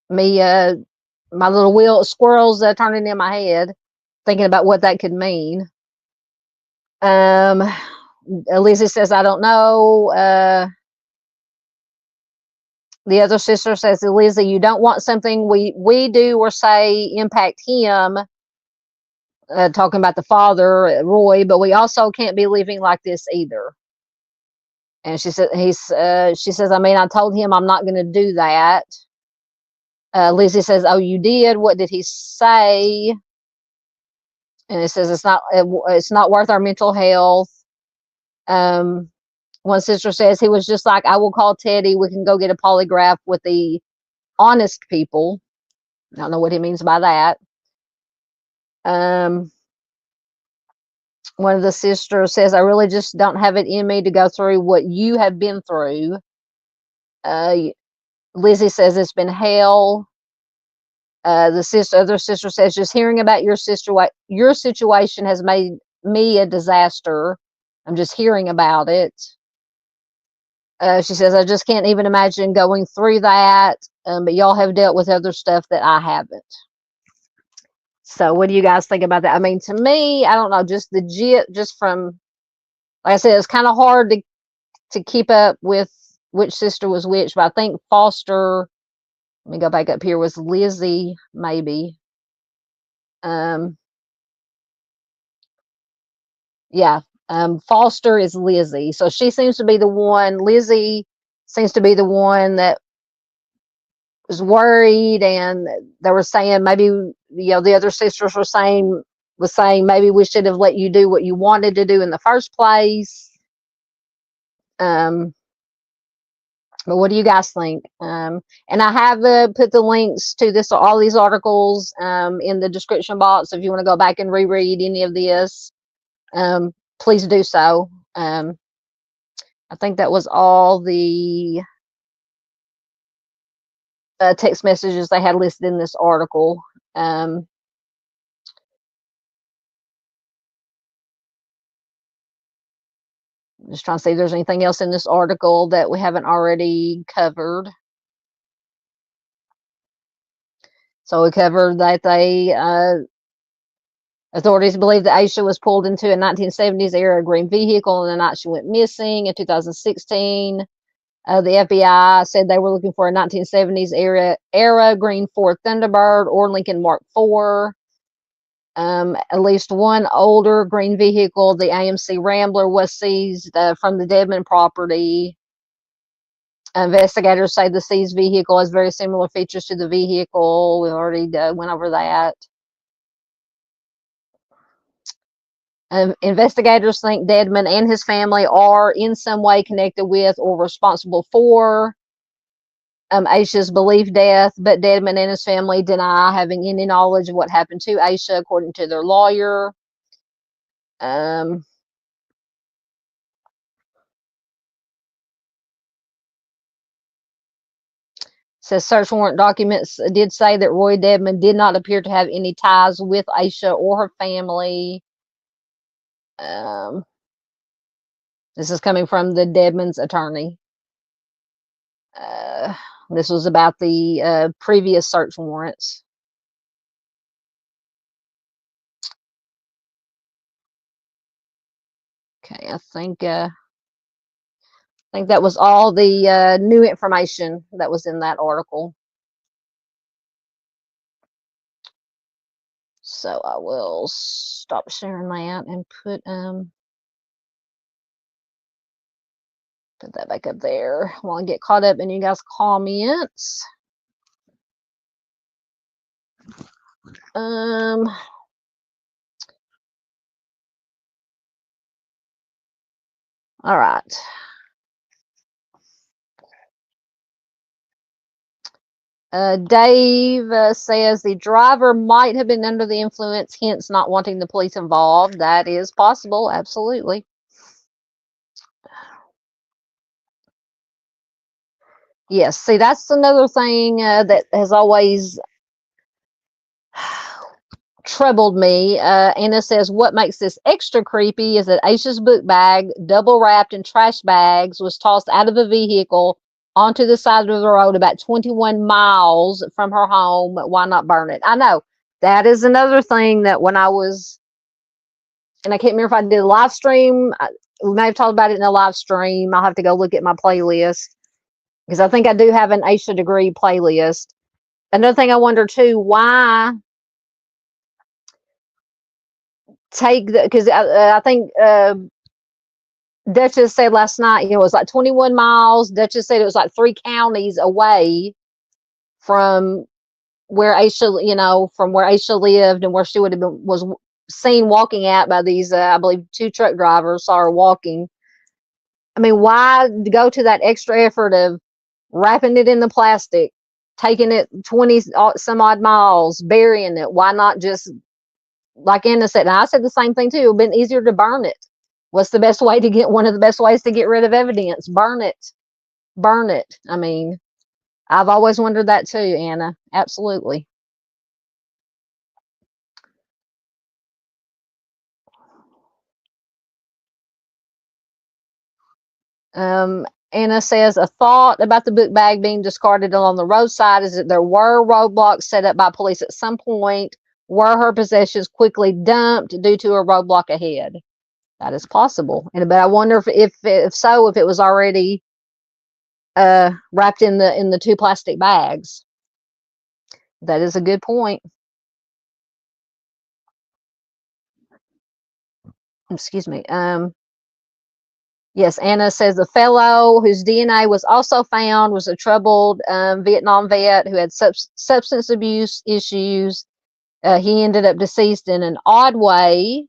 me, my little squirrels turning in my head, thinking about what that could mean. Lizzie says, I don't know. The other sister says to Lizzie, you don't want something we do or say impact him, talking about the father, Roy, but we also can't be living like this either. And she said, she says, I mean, I told him I'm not going to do that. Lizzie says, oh, you did? What did he say? And it says, it's not worth our mental health. One sister says, he was just like, I will call Teddy. We can go get a polygraph with the honest people. I don't know what he means by that. One of the sisters says, I really just don't have it in me to go through what you have been through. Lizzie says, it's been hell. The other sister says, just hearing about your situation has made me a disaster. I'm just hearing about it. She says, I just can't even imagine going through that. But y'all have dealt with other stuff that I haven't. So what do you guys think about that? I mean, to me, I don't know, just from, like I said, it's kind of hard to keep up with which sister was which, but I think Foster, let me go back up here, was Lizzie, maybe. Yeah. Foster is Lizzie. So she seems to be the one, Lizzie seems to be the one that was worried, and they were saying maybe, the other sisters was saying maybe we should have let you do what you wanted to do in the first place. But what do you guys think? And I have put the links to all these articles in the description box. If you want to go back and reread any of this, please do so. I think that was all the text messages they had listed in this article. Just trying to see if there's anything else in this article that we haven't already covered. So we covered that authorities believe that Asha was pulled into a 1970s era green vehicle on the night she went missing in 2016. The FBI said they were looking for a 1970s era green Ford Thunderbird or Lincoln Mark IV. At least one older green vehicle, the AMC Rambler, was seized from the Dedmon property. Investigators say the seized vehicle has very similar features to the vehicle. We already went over that. Investigators think Dedmon and his family are in some way connected with or responsible for Asha's believed death, but Dedmon and his family deny having any knowledge of what happened to Asha, according to their lawyer. Says search warrant documents did say that Roy Dedmon did not appear to have any ties with Asha or her family. This is coming from the Dedmon's attorney. This was about the previous search warrants. Okay, I think that was all the new information that was in that article. So I will stop sharing that and put that back up there while I get caught up in you guys' comments. All right. Dave says the driver might have been under the influence, hence not wanting the police involved. That is possible, absolutely. Yes, see, that's another thing that has always troubled me. Anna says, what makes this extra creepy is that Asha's book bag, double wrapped in trash bags, was tossed out of a vehicle onto the side of the road about 21 miles from her home. Why not burn it? I know. That is another thing that when I was, and I can't remember if I did a live stream, we may have talked about it in a live stream. I'll have to go look at my playlist because I think I do have an Asha Degree playlist. Another thing I wonder too, why take the, because I think Duchess said last night, it was like 21 miles. Duchess said it was like 3 counties away from where Asha, from where Asha lived and where she would have been, was seen walking at by these, I believe, 2 truck drivers saw her walking. I mean, why go to that extra effort of wrapping it in the plastic, taking it 20 some odd miles, burying it? Why not just, like Anna said, and I said the same thing too, it would have been easier to burn it. What's the best way to get, one of the best ways to get rid of evidence? Burn it. Burn it. I mean, I've always wondered that too, Anna. Absolutely. Anna says, a thought about the book bag being discarded along the roadside is that there were roadblocks set up by police at some point. Were her possessions quickly dumped due to a roadblock ahead? That is possible. But I wonder if so, if it was already wrapped in the 2 plastic bags. That is a good point. Excuse me. Yes, Anna says the fellow whose DNA was also found was a troubled Vietnam vet who had substance abuse issues. He ended up deceased in an odd way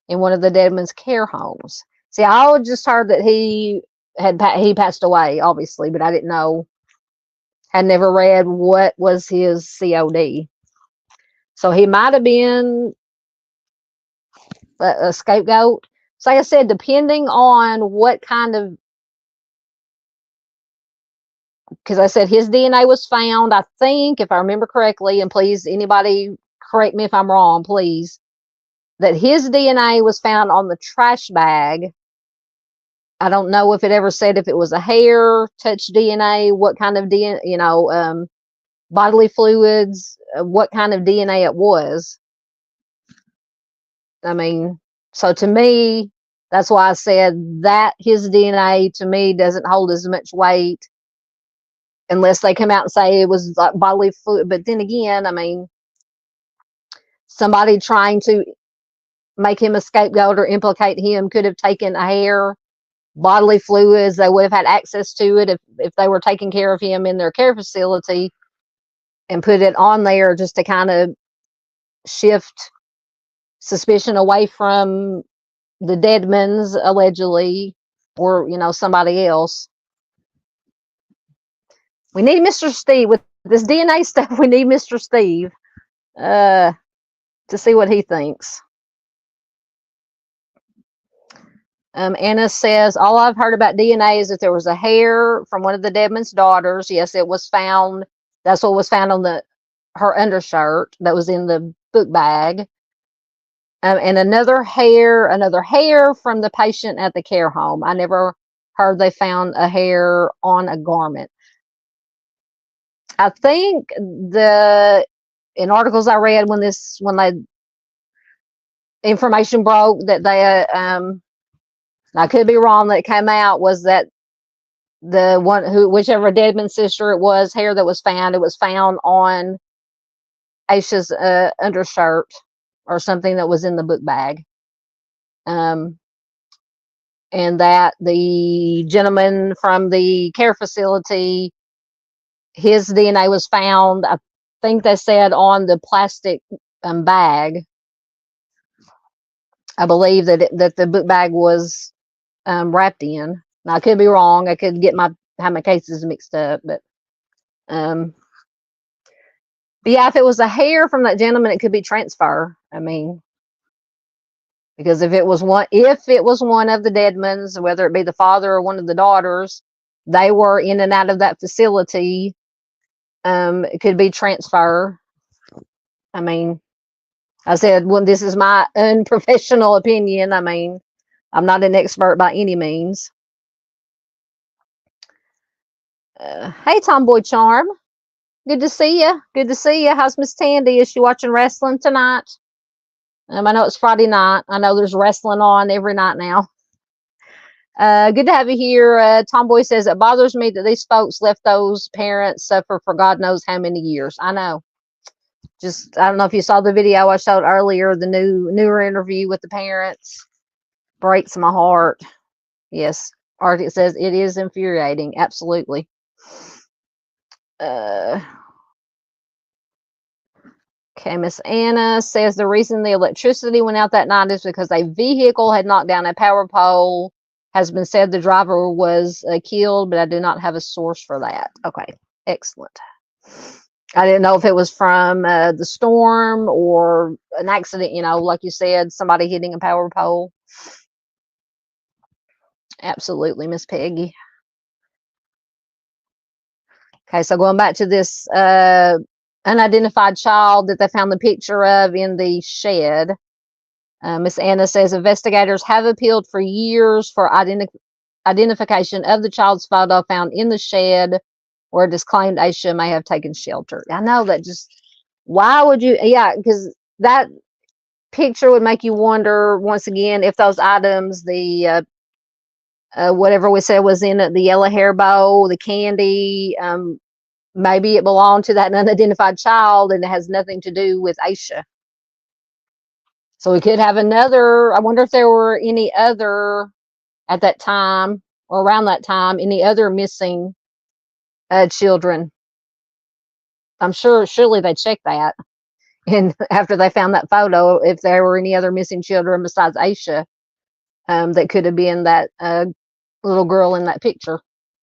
in one of the Dedmon's care homes. See, I just heard that he he passed away, obviously, but I didn't know, had never read what was his COD. So he might have been a scapegoat. So like I said, depending on what kind of, because I said his DNA was found, I think, if I remember correctly, and please, anybody correct me if I'm wrong, please, that his DNA was found on the trash bag. I don't know if it ever said if it was a hair, touch DNA, what kind of DNA, bodily fluids, what kind of DNA it was. I mean, so to me, that's why I said that his DNA to me doesn't hold as much weight unless they come out and say it was like bodily fluid. But then again, I mean, somebody trying to make him a scapegoat or implicate him could have taken a hair, bodily fluids. They would have had access to it if they were taking care of him in their care facility, and put it on there just to kind of shift suspicion away from the Deadmans, allegedly, or somebody else. We need Mr. Steve with this DNA stuff. We need Mr. Steve to see what he thinks. Anna says, all I've heard about DNA is that there was a hair from one of the Deadman's daughters. Yes, it was found. That's what was found on her undershirt that was in the book bag. And another hair from the patient at the care home. I never heard they found a hair on a garment. I think in articles I read when the information broke that they I could be wrong, that came out was that whichever Deadman sister it was, hair that was found, it was found on Asha's undershirt or something that was in the book bag. And that the gentleman from the care facility, his DNA was found, I think they said, on the plastic bag. I believe that the book bag was wrapped in. Now, I could be wrong. I could have my cases mixed up, but yeah, if it was a hair from that gentleman, it could be transfer. I mean, because if it was one of the Deadmans, whether it be the father or one of the daughters, they were in and out of that facility. It could be transfer. I mean, I said, well, this is my unprofessional opinion. I mean, I'm not an expert by any means. Hey, Tomboy Charm. Good to see you. Good to see you. How's Miss Tandy? Is she watching wrestling tonight? I know it's Friday night. I know there's wrestling on every night now. Good to have you here. Tomboy says, it bothers me that these folks left those parents suffer for God knows how many years. I know. I don't know if you saw the video I showed earlier, the newer interview with the parents. Breaks my heart. Yes. Arctic says it is infuriating. Absolutely. Okay, Miss Anna says the reason the electricity went out that night is because a vehicle had knocked down a power pole. Has been said the driver was killed, but I do not have a source for that. Okay, excellent. I didn't know if it was from the storm or an accident, like you said, somebody hitting a power pole. Absolutely, Miss Peggy. Okay, so going back to this unidentified child that they found the picture of in the shed. Miss Anna says investigators have appealed for years for identification of the child's photo found in the shed where it is claimed Asha may have taken shelter. I know that why would you? Yeah, because that picture would make you wonder once again if those items, the whatever we said was in it, the yellow hair bow, the candy, maybe it belonged to that unidentified child and it has nothing to do with Asha. So we could have another. I wonder if there were any other at that time or around that time, any other missing children. I'm surely they checked that. And after they found that photo, if there were any other missing children besides Asha, that could have been that little girl in that picture,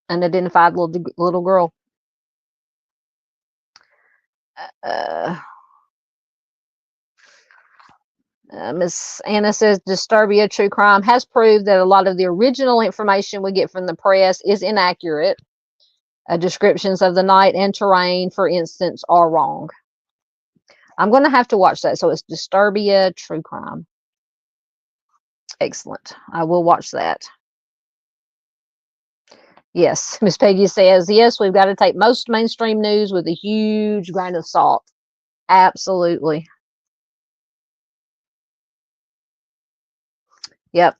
unidentified little girl. Miss Anna says Disturbia True Crime has proved that a lot of the original information we get from the press is inaccurate. Descriptions of the night and terrain, for instance, are wrong. I'm going to have to watch that. So it's Disturbia True Crime. Excellent. I will watch that. Yes, Miss Peggy says, yes, we've got to take most mainstream news with a huge grain of salt. Absolutely. Yep.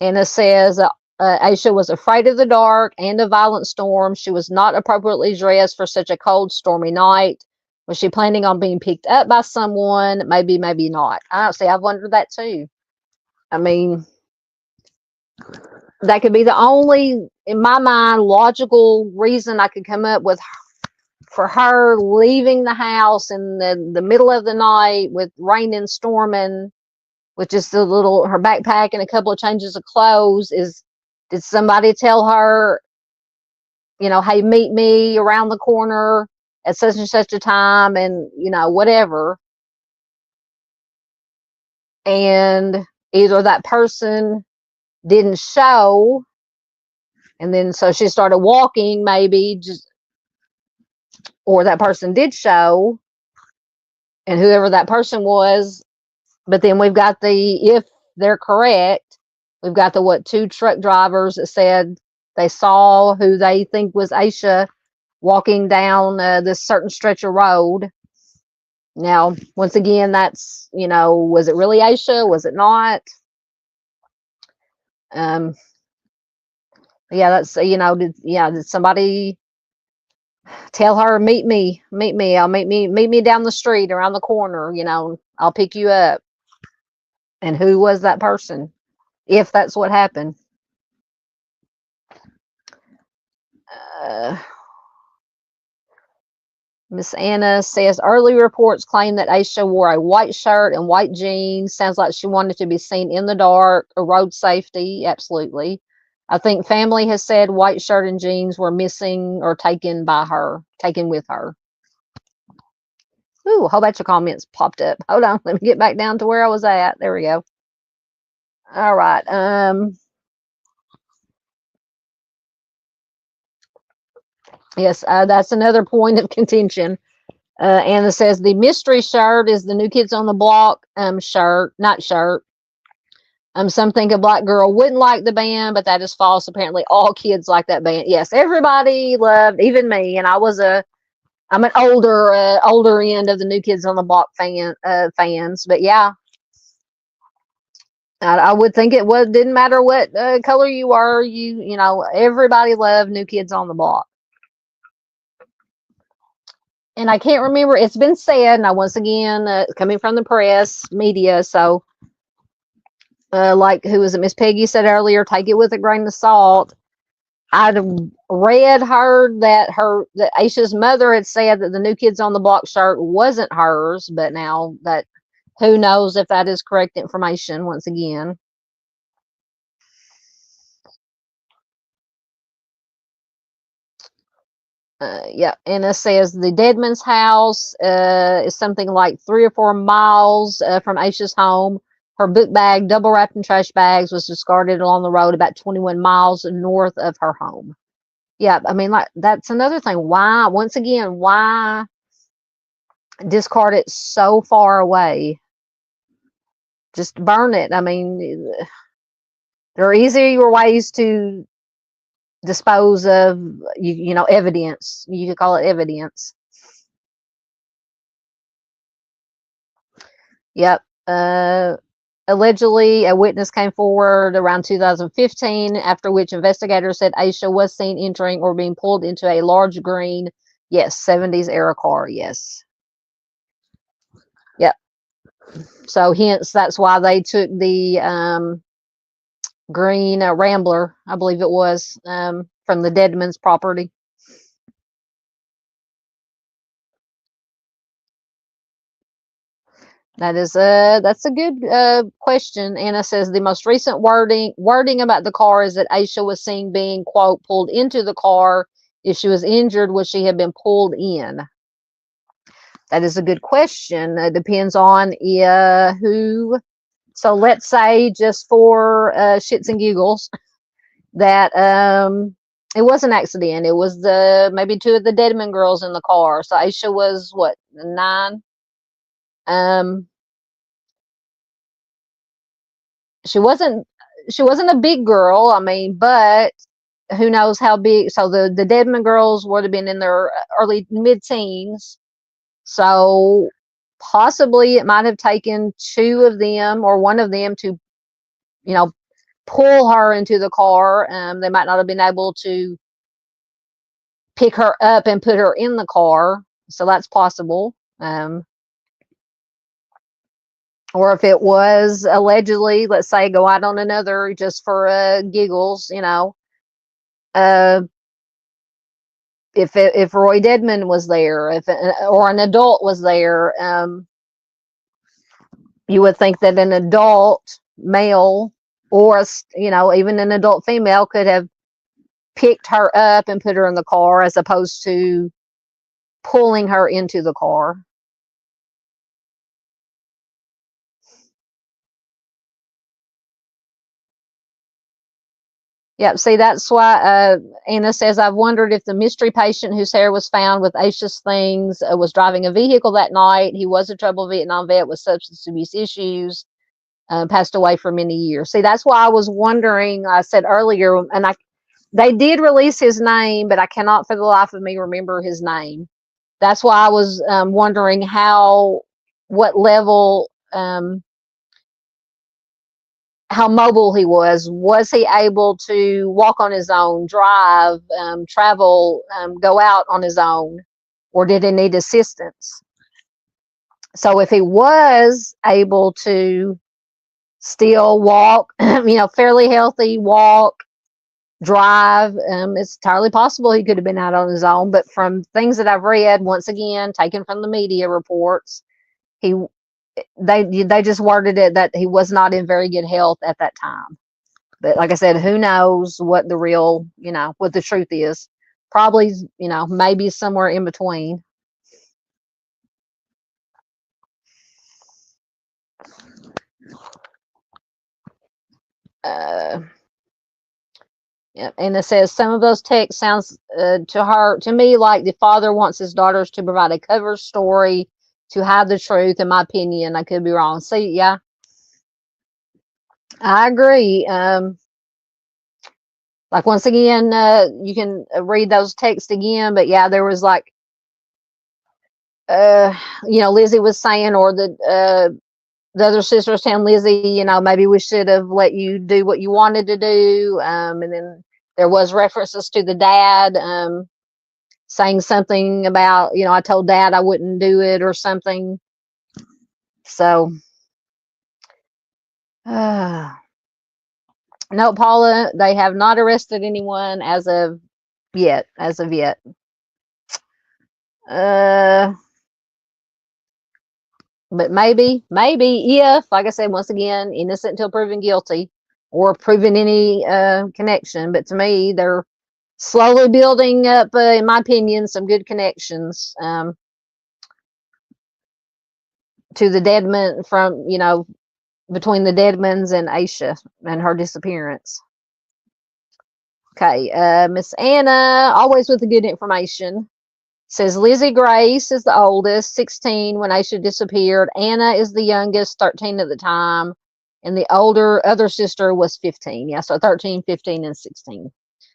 Anna says, Asha was afraid of the dark and a violent storm. She was not appropriately dressed for such a cold, stormy night. Was she planning on being picked up by someone? Maybe, maybe not. I don't see. I've wondered that too. I mean, that could be the only, in my mind, logical reason I could come up with for her leaving the house in the middle of the night with rain and storming, with just her backpack and a couple of changes of clothes. Did somebody tell her, hey, meet me around the corner at such and such a time, and whatever. And either that person didn't show, and then so she started walking, maybe, or that person did show, and whoever that person was. But then we've got if they're correct, we've got the two truck drivers that said they saw who they think was Asha walking down this certain stretch of road. Now, once again, that's, was it really Asha? Was it not? Yeah, that's, did somebody tell her, meet me, meet me down the street, around the corner, I'll pick you up. And who was that person, if that's what happened? Miss Anna says early reports claim that Asha wore a white shirt and white jeans. Sounds like she wanted to be seen in the dark, or road safety. Absolutely. I think family has said white shirt and jeans were missing or taken with her. Ooh, a whole bunch of comments popped up. Hold on, let me get back down to where I was at. There we go. All right. Yes, that's another point of contention. Anna says the mystery shirt is the New Kids on the Block shirt, not shirt. Some think a black girl wouldn't like the band, but that is false. Apparently, all kids like that band. Yes, everybody loved, even me, and I'm an older end of the New Kids on the Block fans. But yeah, I would think didn't matter what color you were. Everybody loved New Kids on the Block. And I can't remember, it's been said, now once again, coming from the press, media, so like who was it, Miss Peggy said earlier, take it with a grain of salt. I'd heard that Asha's mother had said that the New Kids on the Block shirt wasn't hers, but now that, who knows if that is correct information once again. Yeah, and it says the Deadman's house is something like 3 or 4 miles from Asha's home. Her book bag, double wrapped in trash bags, was discarded along the road about 21 miles north of her home. Yeah, I mean, like, that's another thing. Why, once again, why discard it so far away? Just burn it. I mean, there are easier ways to dispose of evidence. You could call it evidence. Yep. Allegedly, a witness came forward around 2015, after which investigators said Asha was seen entering or being pulled into a large green, 70s era car. Yes. Yep. So hence that's why they took the green Rambler, I believe it was, from the Deadman's property. That's a good question. Anna says the most recent wording about the car is that Asha was seen being, quote, pulled into the car. If she was injured, would she have been pulled in? That is a good question. It depends on who. So let's say, just for shits and giggles, that it was an accident. It was maybe two of the Deadman girls in the car. So Asha was what, 9? She wasn't a big girl. I mean, but who knows how big. So the Deadman girls would have been in their early mid-teens. So possibly it might have taken two of them or one of them to, pull her into the car. They might not have been able to pick her up and put her in the car. So that's possible. Or if it was allegedly, let's say, go out on another, just for giggles, if Roy Deadman was there, or an adult was there, you would think that an adult male, or even an adult female, could have picked her up and put her in the car, as opposed to pulling her into the car. Yep, see, that's why Anna says, I've wondered if the mystery patient whose hair was found with Asha's things was driving a vehicle that night. He was a troubled Vietnam vet with substance abuse issues, passed away for many years. See, that's why I was wondering. I said earlier, and they did release his name, but I cannot for the life of me remember his name. That's why I was wondering what level, how mobile he was. Was he able to walk on his own, drive, travel, go out on his own, or did he need assistance? So if he was able to still walk, fairly healthy, walk, drive, it's entirely possible he could have been out on his own. But from things that I've read, once again, taken from the media reports, they just worded it that he was not in very good health at that time. But like I said, who knows what the real, what the truth is. Probably, maybe somewhere in between. Yeah, and it says some of those texts sounds to me like the father wants his daughters to provide a cover story to hide the truth. In my opinion, I could be wrong. See, yeah, I agree. Like, once again, you can read those texts again, but yeah, there was like, Lizzie was saying, or the other sister was telling Lizzie, maybe we should have let you do what you wanted to do. And then there was references to the dad, saying something about, I told Dad I wouldn't do it or something. So, no, Paula, they have not arrested anyone as of yet. But maybe if, like I said, once again, innocent until proven guilty, or proven any connection. But to me, they're slowly building up, in my opinion, some good connections to the Deadman, from, between the Deadmans and Asha and her disappearance. Okay, Miss Anna, always with the good information, says Lizzie Grace is the oldest, 16 when Asha disappeared. Anna is the youngest, 13 at the time, and the other sister was 15. Yeah, so 13, 15, and 16.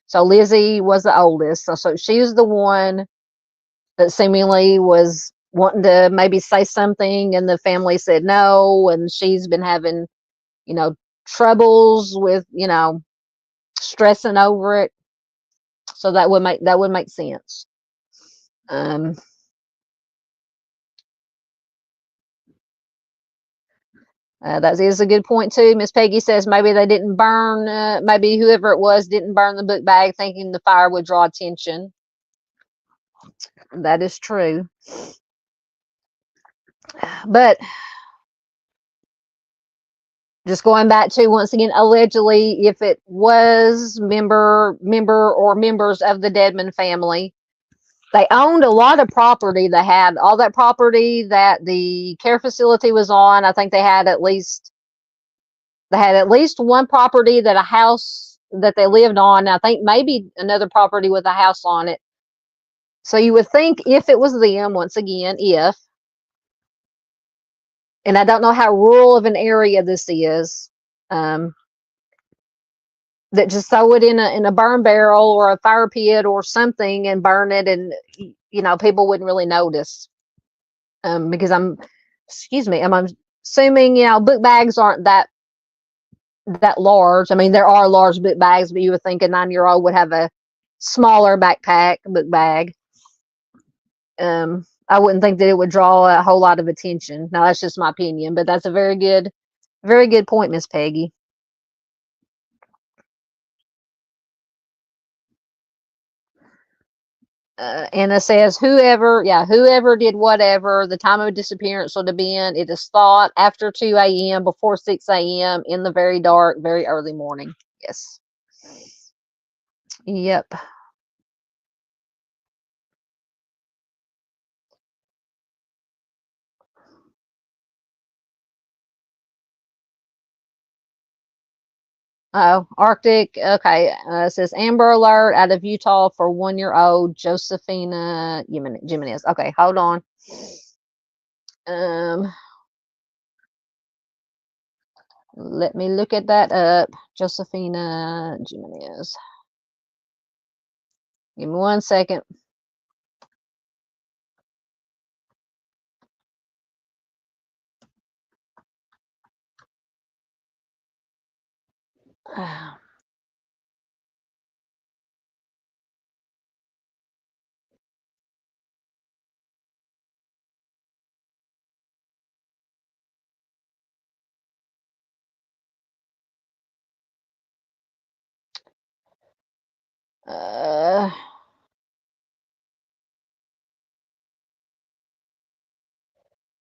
So Lizzie was the oldest. So she was the one that seemingly was wanting to maybe say something, and the family said no, and she's been having, troubles with, stressing over it. So that would make sense. That is a good point too. Miss Peggy says maybe they didn't burn, maybe whoever it was didn't burn the book bag thinking the fire would draw attention. That is true. But just going back to, once again, allegedly, if it was member or members of the Dedmon family, they owned a lot of property. They had all that property that the care facility was on. I think they had at least one property that a house that they lived on. I think maybe another property with a house on it. So you would think, if it was them, once again, and I don't know how rural of an area this is, that just throw it in a burn barrel or a fire pit or something and burn it, and people wouldn't really notice. Because I'm assuming, book bags aren't that large. I mean, there are large book bags, but you would think a 9-year-old would have a smaller backpack book bag. I wouldn't think that it would draw a whole lot of attention. Now, that's just my opinion, but that's a very good point, Miss Peggy. Anna says, whoever did whatever, the time of disappearance would have been, it is thought, after 2 a.m., before 6 a.m., in the very dark, very early morning. Yes. Yep. Oh, Arctic. Okay. It says Amber Alert out of Utah for 1-year-old Josephina Jimenez. Okay, hold on. Let me look at that up. Josephina Jimenez. Give me 1 second.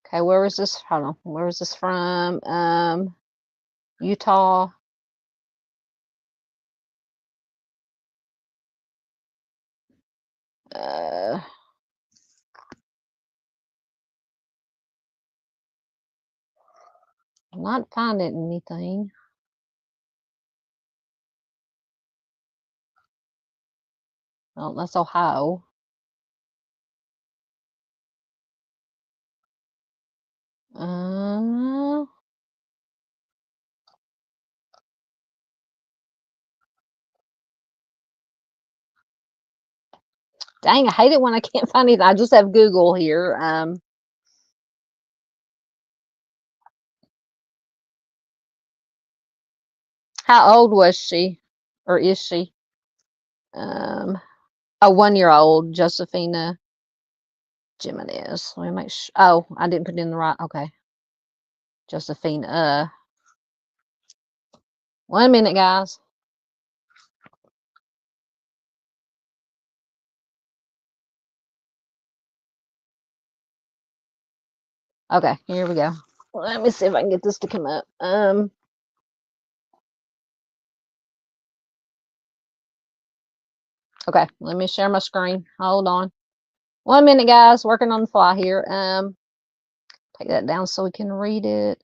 Okay, where is this? Hold on. Where is this from? Utah. I'm not finding anything. Oh, that's Ohio. Dang, I hate it when I can't find it. I just have Google here. How old was she, or is she? A 1-year-old Josephina Jimenez. Let me make sure. Oh, I didn't put in the right. Okay, Josephina. 1 minute, guys. Okay, here we go. Let me see if I can get this to come up. Okay, let me share my screen. Hold on. 1 minute, guys. Working on the fly here. Take that down so we can read it.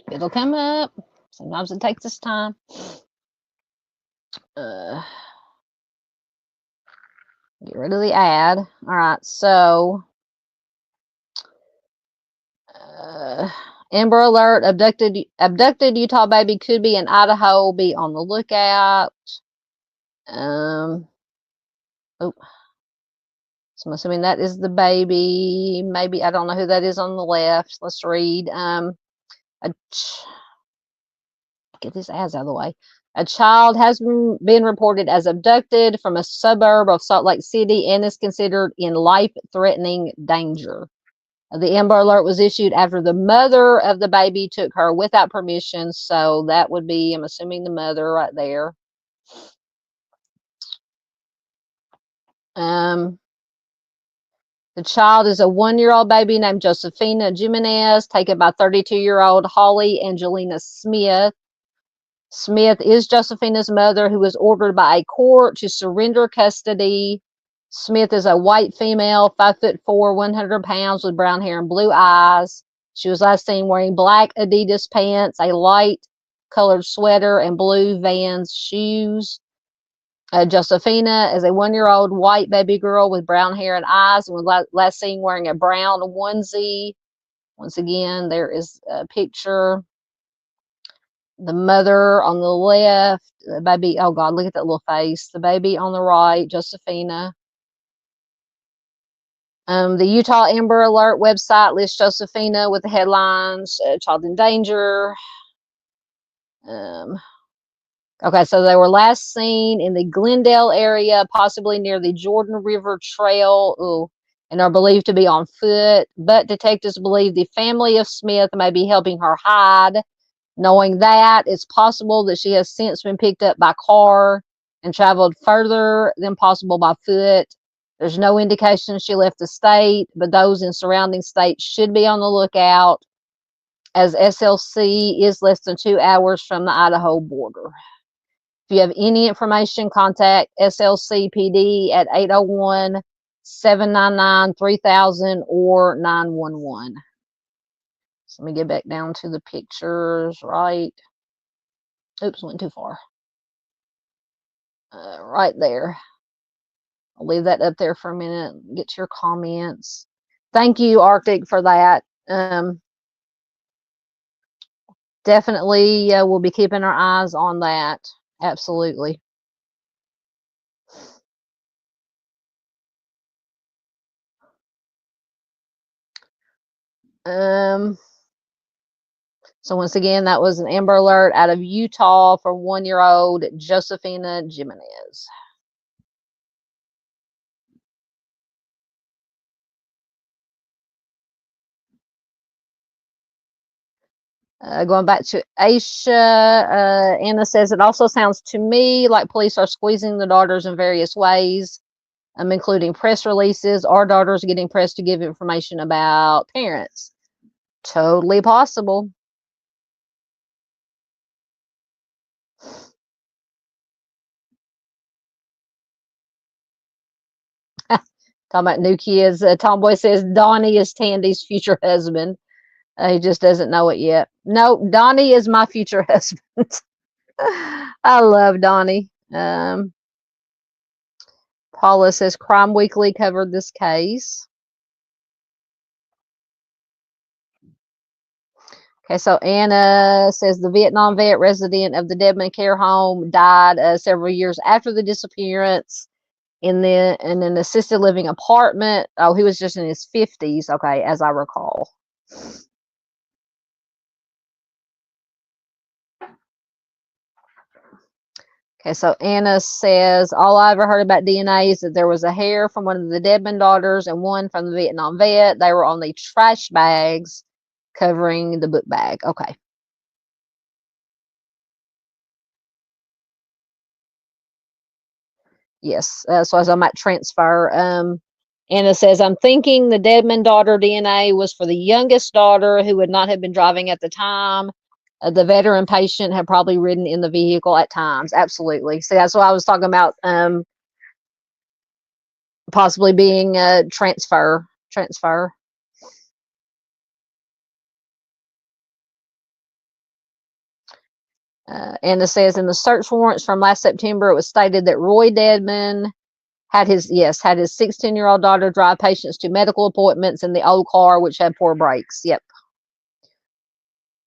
It'll come up. Sometimes it takes us time. Get rid of the ad. All right, so Amber Alert, abducted Utah baby could be in Idaho. Be on the lookout. Oh, so I'm assuming that is the baby. Maybe, I don't know who that is on the left. Let's read. Get this ads out of the way. A child has been reported as abducted from a suburb of Salt Lake City and is considered in life-threatening danger. The Amber Alert was issued after the mother of the baby took her without permission. So that would be, I'm assuming, the mother right there. The child is a 1-year-old baby named Josephina Jimenez, taken by 32-year-old Holly Angelina Smith. Smith is Josephina's mother, who was ordered by a court to surrender custody. Smith is a white female, 5'4", 100 pounds, with brown hair and blue eyes. She was last seen wearing black Adidas pants, a light colored sweater, and blue Vans shoes. Josephina is a 1-year-old white baby girl with brown hair and eyes, and was last seen wearing a brown onesie. Once again, there is a picture. The mother on the left, the baby, oh God, look at that little face. The baby on the right, Josephina. The Utah Amber Alert website lists Josephina with the headlines, child in danger. Okay, so they were last seen in the Glendale area, possibly near the Jordan River Trail, and are believed to be on foot. But detectives believe the family of Smith may be helping her hide. Knowing that, it's possible that she has since been picked up by car and traveled further than possible by foot. There's no indication she left the state, but those in surrounding states should be on the lookout, as SLC is less than 2 hours from the Idaho border. If you have any information, contact SLC PD at 801-799-3000 or 911. So let me get back down to the pictures, right? Oops, went too far. Right there. I'll leave that up there for a minute. Get to your comments. Thank you, Arctic, for that. Definitely, we'll be keeping our eyes on that. Absolutely. So once again, that was an Amber Alert out of Utah for 1-year-old Josephina Jimenez. Going back to Asha, Anna says, it also sounds to me like police are squeezing the daughters in various ways, including press releases or daughters getting pressed to give information about parents. Totally possible. Talking about new kids. Tomboy says Donnie is Tandy's future husband. He just doesn't know it yet. No, Donnie is my future husband. I love Donnie. Paula says Crime Weekly covered this case. Okay, so Anna says the Vietnam vet resident of the Dedman Care Home died several years after the disappearance in an assisted living apartment. Oh, he was just in his 50s. Okay, as I recall. Okay, so Anna says, all I ever heard about DNA is that there was a hair from one of the Dedman daughters and one from the Vietnam vet. They were on the trash bags covering the book bag. Okay. Yes, so as I might transfer. Anna says, I'm thinking the Dedman daughter DNA was for the youngest daughter who would not have been driving at the time. The veteran patient had probably ridden in the vehicle at times. Absolutely. So that's what I was talking about, possibly being a transfer. Anna says, in the search warrants from last September, it was stated that Roy Dedman had his 16-year-old daughter drive patients to medical appointments in the old car, which had poor brakes. Yep.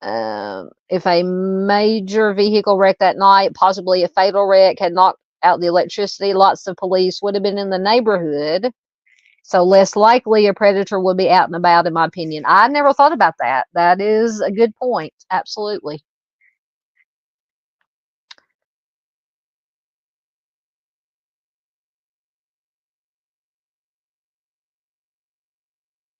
If a major vehicle wreck that night, possibly a fatal wreck, had knocked out the electricity, lots of police would have been in the neighborhood. So less likely a predator would be out and about, in my opinion. I never thought about that. That is a good point. Absolutely.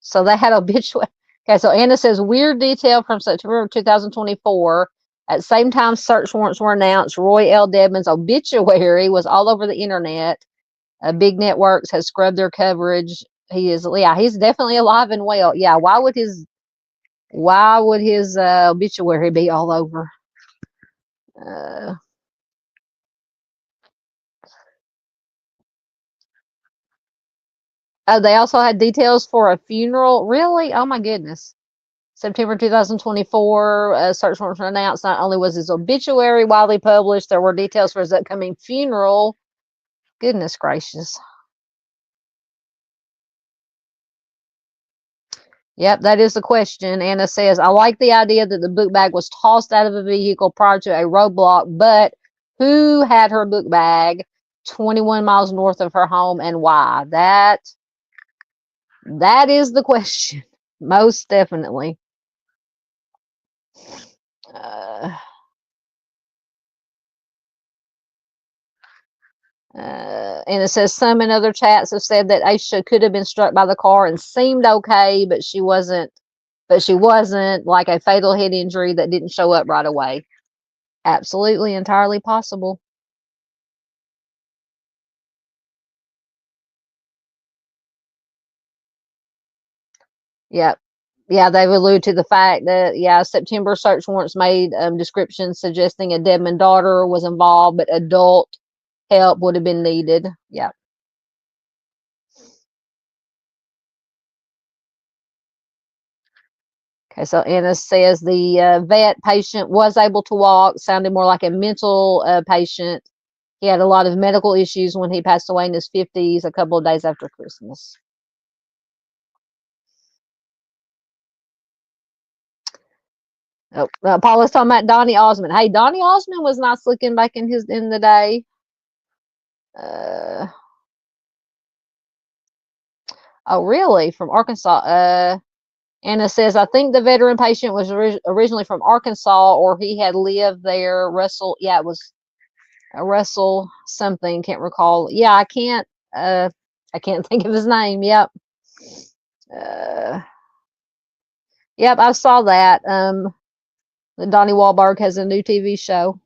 So they had obituary. Okay, so Anna says, weird detail from September of 2024. At the same time search warrants were announced, Roy L. Dedman's obituary was all over the internet. Big networks has scrubbed their coverage. He's definitely alive and well. Yeah, why would his obituary be all over? Oh, they also had details for a funeral. Really? Oh my goodness. September 2024, search warrants were announced. Not only was his obituary widely published, there were details for his upcoming funeral. Goodness gracious. Yep, that is the question. Anna says, I like the idea that the book bag was tossed out of a vehicle prior to a roadblock, but who had her book bag 21 miles north of her home and why? That is the question. Most definitely. And it says some in other chats have said that Aisha could have been struck by the car and seemed okay, but she wasn't like a fatal head injury that didn't show up right away. Absolutely, entirely possible. Yep. Yeah, they've alluded to the fact that, September search warrants made descriptions suggesting a Dedman daughter was involved, but adult help would have been needed. Yeah. Okay, so Anna says the vet patient was able to walk, sounded more like a mental patient. He had a lot of medical issues when he passed away in his 50s, a couple of days after Christmas. Oh, Paula's talking about Donnie Osmond. Hey, Donnie Osmond was nice looking back in the day. Oh, really? From Arkansas? Anna says, I think the veteran patient was originally from Arkansas, or he had lived there. Russell, it was Russell something. Can't recall. Yeah, I can't think of his name. Yep. Yep, I saw that. That Donnie Wahlberg has a new TV show.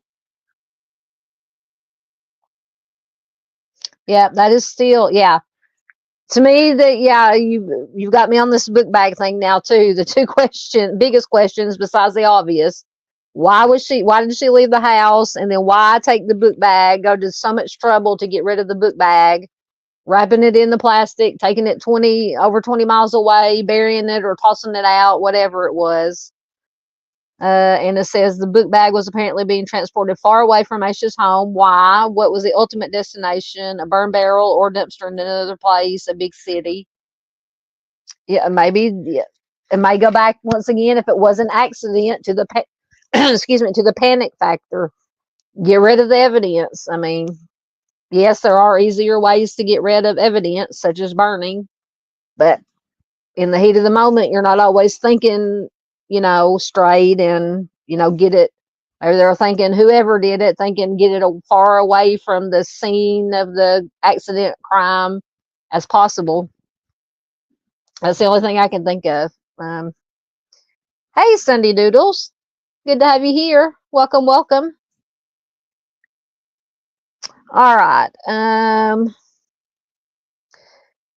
Yeah, that is still, to me, you've got me on this book bag thing now too. The two biggest questions besides the obvious: why did she leave the house, and then why take the book bag, go to so much trouble to get rid of the book bag, wrapping it in the plastic, taking it over 20 miles away, burying it or tossing it out, whatever it was. And it says the book bag was apparently being transported far away from Aisha's home. Why? What was the ultimate destination? A burn barrel or dumpster in another place, a big city? Yeah, maybe. Yeah, it may go back once again if it was an accident to the to the panic factor. Get rid of the evidence. I mean, yes, there are easier ways to get rid of evidence, such as burning, but in the heat of the moment, you're not always thinking, straight and, get it. Or they're thinking whoever did it, thinking get it far away from the scene of the accident crime as possible. That's the only thing I can think of. Hey, Sunday Doodles. Good to have you here. Welcome, welcome. All right.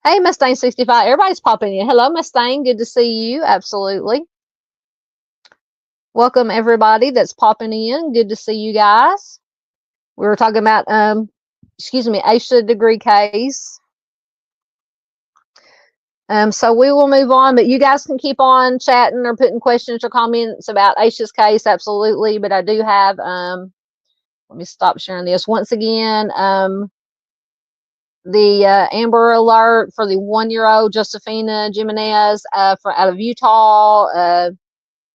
Hey, Mustang 65. Everybody's popping in. Hello, Mustang. Good to see you. Absolutely. Welcome, everybody that's popping in. Good to see you guys. We were talking about, Asha Degree case. So we will move on, but you guys can keep on chatting or putting questions or comments about Asha's case. Absolutely. But I do have, let me stop sharing this. Once again, the Amber Alert for the 1-year-old Josefina Jimenez out of Utah.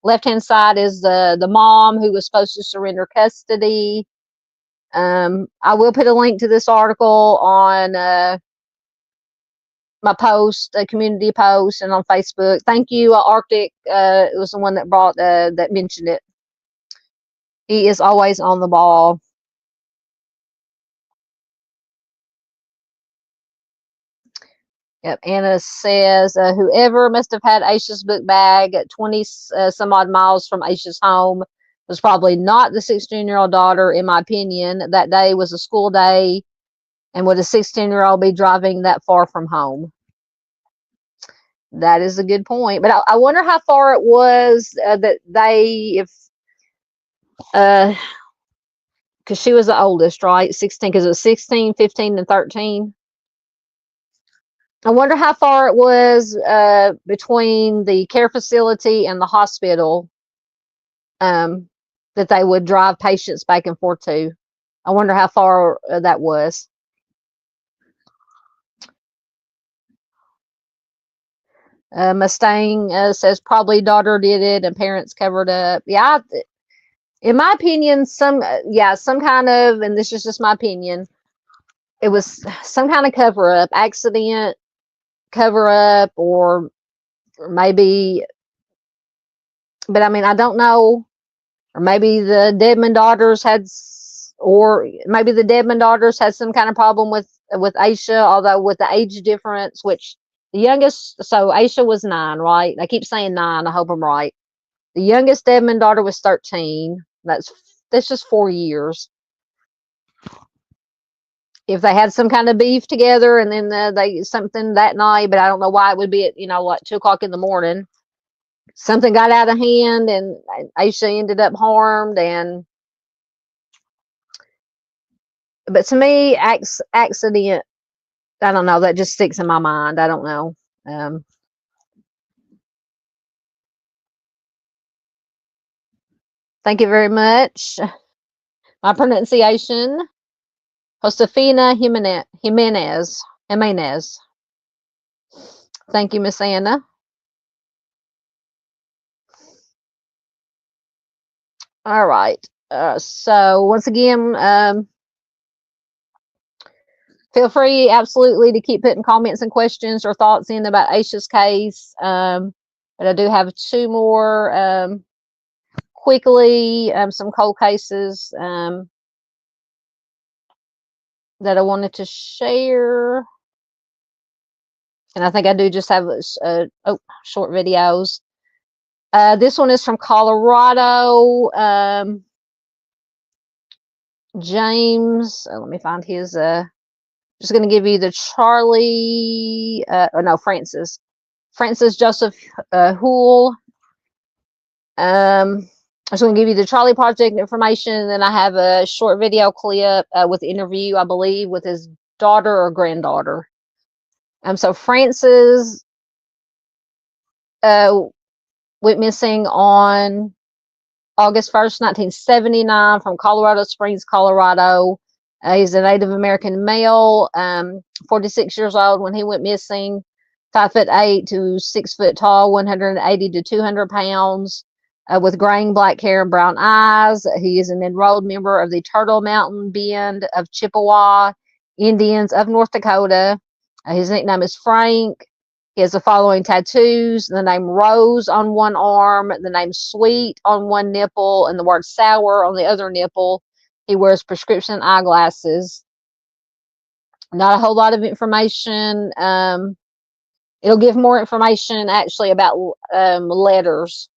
Left-hand side is the mom who was supposed to surrender custody. I will put a link to this article on my post, a community post, and on Facebook. Thank you, Arctic. It was the one that that mentioned it. He is always on the ball. Yep. Anna says, whoever must have had Aisha's book bag at 20 some odd miles from Aisha's home was probably not the 16-year-old daughter, in my opinion. That day was a school day, and would a 16-year-old be driving that far from home? That is a good point. But I wonder how far it was that they, if, because she was the oldest, right? 16, because it was 16, 15, and 13. I wonder how far it was between the care facility and the hospital that they would drive patients back and forth to. I wonder how far that was. Mustang says probably daughter did it and parents covered up. Yeah, in my opinion, some kind of, and this is just my opinion, it was some kind of cover up, accident, cover up, or maybe, but I mean, I don't know, or maybe the Deadman daughters had, or maybe the Deadman daughters had some kind of problem with Aisha, although with the age difference, which the youngest, so Aisha was 9, right? I keep saying 9. I hope I'm right. The youngest Deadman daughter was 13. That's just 4 years. If they had some kind of beef together and then they something that night, but I don't know why it would be at, like 2 o'clock in the morning. Something got out of hand and Aisha ended up harmed. But to me, accident, I don't know, that just sticks in my mind. I don't know. Thank you very much. My pronunciation, Josefina Jimenez. Thank you, Miss Anna. All right. So once again, feel free absolutely to keep putting comments and questions or thoughts in about Aisha's case. But I do have 2 more quickly, some cold cases that I wanted to share. And I think I do just have short videos. This one is from Colorado. James, let me find his, just going to give you the Charlie, Francis Joseph Houle. I'm just going to give you the Charlie Project information, and then I have a short video clip with the interview, I believe, with his daughter or granddaughter. So Francis went missing on August 1st, 1979 from Colorado Springs, Colorado. He's a Native American male, 46 years old when he went missing, 5'8" to 6 foot tall, 180 to 200 pounds, with graying black hair and brown eyes. He is an enrolled member of the Turtle Mountain Band of Chippewa Indians of North Dakota. His nickname is Frank. He has the following tattoos: the name Rose on one arm, the name Sweet on one nipple, and the word sour on the other nipple. He wears prescription eyeglasses. Not a whole lot of information. It'll give more information actually about letters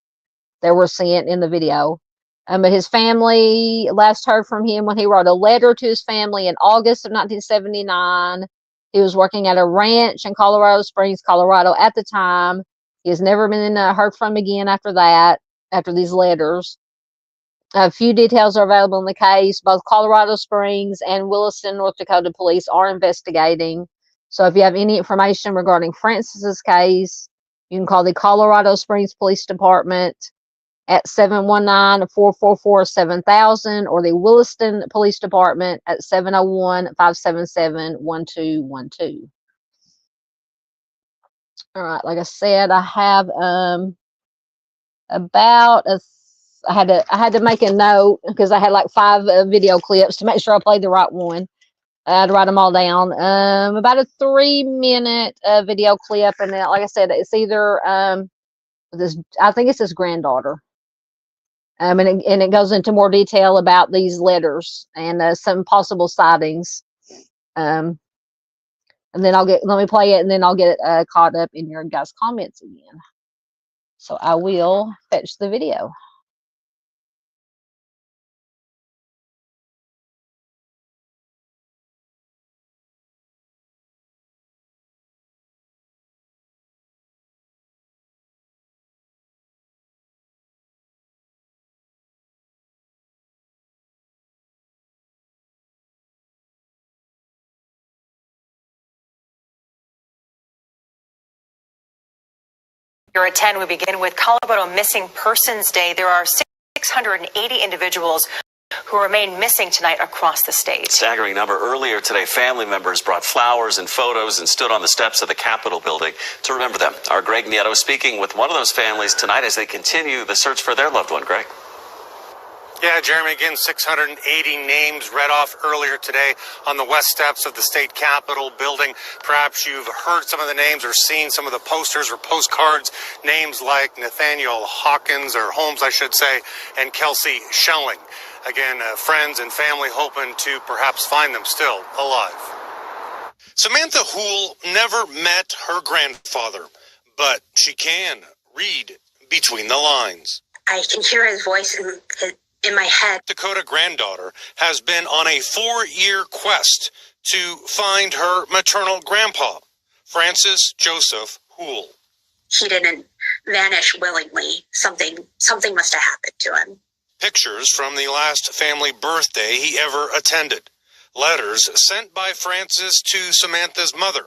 that were sent in the video. But his family last heard from him when he wrote a letter to his family in August of 1979. He was working at a ranch in Colorado Springs, Colorado at the time. He has never been heard from again after that, after these letters. A few details are available in the case. Both Colorado Springs and Williston, North Dakota police are investigating. So if you have any information regarding Francis's case, you can call the Colorado Springs Police Department at 719-444-7000 or the Williston Police Department at 701-577-1212. All right, like I said, I have I had to make a note because I had like 5 video clips to make sure I played the right one. I had to write them all down. About a 3-minute video clip, and then, like I said, it's either this, I think it's his granddaughter. And it goes into more detail about these letters and some possible sightings. And then let me play it, and then I'll get caught up in your guys' comments again. So I will fetch the video. At 10, we begin with Colorado Missing Persons Day. There are 680 individuals who remain missing tonight across the state. Staggering number. Earlier today, family members brought flowers and photos and stood on the steps of the Capitol building to remember them. Our Greg Nieto speaking with one of those families tonight as they continue the search for their loved one. Greg. Yeah, Jeremy, again, 680 names read off earlier today on the west steps of the state Capitol building. Perhaps you've heard some of the names or seen some of the posters or postcards. Names like Nathaniel Hawkins, or Holmes, I should say, and Kelsey Schelling. Again, friends and family hoping to perhaps find them still alive. Samantha Houle never met her grandfather, but she can read between the lines. I can hear his voice in my head. Dakota granddaughter has been on a 4-year quest to find her maternal grandpa, Francis Joseph Houle. He didn't vanish willingly. Something must have happened to him. Pictures from the last family birthday he ever attended. Letters sent by Francis to Samantha's mother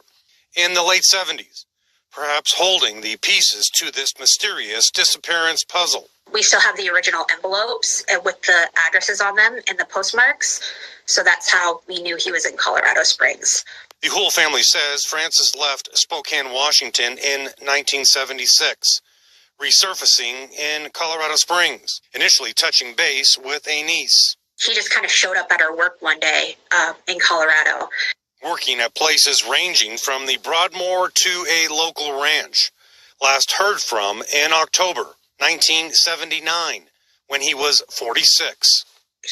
in the late 70s, perhaps holding the pieces to this mysterious disappearance puzzle. We still have the original envelopes with the addresses on them and the postmarks, so that's how we knew he was in Colorado Springs. The Houle family says Francis left Spokane, Washington in 1976, resurfacing in Colorado Springs, initially touching base with a niece. He just kind of showed up at our work one day in Colorado. Working at places ranging from the Broadmoor to a local ranch. Last heard from in October 1979, when he was 46.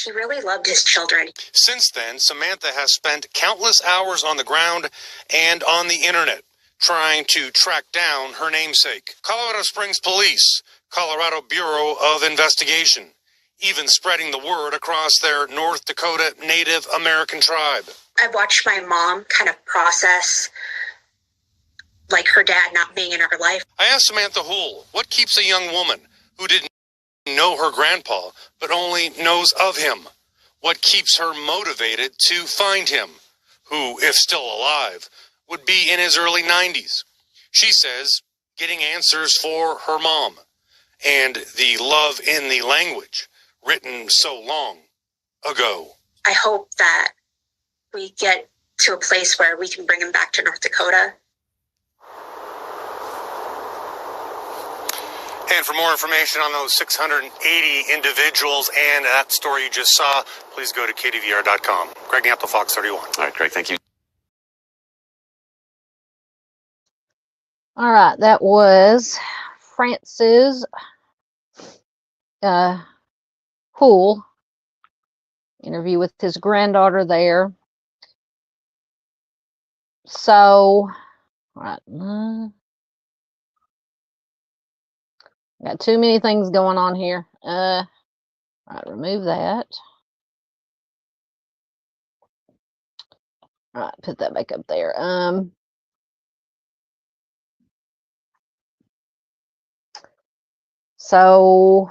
He really loved his children. Since then, Samantha has spent countless hours on the ground and on the internet trying to track down her namesake. Colorado Springs Police, Colorado Bureau of Investigation, even spreading the word across their North Dakota Native American tribe. I watched my mom kind of process like her dad not being in her life. I asked Samantha Houle, what keeps a young woman who didn't know her grandpa, but only knows of him? What keeps her motivated to find him, who, if still alive, would be in his early 90s? She says, getting answers for her mom, and the love in the language written so long ago. I hope that we get to a place where we can bring him back to North Dakota. And for more information on those 680 individuals and that story you just saw, please go to kdvr.com. Greg Nieto, Fox 31. All right, Greg, thank you. All right, that was Francis Houle interview with his granddaughter there. So, all right. Got too many things going on here. All right, remove that. All right, put that back up there. So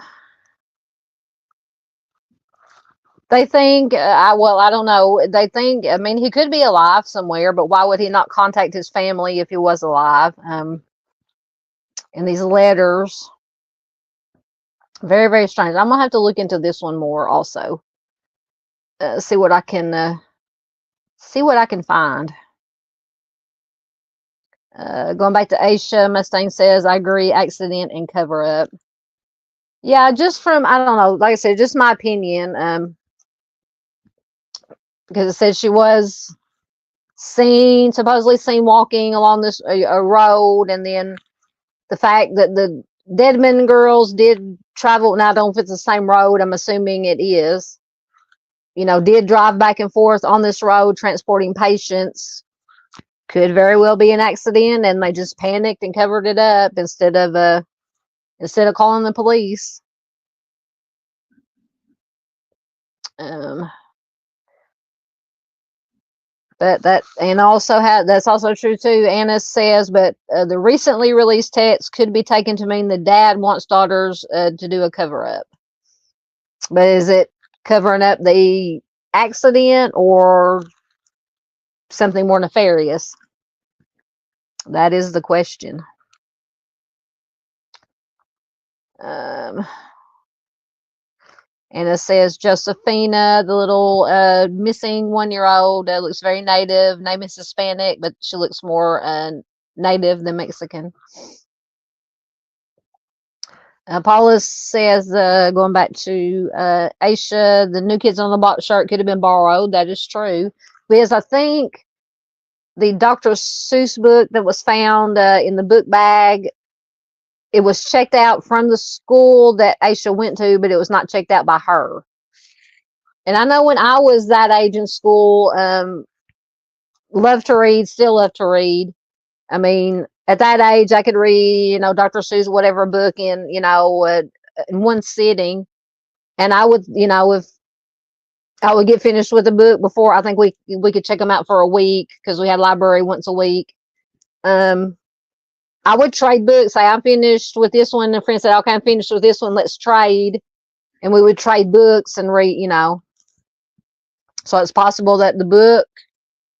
they think, well, I don't know. They think, I mean, he could be alive somewhere, but why would he not contact his family if he was alive? And these letters, very, very strange. I'm gonna have to look into this one more also. See what I can find. Going back to Asha, Mustang says, I agree, accident and cover up. Yeah, just from, I don't know, like I said, just my opinion. Because it says she was supposedly seen walking along this a road, and then the fact that the Deadman girls did travel. Now, I don't know if it's the same road. I'm assuming it is. You know, did drive back and forth on this road transporting patients. Could very well be an accident, and they just panicked and covered it up instead of calling the police. But that's also true too. Anna says, but the recently released text could be taken to mean the dad wants daughters to do a cover up. But is it covering up the accident or something more nefarious? That is the question. And it says Josephina, the little missing 1-year-old, looks very native. Name is Hispanic, but she looks more native than Mexican. Paula says, going back to Asha, the New Kids on the Block shirt could have been borrowed. That is true. Because I think the Dr. Seuss book that was found in the book bag, it was checked out from the school that Asha went to, but it was not checked out by her. And I know when I was that age in school, loved to read, still love to read. I mean, at that age, I could read, Dr. Seuss, whatever book in one sitting. And I would, if I would get finished with a book before, I think we could check them out for a week because we had library once a week. I would trade books. Say, I'm finished with this one. And a friend said, okay, I'm finished with this one. Let's trade. And we would trade books and read, So it's possible that the book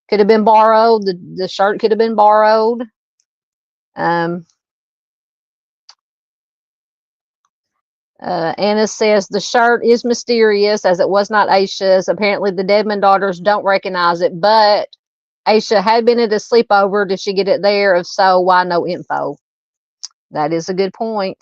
could have been borrowed. The shirt could have been borrowed. Anna says the shirt is mysterious as it was not Aisha's. Apparently the Dedmon daughters don't recognize it, but Aisha had been at a sleepover. Did she get it there? If so, why no info? That is a good point.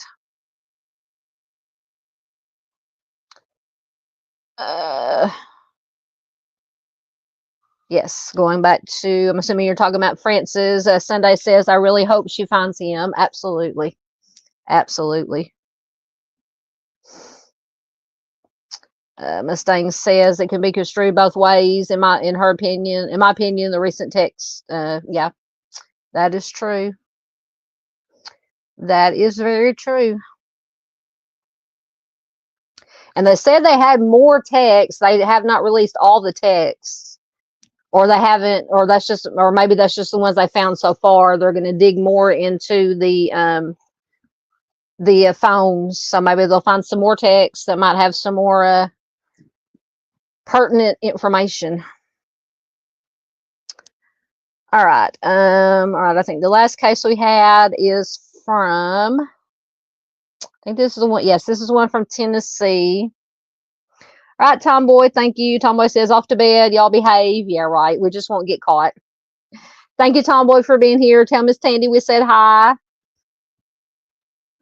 Yes, going back to, I'm assuming you're talking about Francis. Sunday says, I really hope she finds him. Absolutely. Absolutely. Mustang says it can be construed both ways. In my opinion, the recent text, yeah, that is true. That is very true. And they said they had more texts. They have not released all the texts, or they haven't, or maybe that's just the ones they found so far. They're going to dig more into the phones, so maybe they'll find some more texts that might have some more pertinent information. All right. I think the last case we had is from, I think this is the one. Yes, this is one from Tennessee. All right, Tomboy, thank you. Tomboy says, off to bed. Y'all behave. Yeah, right. We just won't get caught. Thank you, Tomboy, for being here. Tell Miss Tandy we said hi.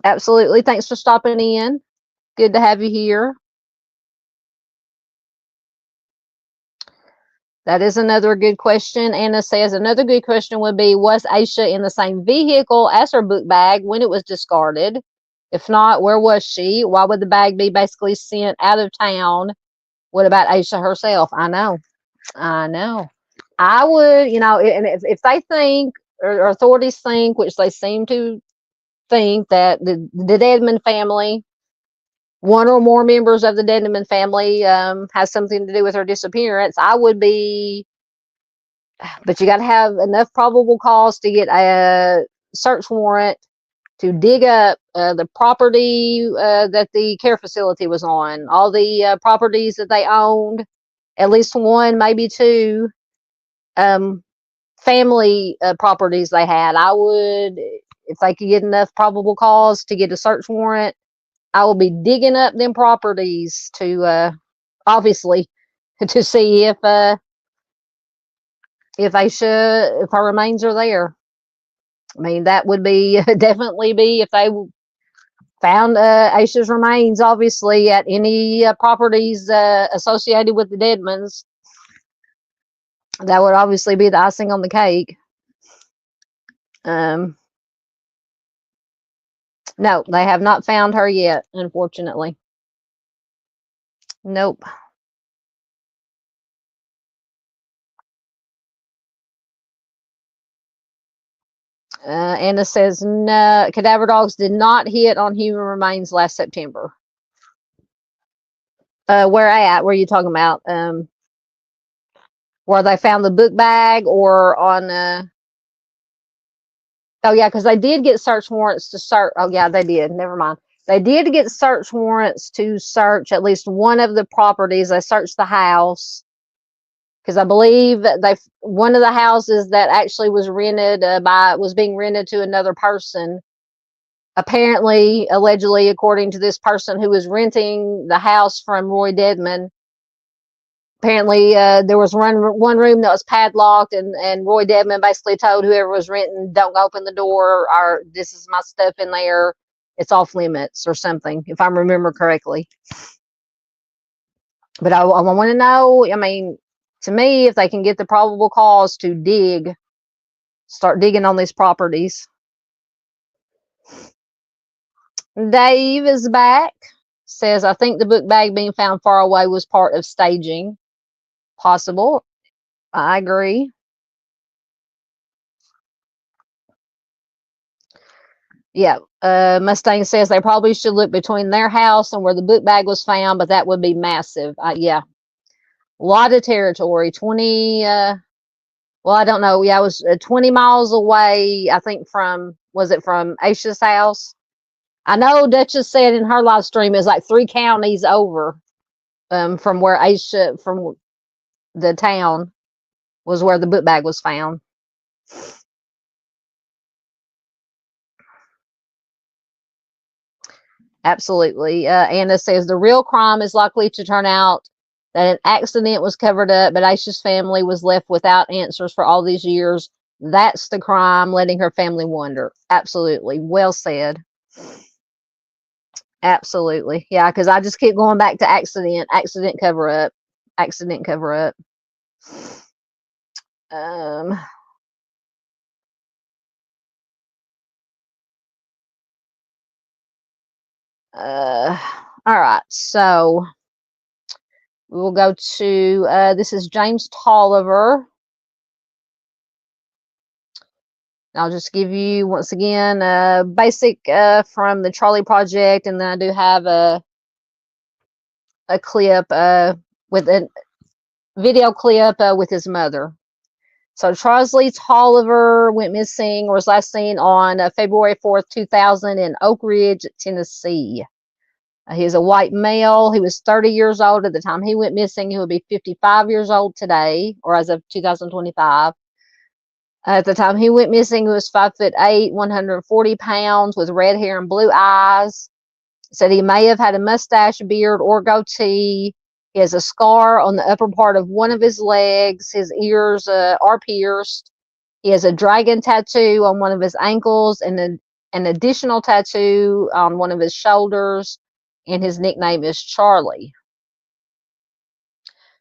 Absolutely. Thanks for stopping in. Good to have you here. That is another good question. Anna says another good question would be, was Aisha in the same vehicle as her book bag when it was discarded? If not, where was she? Why would the bag be basically sent out of town? What about Aisha herself? I know. I would, and if they think, or authorities think, which they seem to think, that the Dedmon family, one or more members of the Dedmon family has something to do with her disappearance, I would be, but you got to have enough probable cause to get a search warrant to dig up the property that the care facility was on, all the properties that they owned, at least one, maybe two family properties they had. I would, if they could get enough probable cause to get a search warrant, I will be digging up them properties to obviously to see if her remains are there. I mean, that would be definitely be if they found Aisha's remains, obviously, at any properties associated with the Dedmons. That would obviously be the icing on the cake. No, they have not found her yet, unfortunately. Nope. Anna says, no, cadaver dogs did not hit on human remains last September. Where at? Where are you talking about? Where they found the book bag or on, oh yeah, because they did get search warrants to search. Oh yeah, they did. Never mind. They did get search warrants to search at least one of the properties. They searched the house because I believe that one of the houses that actually was rented was being rented to another person. Apparently, allegedly, according to this person who was renting the house from Roy Dedman, apparently there was one room that was padlocked, and Roy Dedman basically told whoever was renting, don't open the door, or this is my stuff in there, it's off limits or something, if I remember correctly. But I want to know, I mean, to me, if they can get the probable cause to start digging on these properties. Dave is back. Says, I think the book bag being found far away was part of staging. Possible. I agree. Yeah. Mustang says they probably should look between their house and where the book bag was found, but that would be massive. Yeah. A lot of territory. 20, well, I don't know. Yeah, it was 20 miles away, I think, was it from Asha's house? I know Duchess said in her live stream is like 3 counties over from where Asha, from the town, was where the book bag was found. Absolutely. Anna says the real crime is likely to turn out that an accident was covered up, but Aisha's family was left without answers for all these years. That's the crime, letting her family wonder. Absolutely. Well said. Absolutely. Yeah, because I just keep going back to accident cover up, accident cover up. All right, so we will go to this is James Toliver. I'll just give you once again basic from the Charlie Project, and then I do have a clip with a video clip with his mother. So Charles Lee Toliver went missing, or was last seen on February 4th, 2000 in Oak Ridge, Tennessee. He's a white male. He was 30 years old at the time he went missing. He would be 55 years old today, or as of 2025. At the time he went missing, he was 5'8", 140 pounds, with red hair and blue eyes. Said he may have had a mustache, beard, or goatee. He has a scar on the upper part of one of his legs. His ears are pierced. He has a dragon tattoo on one of his ankles and an additional tattoo on one of his shoulders. And his nickname is Charlie.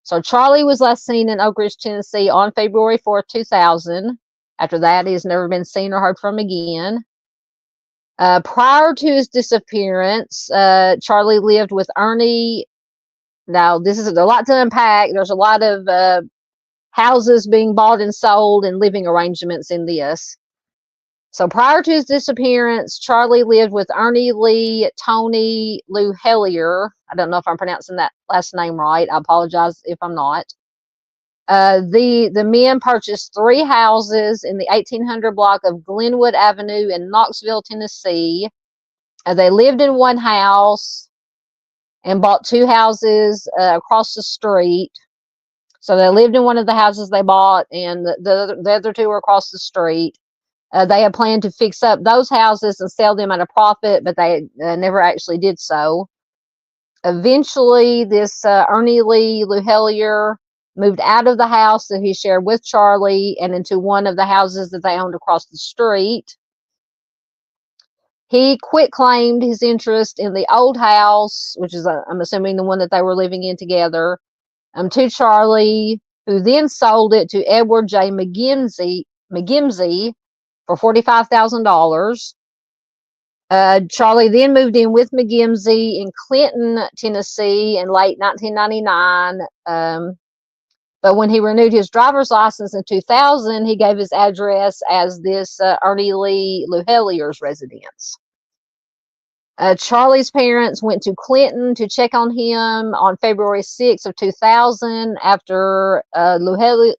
So Charlie was last seen in Oak Ridge, Tennessee on February 4th, 2000. After that, he has never been seen or heard from again. Prior to his disappearance, Charlie lived with Ernie. Now, this is a lot to unpack. There's a lot of houses being bought and sold and living arrangements in this. So prior to his disappearance, Charlie lived with Ernie Lee Tony Lou Hellier. I don't know if I'm pronouncing that last name right. I apologize if I'm not. The men purchased 3 houses in the 1800 block of Glenwood Avenue in Knoxville, Tennessee. They lived in one house and bought 2 houses across the street. So they lived in one of the houses they bought, and the other 2 were across the street. They had planned to fix up those houses and sell them at a profit, but they never actually did so. Eventually, this Ernie Lee Luhellier moved out of the house that he shared with Charlie and into one of the houses that they owned across the street. He quit-claimed his interest in the old house, which is, I'm assuming, the one that they were living in together, to Charlie, who then sold it to Edward J. McGimsey for $45,000. Charlie then moved in with McGimsey in Clinton, Tennessee in late 1999. But when he renewed his driver's license in 2000, he gave his address as this Ernie Lee Luhellier's residence. Charlie's parents went to Clinton to check on him on February 6th of 2000 after Luhellier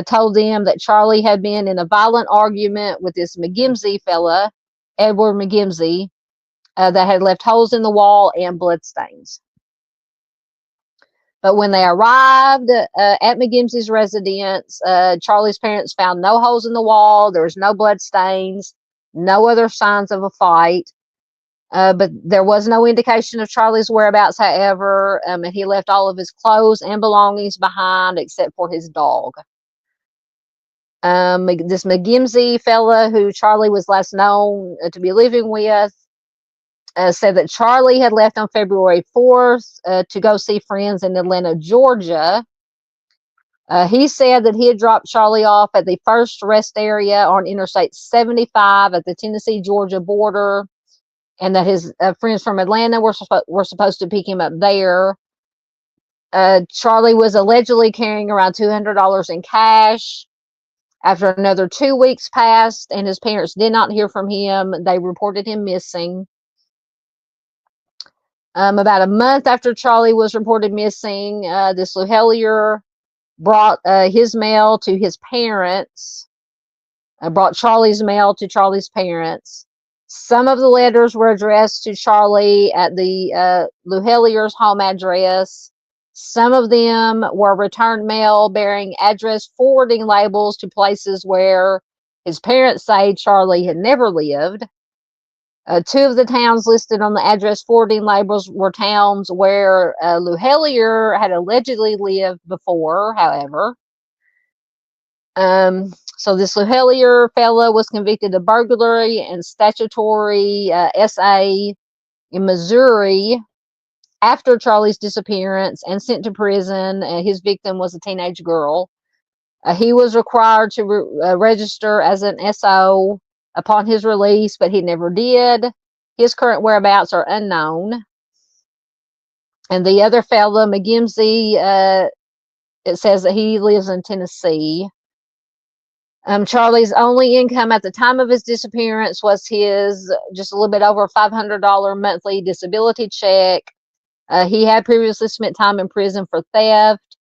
told them that Charlie had been in a violent argument with this McGimsey fella, Edward McGimsey, that had left holes in the wall and bloodstains. But when they arrived at McGimsey's residence, Charlie's parents found no holes in the wall. There was no bloodstains, no other signs of a fight. But there was no indication of Charlie's whereabouts, however, and he left all of his clothes and belongings behind except for his dog. This McGimsey fella, who Charlie was last known to be living with, said that Charlie had left on February 4th to go see friends in Atlanta, Georgia. He said that he had dropped Charlie off at the first rest area on Interstate 75 at the Tennessee-Georgia border, and that his friends from Atlanta were supposed to pick him up there. Charlie was allegedly carrying around $200 in cash. After another 2 weeks passed and his parents did not hear from him, they reported him missing. About a month after Charlie was reported missing, this Luhellier brought his mail to his parents, brought Charlie's mail to Charlie's parents. Some of the letters were addressed to Charlie at the Luhellier's home address. Some of them were return mail bearing address forwarding labels to places where his parents say Charlie had never lived. Two of the towns listed on the address forwarding labels were towns where Luhellier had allegedly lived before, however. So this Luhellier fellow was convicted of burglary and statutory SA in Missouri after Charlie's disappearance and sent to prison. His victim was a teenage girl. He was required to register as an SO upon his release, but he never did. His current whereabouts are unknown. And the other fellow, McGimsey, it says that he lives in Tennessee. Charlie's only income at the time of his disappearance was his just a little bit over $500 monthly disability check. He had previously spent time in prison for theft.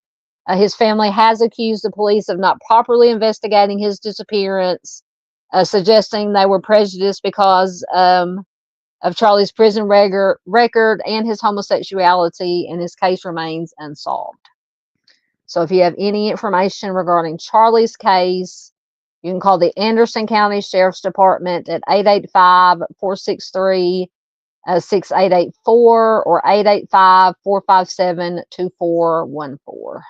His family has accused the police of not properly investigating his disappearance, suggesting they were prejudiced because of Charlie's prison record and his homosexuality, and his case remains unsolved. So if you have any information regarding Charlie's case, you can call the Anderson County Sheriff's Department at 885-463-6884 or 885-457-2414.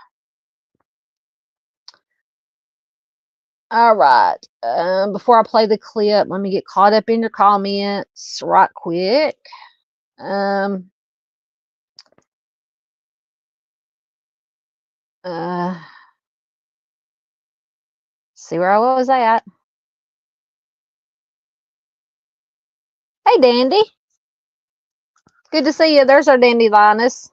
All right. Before I play the clip, let me get caught up in your comments right quick. See where I was at. Hey, Dandy. Good to see you. There's our Dandy Linus.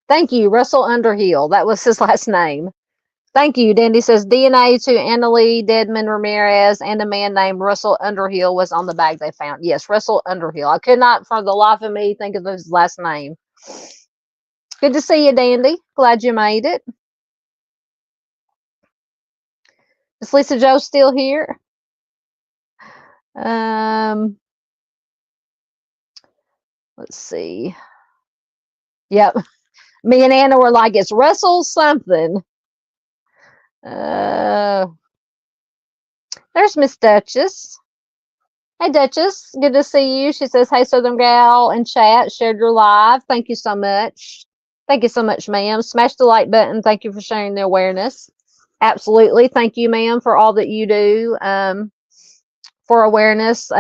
Thank you, Russell Underhill. That was his last name. Thank you. Dandy says DNA to Annalie Dedman Ramirez and a man named Russell Underhill was on the bag they found. Yes, Russell Underhill. I could not, for the life of me, think of his last name. Good to see you, Dandy. Glad you made it. Is Lisa Joe still here? Let's see. Yep. Me and Anna were like, it's Russell something. There's Miss Duchess. Hey, Duchess. Good to see you. She says, hey, Southern Gal in chat. Shared your live. Thank you so much. Thank you so much, ma'am. Smash the like button. Thank you for sharing the awareness. Absolutely. Thank you, ma'am, for all that you do for awareness.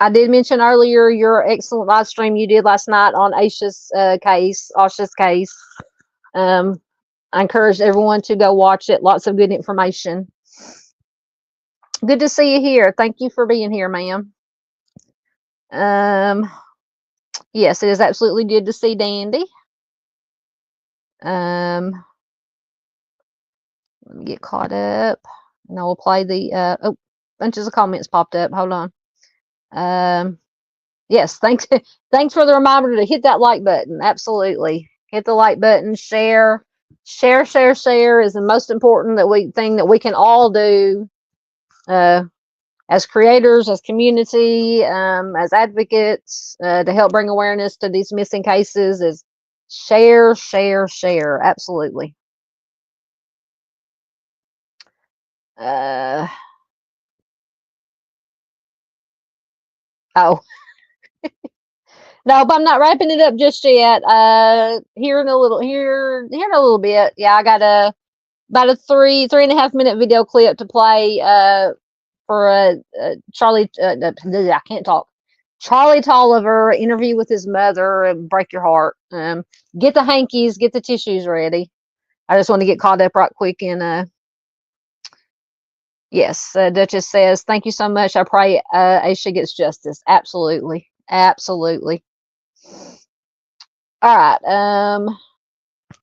I did mention earlier your excellent live stream you did last night on Asha's case. I encourage everyone to go watch it. Lots of good information. Good to see you here. Thank you for being here, ma'am. Yes, it is absolutely good to see Dandy. Let me get caught up, and I will play the. Oh, bunches of comments popped up. Hold on. Yes, thanks. Thanks for the reminder to hit that like button. Absolutely, hit the like button. Share is the most important thing that we can all do. As creators, as community, as advocates, to help bring awareness to these missing cases is share. Absolutely. Oh, no, but I'm not wrapping it up just yet. Here in a little bit. Yeah, I got about a 3.5 minute video clip to play, for Charlie. I can't talk. Charlie Toliver interview with his mother, and break your heart. Get the hankies, get the tissues ready. I just want to get caught up right quick. And yes, Duchess says, thank you so much. I pray Asha gets justice. Absolutely. All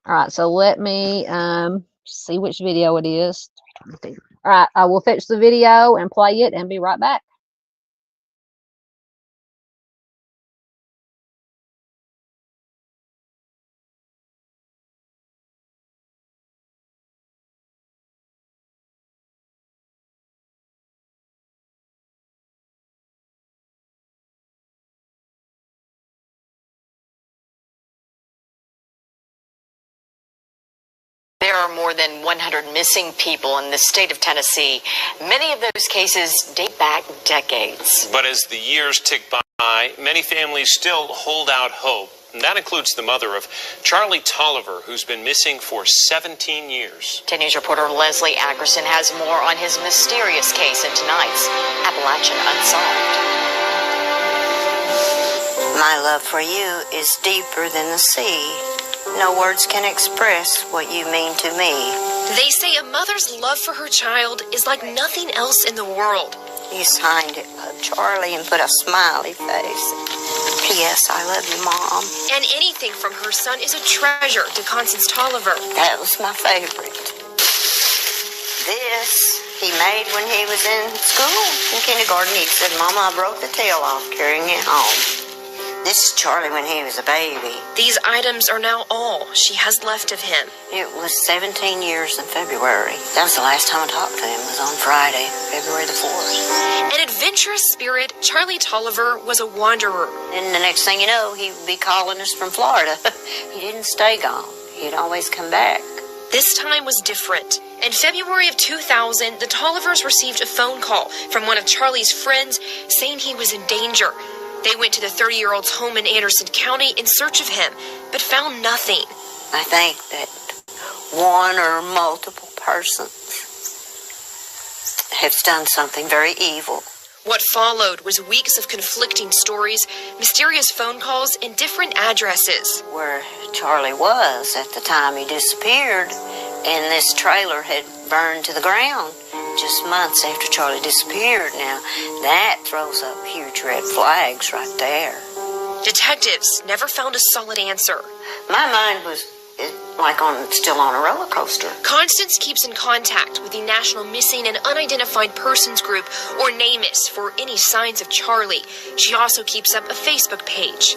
right. So let me see which video it is. All right, I will fetch the video and play it and be right back. There are more than 100 missing people in the state of Tennessee. Many of those cases date back decades. But as the years tick by, many families still hold out hope. And that includes the mother of Charlie Toliver, who's been missing for 17 years. 10 News reporter Leslie Ackerson has more on his mysterious case in tonight's Appalachian Unsolved. My love for you is deeper than the sea. No words can express what you mean to me. They say a mother's love for her child is like nothing else in the world. You signed it, Charlie, and put a smiley face. P.S. I love you, Mom. And anything from her son is a treasure to Constance Toliver. That was my favorite. This he made when he was in school. In kindergarten, he said, Mama, I broke the tail off carrying it home. This is Charlie when he was a baby. These items are now all she has left of him. It was 17 years in February. That was the last time I talked to him. It was on Friday, February the 4th. An adventurous spirit, Charlie Toliver was a wanderer. And the next thing you know, he would be calling us from Florida. He didn't stay gone. He'd always come back. This time was different. In February of 2000, the Tolivers received a phone call from one of Charlie's friends saying he was in danger. They went to the 30-year-old's home in Anderson County in search of him, but found nothing. I think that one or multiple persons have done something very evil. What followed was weeks of conflicting stories, mysterious phone calls, and different addresses. Where Charlie was at the time he disappeared, and this trailer had burned to the ground just months after Charlie disappeared. Now, that throws up huge red flags right there. Detectives never found a solid answer. My mind was still on a roller coaster. Constance keeps in contact with the National Missing and Unidentified Persons Group, or NAMUS, for any signs of Charlie. She also keeps up a Facebook page.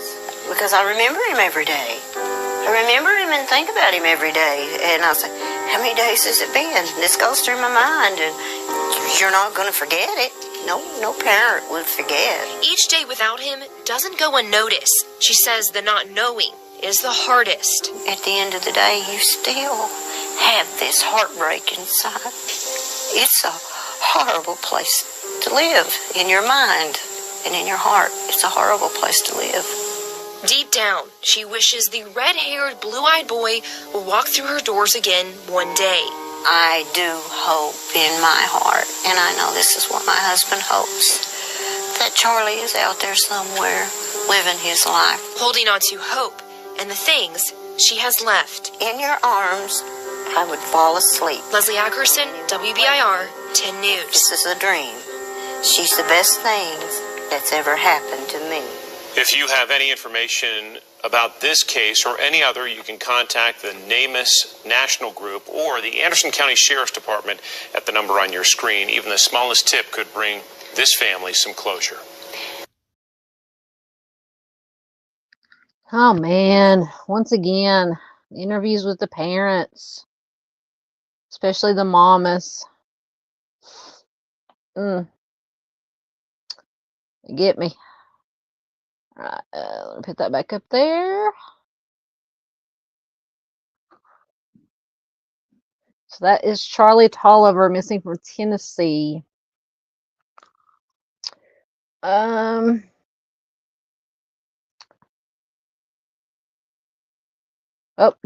Because I remember him every day. I remember him and think about him every day. And I say, how many days has it been? This goes through my mind, and you're not going to forget it. No parent would forget. Each day without him doesn't go unnoticed. She says the not knowing is the hardest. At the end of the day, you still have this heartbreak inside. It's a horrible place to live in your mind and in your heart. It's a horrible place to live. Deep down, she wishes the red-haired, blue-eyed boy will walk through her doors again one day. I do hope in my heart, and I know this is what my husband hopes, that Charlie is out there somewhere living his life. Holding on to hope and the things she has left. In your arms, I would fall asleep. Leslie Ackerson, WBIR 10 News. This is a dream. She's the best thing that's ever happened to me. If you have any information about this case or any other, you can contact the NamUs National Group or the Anderson County Sheriff's Department at the number on your screen. Even the smallest tip could bring this family some closure. Oh man, once again, interviews with the parents, especially the mamas. Get me. All right, let me put that back up there. So that is Charlie Toliver, missing from Tennessee. Oh,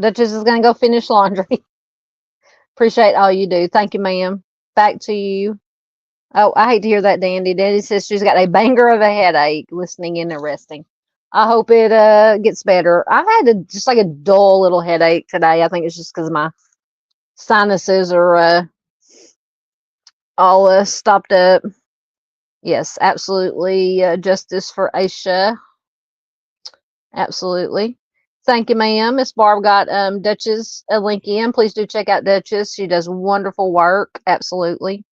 Duchess is going to go finish laundry. Appreciate all you do. Thank you, ma'am. Back to you. Oh, I hate to hear that, Dandy. Dandy says she's got a banger of a headache listening in and resting. I hope it gets better. I've had just like a dull little headache today. I think it's just because my sinuses are all stopped up. Yes, absolutely. Justice for Asha. Absolutely. Thank you, ma'am. Miss Barb got Duchess a link in. Please do check out Duchess. She does wonderful work. Absolutely.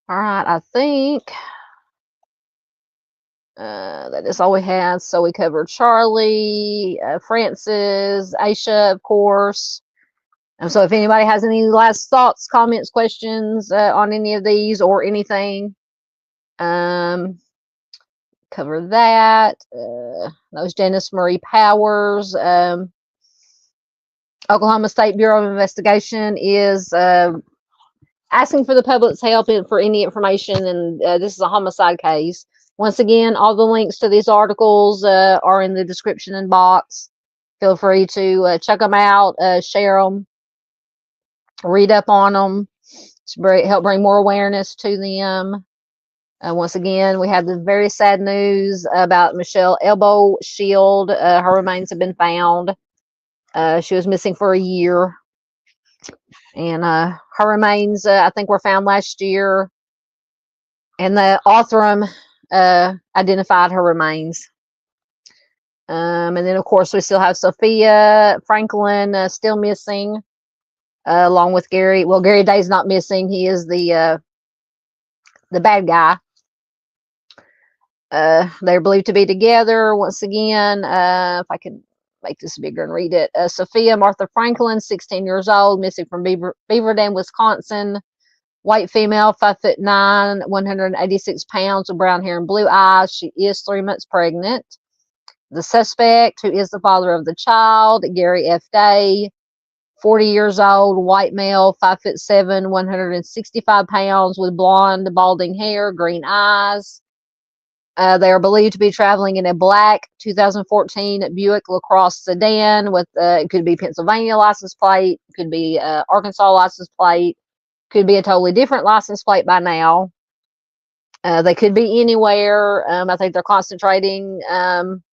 All right, I think that is all we had. So we covered Charlie, Francis, Asha, of course. And so if anybody has any last thoughts, comments, questions on any of these or anything, cover that. That was Janice Marie Powers. Oklahoma State Bureau of Investigation is asking for the public's help for any information, and this is a homicide case. Once again, all the links to these articles are in the description box. Feel free to check them out, share them, read up on them to help bring more awareness to them. Once again, we have the very sad news about Michelle Elbow Shield. Her remains have been found. She was missing for a year. And her remains, I think, were found last year. And the Othram identified her remains. And then, of course, we still have Sophia Franklin still missing, along with Gary. Well, Gary Day's not missing. He is the bad guy. They're believed to be together. Once again, if I can make this bigger and read it. Sophia Martha Franklin, 16 years old, missing from Beaver Dam, Wisconsin. White female, 5'9", 186 pounds, with brown hair and blue eyes. She is 3 months pregnant. The suspect, who is the father of the child, Gary F. Day, 40 years old, white male, 5'7", 165 pounds, with blonde, balding hair, green eyes. They are believed to be traveling in a black 2014 Buick LaCrosse sedan with, it could be Pennsylvania license plate, could be Arkansas license plate, could be a totally different license plate by now. They could be anywhere. I think they're concentrating around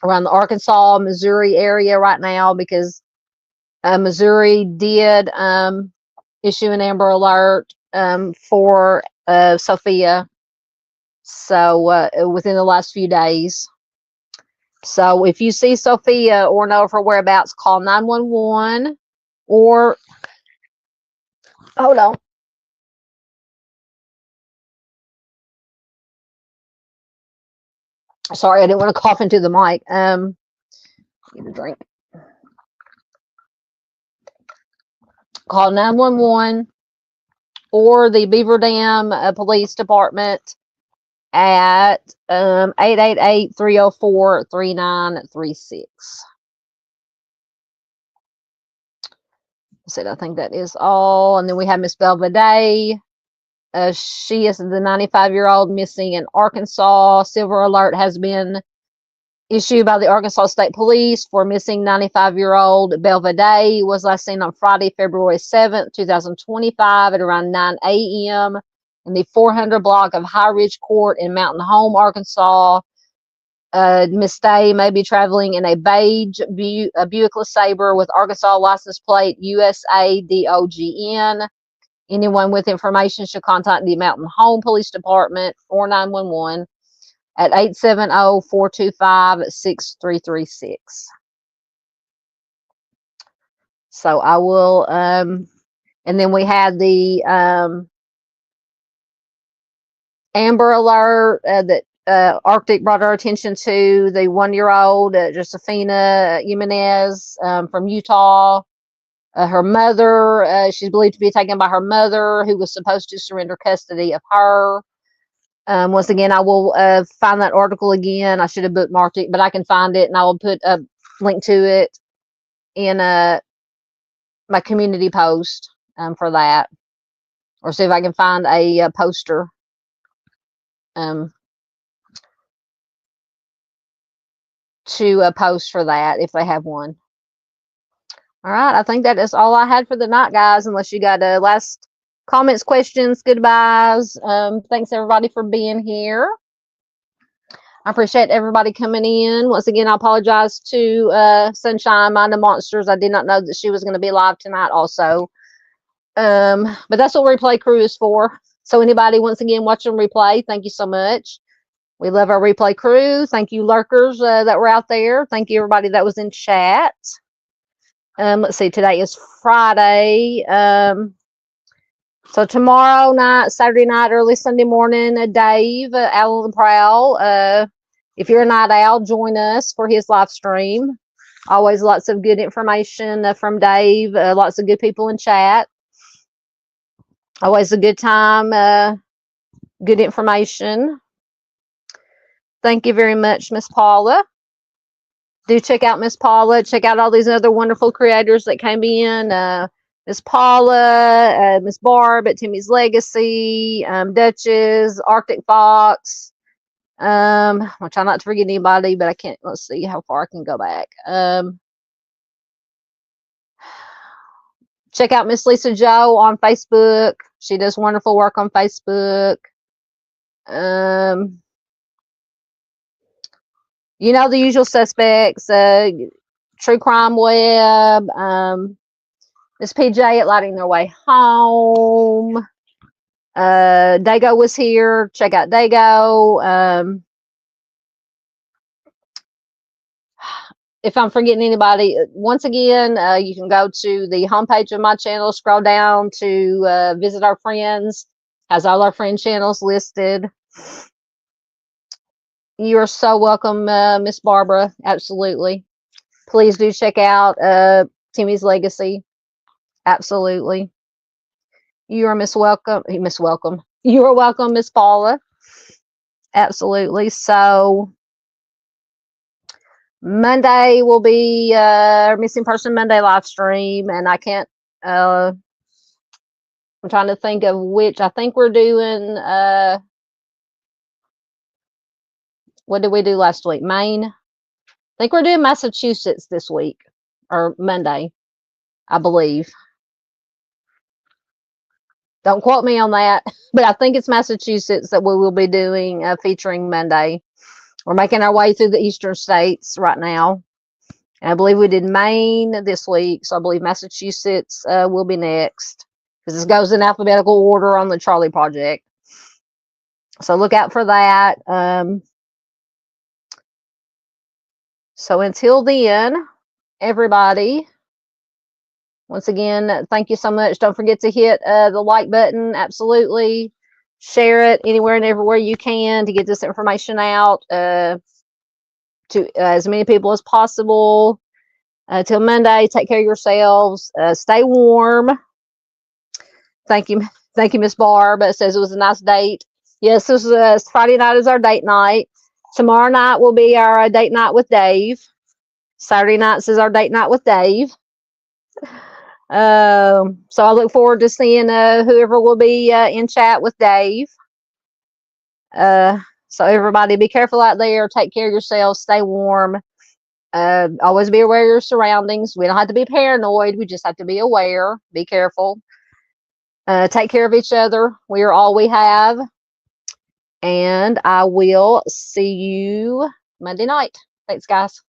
the Arkansas, Missouri area right now because Missouri did issue an Amber Alert for Sophia. So within the last few days. So if you see Sophia or know of her whereabouts, call 911 or hold on. Sorry, I didn't want to cough into the mic. Get a drink. Call 911 or the Beaver Dam Police Department at 888-304-3936. I think that is all. And then we have Miss Belva Day. She is the 95-year-old missing in Arkansas. Silver alert has been issued by the Arkansas State Police for missing 95-year-old Belva Day. Was last seen on Friday, February 7th, 2025 at around 9 a.m. in the 400 block of High Ridge Court in Mountain Home, Arkansas. Miss Day may be traveling in a beige Buick LeSabre with Arkansas license plate USA DOGN. Anyone with information should contact the Mountain Home Police Department or 911 at 870-425-6336. So I will, and then we had the Amber Alert that Arctic brought our attention to, the 1-year-old Josefina Jimenez from Utah. Her mother, she's believed to be taken by her mother, who was supposed to surrender custody of her. Once again, I will find that article again. I should have bookmarked it, but I can find it, and I will put a link to it in my community post for that, or see if I can find a poster to post for that if they have one. All right, I think that is all I had for the night, guys, unless you got last comments, questions, goodbyes. Thanks, everybody, for being here. I appreciate everybody coming in. Once again, I apologize to Sunshine, Mind the Monsters. I did not know that she was going to be live tonight also. But that's what Replay Crew is for. So anybody, once again, watching replay, thank you so much. We love our Replay Crew. Thank you, lurkers that were out there. Thank you, everybody that was in chat. Let's see, today is Friday. So tomorrow night, Saturday night, early Sunday morning, Dave, Owl and Prowl. If you're a night owl, join us for his live stream. Always lots of good information from Dave. Lots of good people in chat. Always a good time. Good information. Thank you very much, Miss Paula. Do check out Miss Paula. Check out all these other wonderful creators that came in. Miss Paula, Miss Barb at Timmy's Legacy, Duchess, Arctic Fox. I'll try not to forget anybody, but I can't. Let's see how far I can go back. Check out Miss Lisa Joe on Facebook. She does wonderful work on Facebook. You know, the usual suspects, True Crime Web, Miss PJ at Lighting Their Way Home. Dago was here. Check out Dago. If I'm forgetting anybody, once again, you can go to the homepage of my channel, scroll down to visit our friends. Has all our friend channels listed. You are so welcome, Miss Barbara. Absolutely. Please do check out Timmy's Legacy. Absolutely. You are Miss Welcome. Miss Welcome. You are welcome, Miss Paula. Absolutely. So Monday will be Missing Person Monday live stream, and I can't. I'm trying to think of which. I think we're doing. What did we do last week? Maine. I think we're doing Massachusetts this week, or Monday, I believe. Don't quote me on that, but I think it's Massachusetts that we will be doing featuring Monday. We're making our way through the eastern states right now. And I believe we did Maine this week, so I believe Massachusetts will be next, because this goes in alphabetical order on the Charlie Project. So look out for that. So until then, everybody, once again, thank you so much. Don't forget to hit the like button. Absolutely. Share it anywhere and everywhere you can to get this information out to as many people as possible. Till Monday, take care of yourselves. Stay warm. Thank you, Miss Barb. It says it was a nice date. Yes, this is Friday night is our date night. Tomorrow night will be our date night with Dave. Saturday nights is our date night with Dave. So I look forward to seeing whoever will be in chat with Dave. So everybody, be careful out there. Take care of yourselves. Stay warm. Always be aware of your surroundings. We don't have to be paranoid. We just have to be aware. Be careful. Take care of each other. We are all we have. And I will see you Monday night. Thanks, guys.